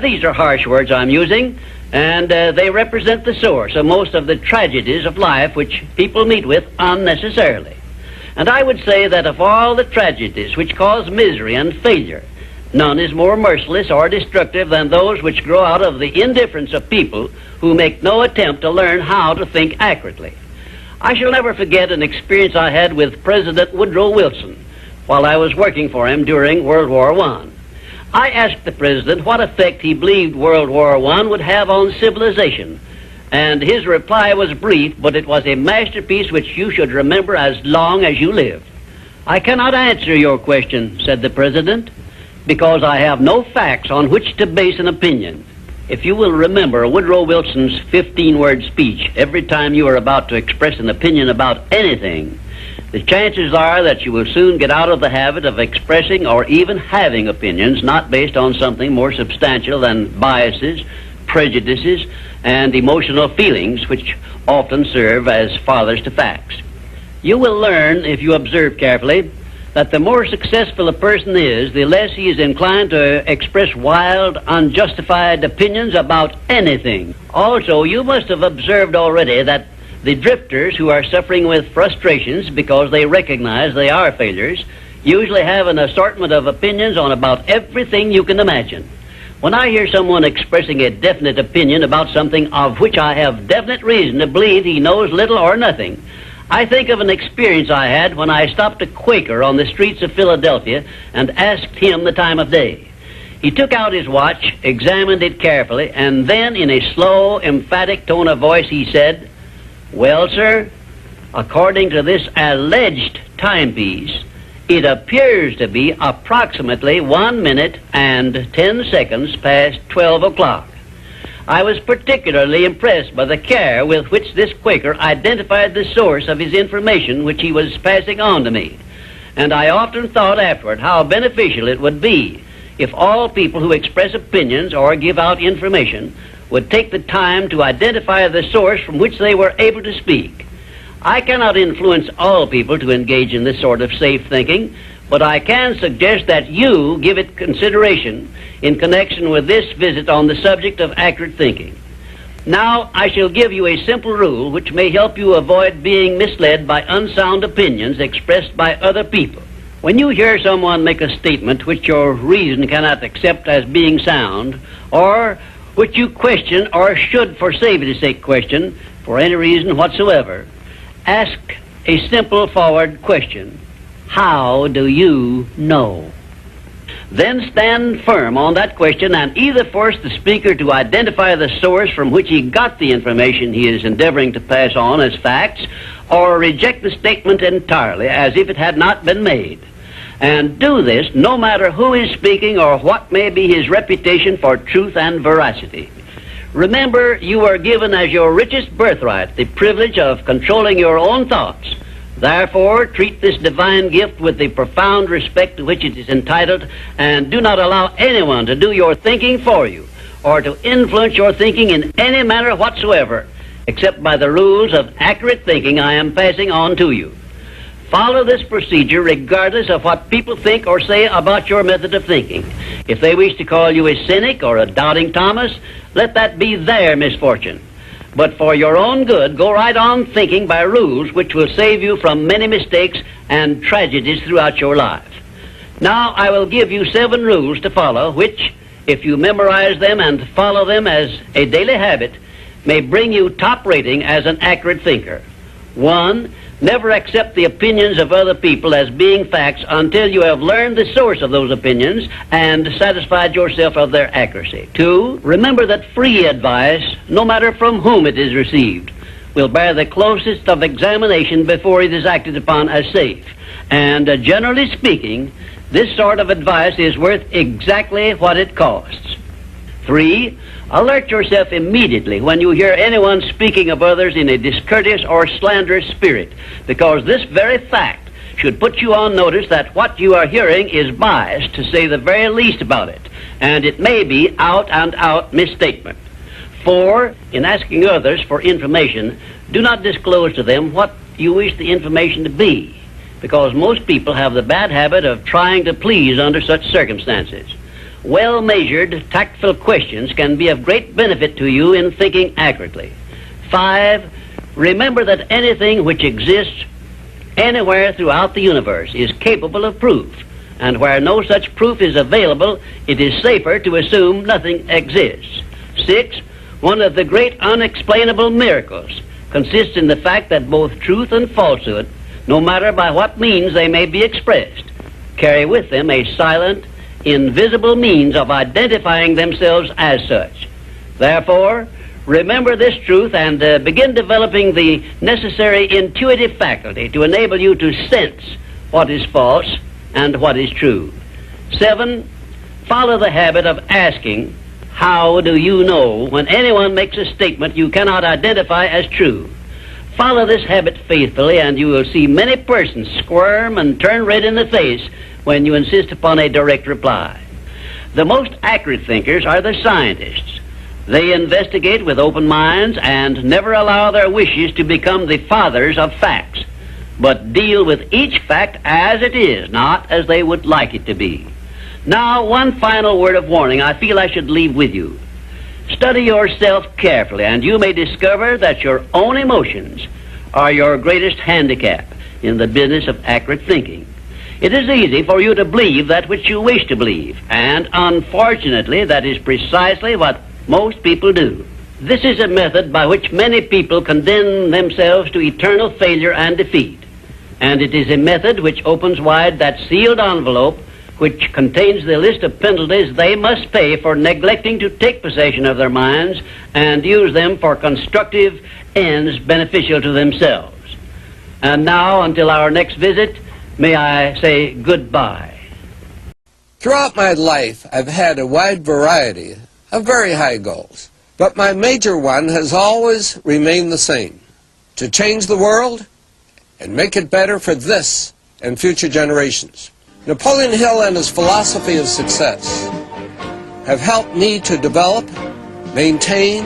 Speaker 1: These are harsh words I'm using, and they represent the source of most of the tragedies of life which people meet with unnecessarily. And I would say that of all the tragedies which cause misery and failure, none is more merciless or destructive than those which grow out of the indifference of people who make no attempt to learn how to think accurately. I shall never forget an experience I had with President Woodrow Wilson while I was working for him during World War I. I asked the President what effect he believed World War I would have on civilization, and his reply was brief, but it was a masterpiece which you should remember as long as you live. "I cannot answer your question," said the President, "because I have no facts on which to base an opinion." If you will remember Woodrow Wilson's 15-word speech every time you are about to express an opinion about anything, the chances are that you will soon get out of the habit of expressing or even having opinions not based on something more substantial than biases, prejudices, and emotional feelings which often serve as fathers to facts. You will learn, if you observe carefully, that the more successful a person is, the less he is inclined to express wild, unjustified opinions about anything. Also, you must have observed already that the drifters who are suffering with frustrations because they recognize they are failures usually have an assortment of opinions on about everything you can imagine. When I hear someone expressing a definite opinion about something of which I have definite reason to believe he knows little or nothing, I think of an experience I had when I stopped a Quaker on the streets of Philadelphia and asked him the time of day. He took out his watch, examined it carefully, and then in a slow, emphatic tone of voice he said, "Well, sir, according to this alleged timepiece, it appears to be approximately 1 minute and 10 seconds past 12 o'clock. I was particularly impressed by the care with which this Quaker identified the source of his information which he was passing on to me, and I often thought afterward how beneficial it would be if all people who express opinions or give out information would take the time to identify the source from which they were able to speak. I cannot influence all people to engage in this sort of safe thinking, but I can suggest that you give it consideration in connection with this visit on the subject of accurate thinking. Now, I shall give you a simple rule which may help you avoid being misled by unsound opinions expressed by other people. When you hear someone make a statement which your reason cannot accept as being sound, or which you question or should for safety's sake question for any reason whatsoever, ask a simple forward question. How do you know? Then stand firm on that question and either force the speaker to identify the source from which he got the information he is endeavoring to pass on as facts, or reject the statement entirely as if it had not been made. And do this no matter who is speaking or what may be his reputation for truth and veracity. Remember, you are given as your richest birthright the privilege of controlling your own thoughts. Therefore, treat this divine gift with the profound respect to which it is entitled, and do not allow anyone to do your thinking for you, or to influence your thinking in any manner whatsoever, except by the rules of accurate thinking I am passing on to you. Follow this procedure regardless of what people think or say about your method of thinking. If they wish to call you a cynic or a doubting Thomas, let that be their misfortune. But for your own good, go right on thinking by rules which will save you from many mistakes and tragedies throughout your life. Now I will give you 7 rules to follow, which, if you memorize them and follow them as a daily habit, may bring you top rating as an accurate thinker. 1. Never accept the opinions of other people as being facts until you have learned the source of those opinions and satisfied yourself of their accuracy. 2. Remember that free advice, no matter from whom it is received, will bear the closest of examination before it is acted upon as safe. And generally speaking, this sort of advice is worth exactly what it costs. 3. Alert yourself immediately when you hear anyone speaking of others in a discourteous or slanderous spirit, because this very fact should put you on notice that what you are hearing is biased, to say the very least about it, and it may be out-and-out misstatement. 4. In asking others for information, do not disclose to them what you wish the information to be, because most people have the bad habit of trying to please under such circumstances. Well-measured, tactful questions can be of great benefit to you in thinking accurately. 5. Remember that anything which exists anywhere throughout the universe is capable of proof, and where no such proof is available, it is safer to assume nothing exists. 6. One of the great unexplainable miracles consists in the fact that both truth and falsehood, no matter by what means they may be expressed, carry with them a silent, invisible means of identifying themselves as such. Therefore, remember this truth and begin developing the necessary intuitive faculty to enable you to sense what is false and what is true. 7. Follow the habit of asking, how do you know, when anyone makes a statement you cannot identify as true. Follow this habit faithfully, and you will see many persons squirm and turn red in the face when you insist upon a direct reply. The most accurate thinkers are the scientists. They investigate with open minds and never allow their wishes to become the fathers of facts, but deal with each fact as it is, not as they would like it to be. Now, one final word of warning I feel I should leave with you. Study yourself carefully, and you may discover that your own emotions are your greatest handicap in the business of accurate thinking. It is easy for you to believe that which you wish to believe, and unfortunately that is precisely what most people do. This is a method by which many people condemn themselves to eternal failure and defeat, and it is a method which opens wide that sealed envelope which contains the list of penalties they must pay for neglecting to take possession of their minds and use them for constructive ends beneficial to themselves. And now, until our next visit, may I say goodbye.
Speaker 3: Throughout my life, I've had a wide variety of very high goals, but my major one has always remained the same: to change the world and make it better for this and future generations. Napoleon Hill and his philosophy of success have helped me to develop, maintain,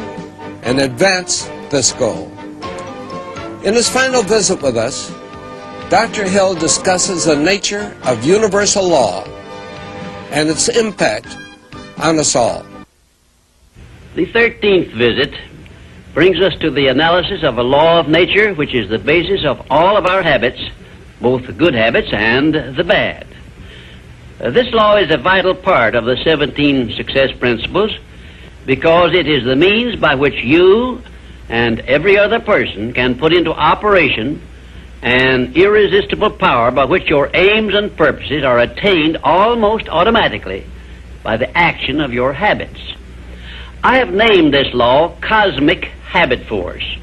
Speaker 3: and advance this goal. In his final visit with us, Dr. Hill discusses the nature of universal law and its impact on us all.
Speaker 1: The 13th visit brings us to the analysis of a law of nature which is the basis of all of our habits, both the good habits and the bad. This law is a vital part of the 17 success principles because it is the means by which you and every other person can put into operation an irresistible power by which your aims and purposes are attained almost automatically by the action of your habits. I have named this law Cosmic Habit Force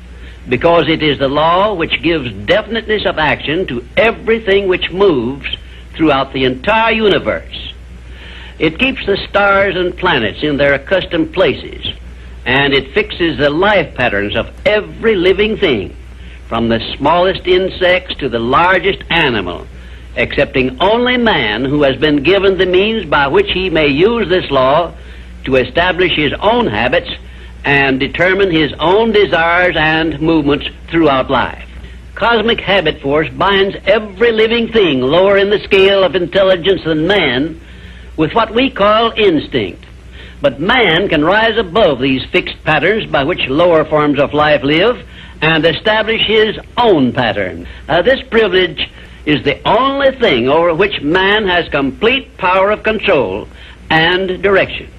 Speaker 1: because it is the law which gives definiteness of action to everything which moves throughout the entire universe. It keeps the stars and planets in their accustomed places, and it fixes the life patterns of every living thing, from the smallest insects to the largest animal, excepting only man, who has been given the means by which he may use this law to establish his own habits and determine his own desires and movements throughout life. Cosmic habit force binds every living thing lower in the scale of intelligence than man with what we call instinct. But man can rise above these fixed patterns by which lower forms of life live and establish his own pattern. This privilege is the only thing over which man has complete power of control and direction.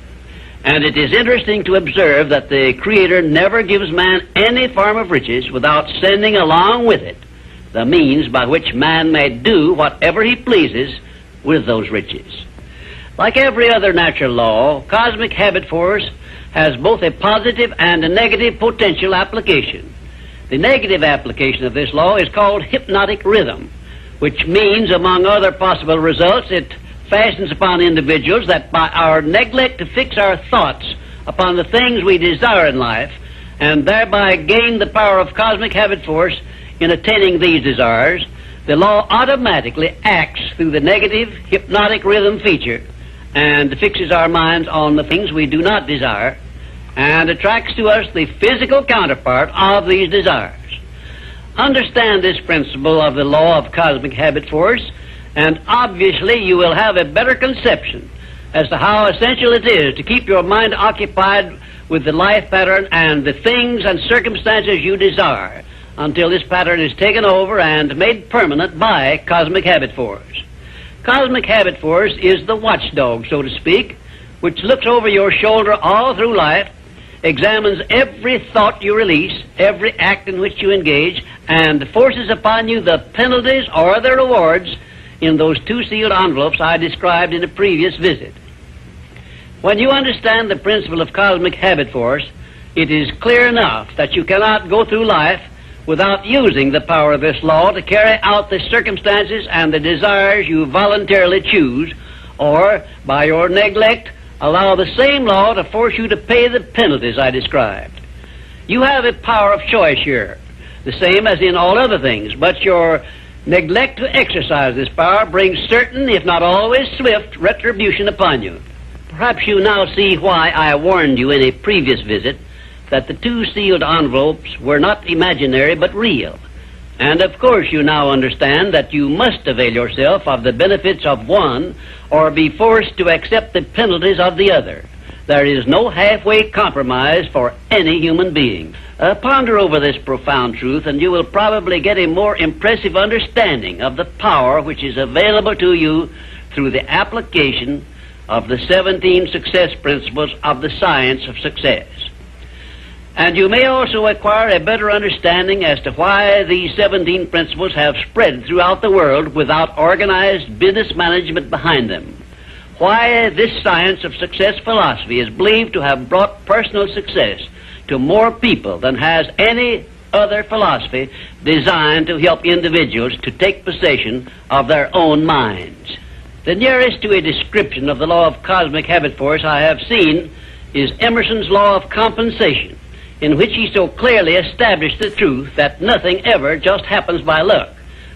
Speaker 1: And it is interesting to observe that the Creator never gives man any form of riches without sending along with it the means by which man may do whatever he pleases with those riches. Like every other natural law, cosmic habit force has both a positive and a negative potential application. The negative application of this law is called hypnotic rhythm, which means, among other possible results, it fastens upon individuals that by our neglect to fix our thoughts upon the things we desire in life, and thereby gain the power of cosmic habit force in attaining these desires, the law automatically acts through the negative hypnotic rhythm feature and fixes our minds on the things we do not desire and attracts to us the physical counterpart of these desires. Understand this principle of the law of cosmic habit force, and obviously you will have a better conception as to how essential it is to keep your mind occupied with the life pattern and the things and circumstances you desire until this pattern is taken over and made permanent by cosmic habit force. Cosmic habit force is the watchdog, so to speak, which looks over your shoulder all through life, examines every thought you release, every act in which you engage, and forces upon you the penalties or the rewards in those two sealed envelopes I described in a previous visit. When you understand the principle of cosmic habit force, it is clear enough that you cannot go through life without using the power of this law to carry out the circumstances and the desires you voluntarily choose, or, by your neglect, allow the same law to force you to pay the penalties I described. You have a power of choice here, the same as in all other things, but your neglect to exercise this power brings certain, if not always swift, retribution upon you. Perhaps you now see why I warned you in a previous visit that the two sealed envelopes were not imaginary but real. And of course you now understand that you must avail yourself of the benefits of one or be forced to accept the penalties of the other. There is no halfway compromise for any human being. Ponder over this profound truth, and you will probably get a more impressive understanding of the power which is available to you through the application of the 17 success principles of the science of success. And you may also acquire a better understanding as to why these 17 principles have spread throughout the world without organized business management behind them. Why this science of success philosophy is believed to have brought personal success to more people than has any other philosophy designed to help individuals to take possession of their own minds. The nearest to a description of the law of cosmic habit force I have seen is Emerson's law of compensation, in which he so clearly established the truth that nothing ever just happens by luck,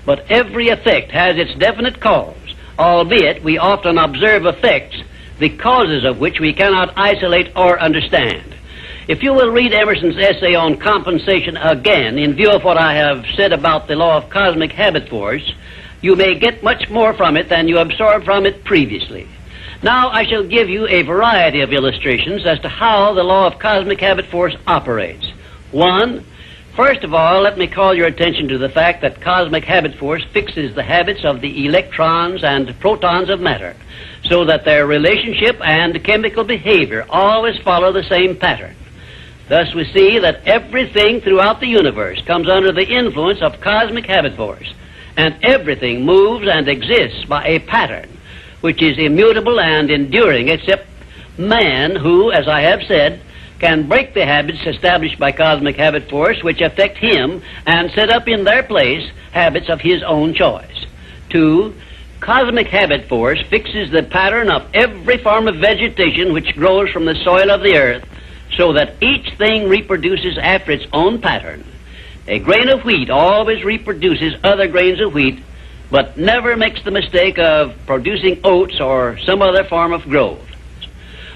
Speaker 1: but every effect has its definite cause, albeit we often observe effects, the causes of which we cannot isolate or understand. If you will read Emerson's essay on compensation again, in view of what I have said about the law of cosmic habit force, you may get much more from it than you absorbed from it previously. Now I shall give you a variety of illustrations as to how the law of cosmic habit force operates. One, first of all, let me call your attention to the fact that cosmic habit force fixes the habits of the electrons and protons of matter, so that their relationship and chemical behavior always follow the same pattern. Thus we see that everything throughout the universe comes under the influence of cosmic habit force, and everything moves and exists by a pattern which is immutable and enduring, except man, who, as I have said, can break the habits established by cosmic habit force which affect him and set up in their place habits of his own choice. Two, cosmic habit force fixes the pattern of every form of vegetation which grows from the soil of the earth, so that each thing reproduces after its own pattern. A grain of wheat always reproduces other grains of wheat, but never makes the mistake of producing oats or some other form of growth.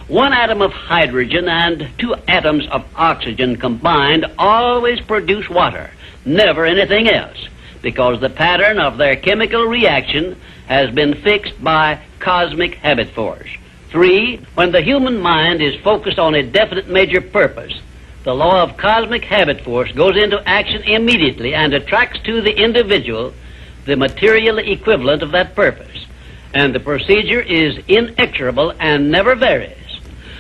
Speaker 1: 1 atom of hydrogen and 2 atoms of oxygen combined always produce water, never anything else, because the pattern of their chemical reaction has been fixed by cosmic habit force. 3, when the human mind is focused on a definite major purpose, the law of cosmic habit force goes into action immediately and attracts to the individual the material equivalent of that purpose, and the procedure is inexorable and never varies.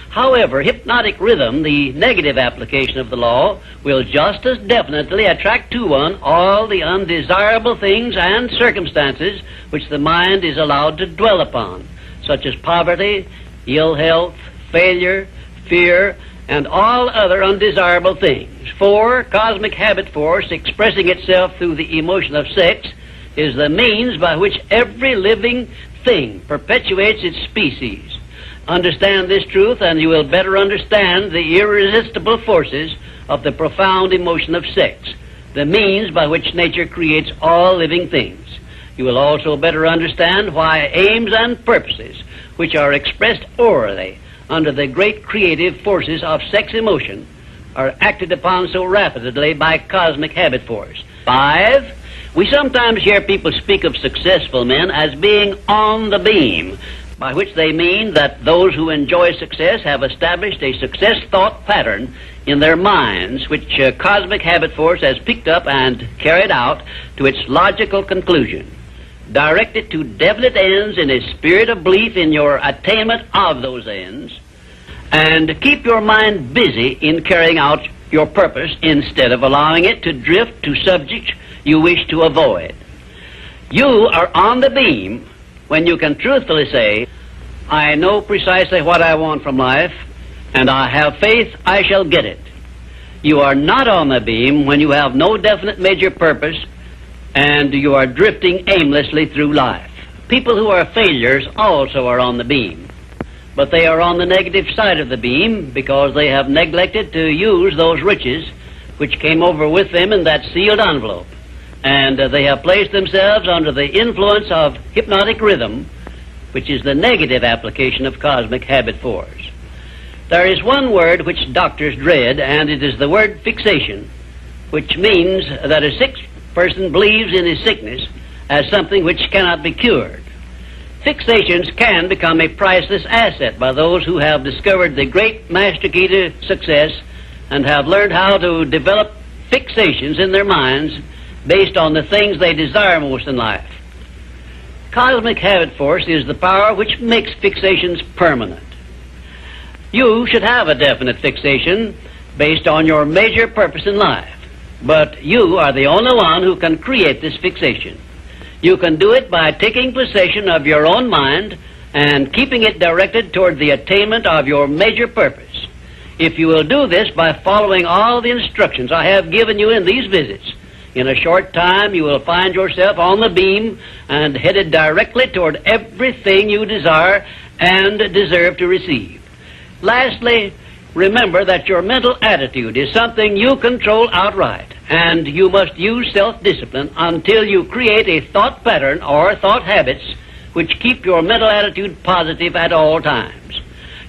Speaker 1: However, hypnotic rhythm, the negative application of the law, will just as definitely attract to one all the undesirable things and circumstances which the mind is allowed to dwell upon, such as poverty, ill health, failure, fear, and all other undesirable things. 4, cosmic habit force, expressing itself through the emotion of sex, is the means by which every living thing perpetuates its species. Understand this truth, and you will better understand the irresistible forces of the profound emotion of sex, the means by which nature creates all living things. You will also better understand why aims and purposes, which are expressed orally under the great creative forces of sex emotion, are acted upon so rapidly by cosmic habit force. 5, we sometimes hear people speak of successful men as being on the beam, by which they mean that those who enjoy success have established a success thought pattern in their minds, which cosmic habit force has picked up and carried out to its logical conclusion. Direct it to definite ends in a spirit of belief in your attainment of those ends, and keep your mind busy in carrying out your purpose instead of allowing it to drift to subjects you wish to avoid. You are on the beam when you can truthfully say, I know precisely what I want from life, and I have faith I shall get it. You are not on the beam when you have no definite major purpose and you are drifting aimlessly through life. People who are failures also are on the beam, but they are on the negative side of the beam because they have neglected to use those riches which came over with them in that sealed envelope, and they have placed themselves under the influence of hypnotic rhythm, which is the negative application of cosmic habit force. There is one word which doctors dread, and it is the word fixation, which means that a sick person believes in his sickness as something which cannot be cured. Fixations can become a priceless asset by those who have discovered the great master key to success and have learned how to develop fixations in their minds based on the things they desire most in life. Cosmic habit force is the power which makes fixations permanent. You should have a definite fixation based on your major purpose in life, but you are the only one who can create this fixation. You can do it by taking possession of your own mind and keeping it directed toward the attainment of your major purpose. If you will do this by following all the instructions I have given you in these visits, in a short time you will find yourself on the beam and headed directly toward everything you desire and deserve to receive. Lastly, remember that your mental attitude is something you control outright, and you must use self-discipline until you create a thought pattern or thought habits which keep your mental attitude positive at all times.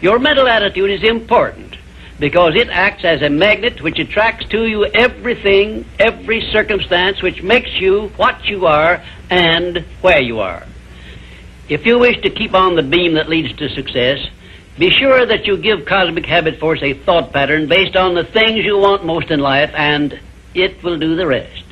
Speaker 1: Your mental attitude is important because it acts as a magnet which attracts to you everything, every circumstance which makes you what you are and where you are. If you wish to keep on the beam that leads to success, be sure that you give cosmic habit force a thought pattern based on the things you want most in life, and it will do the rest.